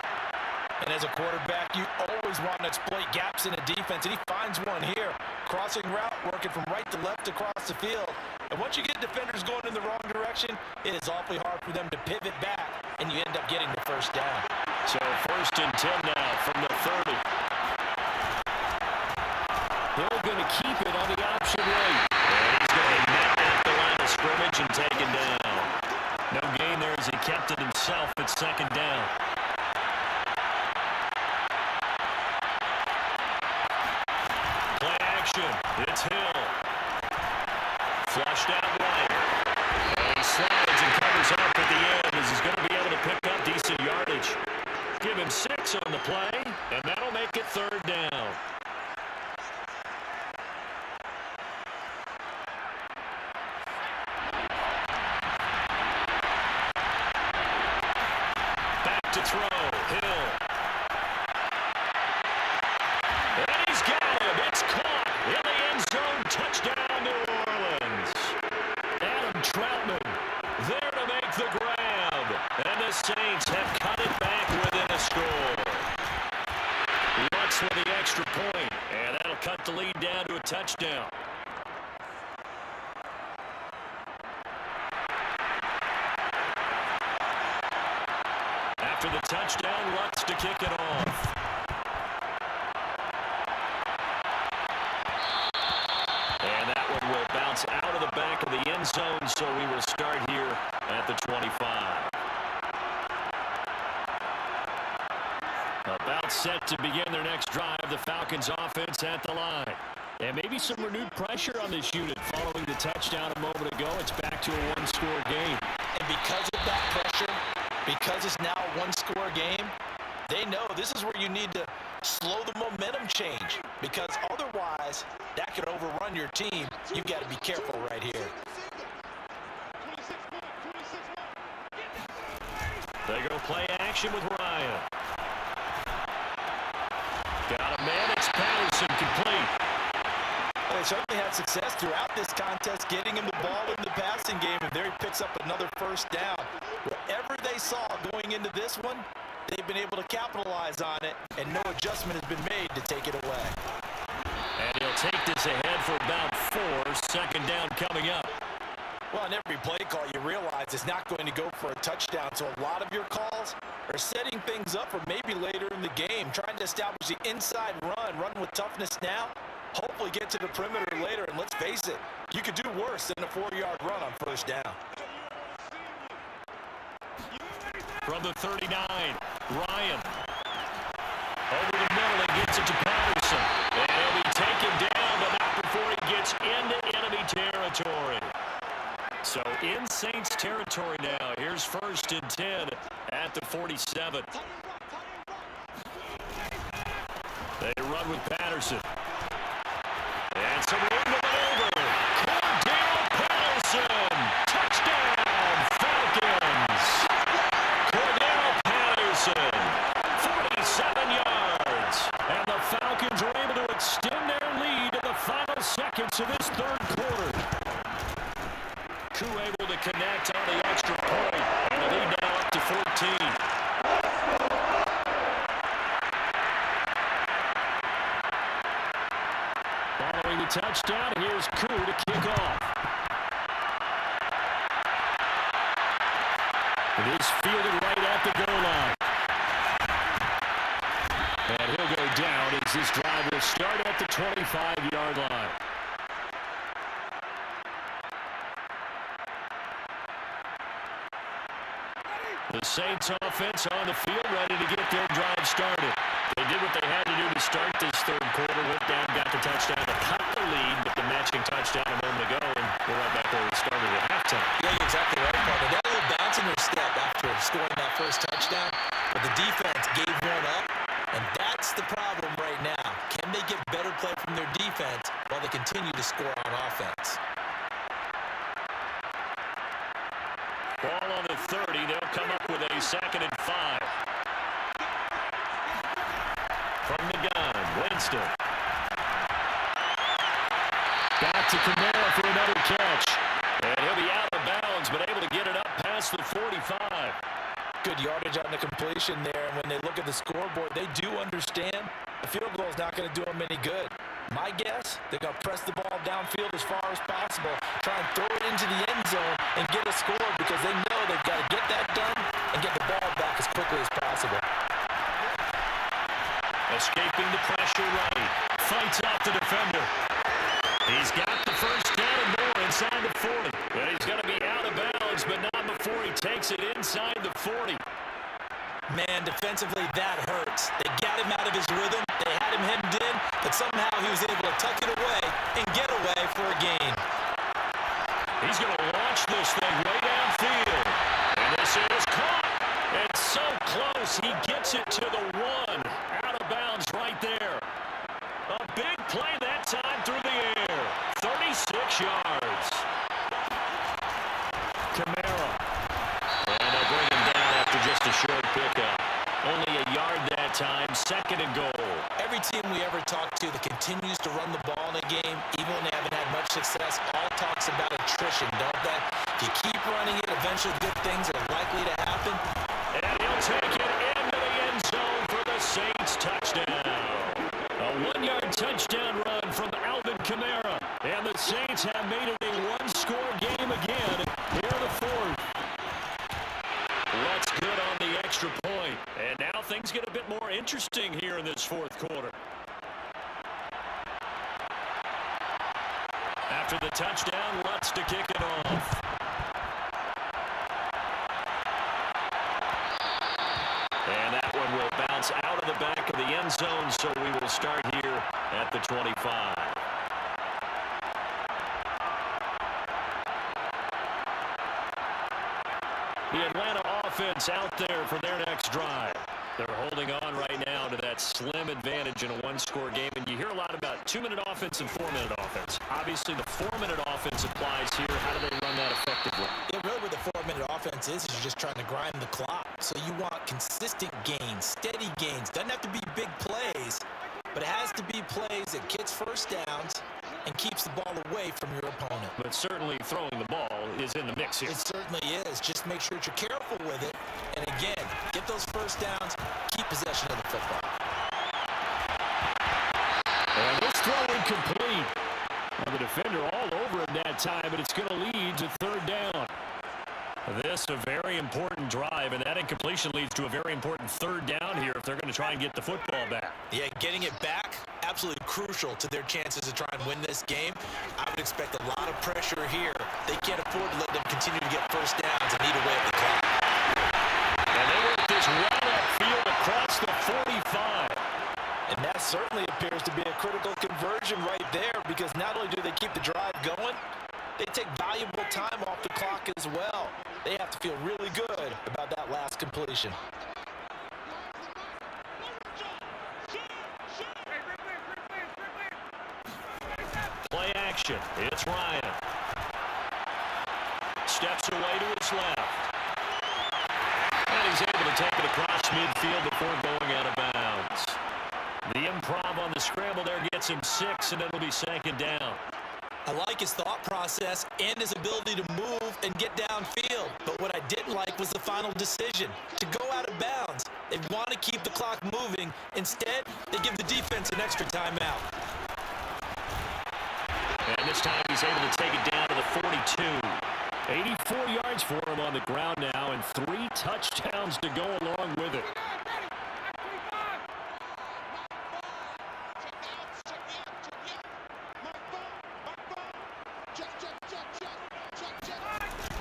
And as a quarterback, you always want to exploit gaps in a defense, and he finds one here. Crossing route, working from right to left across the field. And once you get defenders going in the wrong direction, it is awfully hard for them to pivot back, and you end up getting the first down. So 1st and 10 now from the 30. They're going to keep it on the option right. And he's going to net at the line of scrimmage and taken down. No gain there as he kept it himself at 2nd down. Play action. It's Hill. Flushed out right. And he slides and covers up at the end as he's going to be able to pick up decent yardage. Give him 6 on the play, and that'll make it 3rd down. To throw, Hill. And he's got him. It's caught in the end zone. Touchdown, New Orleans. Adam Troutman there to make the grab. And the Saints have cut it back within a score. Lutz with the extra point, and that'll cut the lead down to a touchdown. After the touchdown, Lutz to kick it off. And that one will bounce out of the back of the end zone, so we will start here at the 25. About set to begin their next drive, the Falcons offense at the line. And maybe some renewed pressure on this unit following the touchdown a moment ago. It's back to a one-score game. And because of that pressure, because it's now a one-score game, they know this is where you need to slow the momentum change, because otherwise that could overrun your team. You've got to be careful right here. They go play action with Ryan. Got a man. It's Patterson complete. Well, they certainly had success throughout this contest getting him the ball in the passing game, and there he picks up another first down. Whatever they saw going into this one, they've been able to capitalize on it, and no adjustment has been made to take it away. And he'll take this ahead for about 4. Second down coming up. Well, in every play call, you realize it's not going to go for a touchdown, so a lot of your calls are setting things up for maybe later in the game, trying to establish the inside run with toughness now, hopefully get to the perimeter later, and let's face it, you could do worse than a 4-yard run on first down. From the 39, Ryan. Over the middle, he gets it to Patterson. And he'll be taken down, but not before he gets into enemy territory. So in Saints territory now. Here's 1st and 10 at the 47. They run with Patterson. And some room to maneuver. Cordell Patterson. Touchdown, Falcons. Cordell Patterson. 47 yards. And the Falcons are able to extend their lead in the final seconds of this third quarter. Crew able to connect on the extra point, and the lead now up to 14. Following the touchdown, here's Crew to kick off. It is fielded right at the goal line. And he'll go down as this drive will start at the 25-yard line. The Saints offense on the field, ready to get their drive started. They did what they had to do to start this third quarter. Went down, got the touchdown to cut the lead, but the matching touchdown a moment ago, and we're right back where we started at halftime. Yeah, you're exactly right, Paul. They got a little bounce in their step after scoring that first touchdown, but the defense gave one up, and that's the problem right now. Can they get better play from their defense while they continue to score on offense? Ball on the 30. They'll come up with a 2nd and 5. From the gun, Winston. Back to Kamara for another catch. And he'll be out of bounds, but able to get it up past the 45. Good yardage on the completion there, and when they look at the scoreboard, they do understand the field goal is not going to do them any good. My guess, they're going to press the ball downfield as far as possible, try and throw it into the end zone and get a score, because they know they've got to get that done and get the ball back as quickly as possible. Escaping the pressure right. Fights off the defender. He's got the first down and more inside the 40. But he's going to be out of bounds, but not before he takes it inside the 40. Man, defensively, that hurts. They got him out of his rhythm. They had him hemmed in, but somehow he was able to tuck it away and get away for a gain. He's going to launch this thing way downfield. And this is caught. It's so close. He gets it to the 1. Out of bounds right there. A big play that time through the air. 36 yards. Kamara. And they'll bring him down after just a short pickup. second and goal. Every team we ever talk to that continues to run the ball in a game, even when they haven't had much success, all talks about attrition, don't they? If you keep running it, eventually good things are likely to happen. And he'll take it into the end zone for the Saints touchdown. A 1-yard touchdown run from Alvin Kamara. And the Saints have made it a one-score game again here in the fourth. What's good on the extra point. And now things get a bit more interesting here in this fourth quarter. After the touchdown, Lutz to kick it off. And that one will bounce out of the back of the end zone, so we will start here at the 25. The Atlanta offense out there for their next drive. They're holding on right now to that slim advantage in a one-score game. And you hear a lot about 2-minute offense and 4-minute offense. Obviously, the 4-minute offense applies here. How do they run that effectively? Yeah, really what the 4-minute offense is you're just trying to grind the clock. So you want consistent gains, steady gains. Doesn't have to be big plays, but it has to be plays that gets first downs and keeps the ball away from your opponent. But certainly throwing the ball is in the mix here. It certainly is. Just make sure that you're careful with it. And again, get those first downs, keep possession of the football. And this throw incomplete. Well, the defender all over him that time, but it's going to lead to third down. This a very important drive, and that incompletion leads to a very important third down here if they're going to try and get the football back. Yeah, getting it back, absolutely crucial to their chances to try and win this game. I would expect a lot of pressure here. They can't afford to let them continue to get first downs and eat away at the clock. And they work this well upfield across the 45. And that certainly appears to be a critical conversion right there, because not only do they keep the drive going, they take valuable time off the clock as well. They have to feel really good about that last completion. Play action. It's Ryan. Steps away to his left. And he's able to take it across midfield before going out of bounds. The improv on the scramble there gets him 6, and it'll be second down. I like his thought process and his ability to move and get downfield. But what I didn't like was the final decision to go out of bounds. They want to keep the clock moving. Instead, they give the defense an extra timeout. And this time he's able to take it down to the 42. 84 yards for him on the ground now, and 3 touchdowns to go along with it.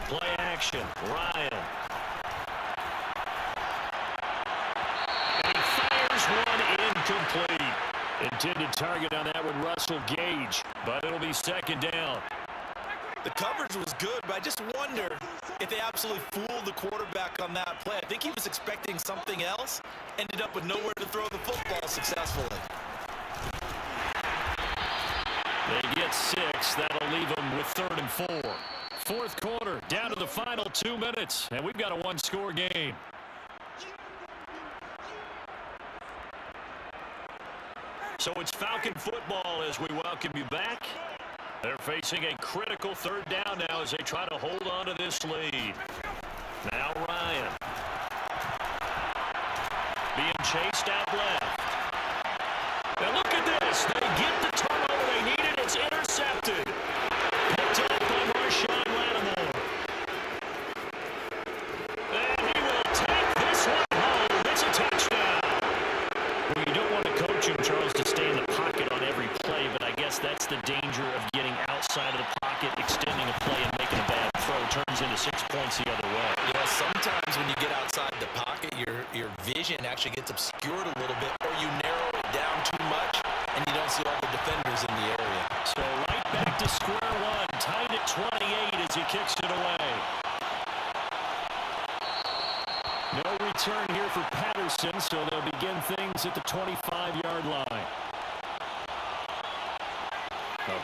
Play action, Ryan. And he fires one incomplete. Intended target on that one, Russell Gage, but it'll be second down. The coverage was good, but I just wonder if they absolutely fooled the quarterback on that play. I think he was expecting something else, ended up with nowhere to throw the football successfully. They get 6. That'll leave them with 3rd and 4. Fourth quarter, down to the final 2 minutes, and we've got a one-score game. So it's Falcon football as we welcome you back. They're facing a critical third down now as they try to hold on to this lead. Now Ryan. Being chased out left. Now look at this. They get the turnover they needed. It's intercepted. Picked up by Marshawn Lattimore. And he will take this one home. It's a touchdown. Well, you don't want to coach him, Charles, to stay in the pocket on every play, but I guess that's the danger of getting outside of the pocket, extending a play, and making a bad throw. Turns into 6 points the other way. You know, sometimes when you get outside the pocket, your vision actually gets obscured a little bit, or you narrow it down too much, and you don't see all the defenders in the area. So right back to square one, tied at 28 as he kicks it away. No return here for Patterson, so they'll begin things at the 25-yard line.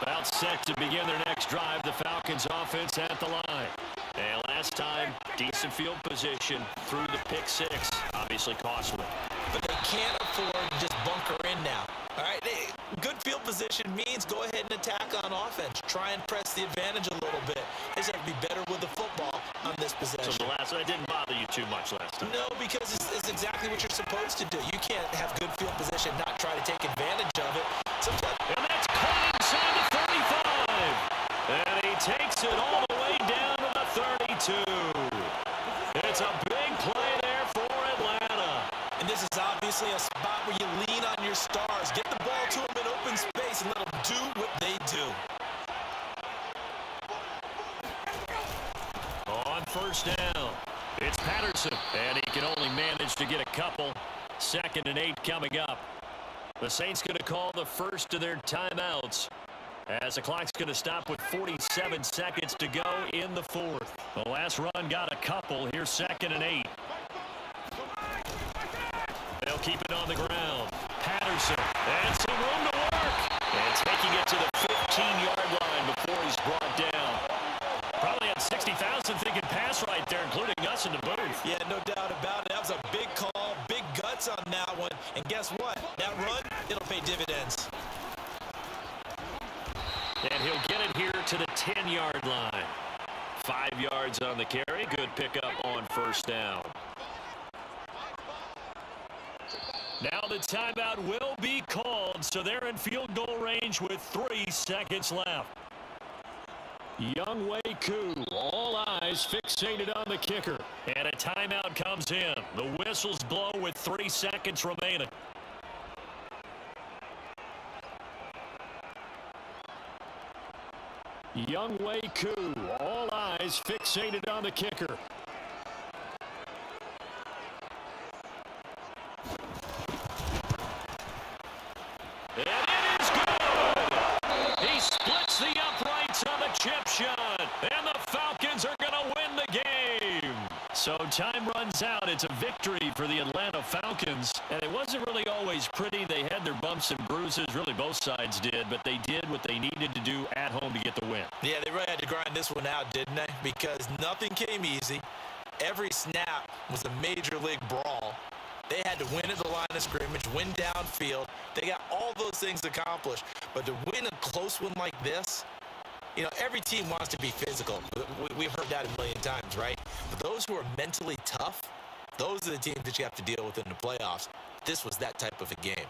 About set to begin their next drive, the Falcons offense at the line. And last time, decent field position through the pick 6, obviously costly. But they can't afford and just bunker in now. All right, good field position means go ahead and attack on offense. Try and press the advantage a little bit. They just have to be better with the football on this possession. So it didn't bother you too much last time. No, because it's exactly what you're supposed to do. You can't have good field position, not try to take advantage of it. Sometimes. And that's caught inside the 35. And he takes it all the way down to the 32. It's a big play there for Atlanta. And this is obviously a spot where you lean on your stars. Get the ball to them in open space and let them do what they do. On first down, it's Patterson, and he can only manage to get a couple. 2nd and 8 coming up. The Saints going to call the first of their timeouts as the clock's going to stop with 47 seconds to go in the 4th. The last run got a couple. Here's 2nd and 8. They'll keep it on the ground. Patterson, and some room to work. And taking it to the 15-yard line before he's brought down. Probably had 60,000 thinking pass right there, including us in the booth. Yeah, no doubt about it. That was a big call, big guts on that one. And guess what? That run, it'll pay dividends. And he'll get it here to the 10-yard line. 5 yards on the carry. Good pickup on first down. Now the timeout will be called, so they're in field goal range with 3 seconds left. Younghoe Koo, all eyes fixated on the kicker. And a timeout comes in. The whistles blow with 3 seconds remaining. Younghoe Koo, all eyes fixated on the kicker. And it is good! He splits the uprights on the chip shot. And the Falcons are going to win the game. So time runs out. It's a victory for the Atlanta Falcons. And it wasn't really always pretty. They had their bumps and bruises. Really, both sides did. But they did what they needed to do at home to get the win. Yeah, they really had to grind this one out, didn't they? Because nothing came easy. Every snap was a major league brawl. They had to win at the line of scrimmage, win downfield. They got all those things accomplished. But to win a close one like this, you know, every team wants to be physical. We've heard that a million times, right? But those who are mentally tough, those are the teams that you have to deal with in the playoffs. This was that type of a game.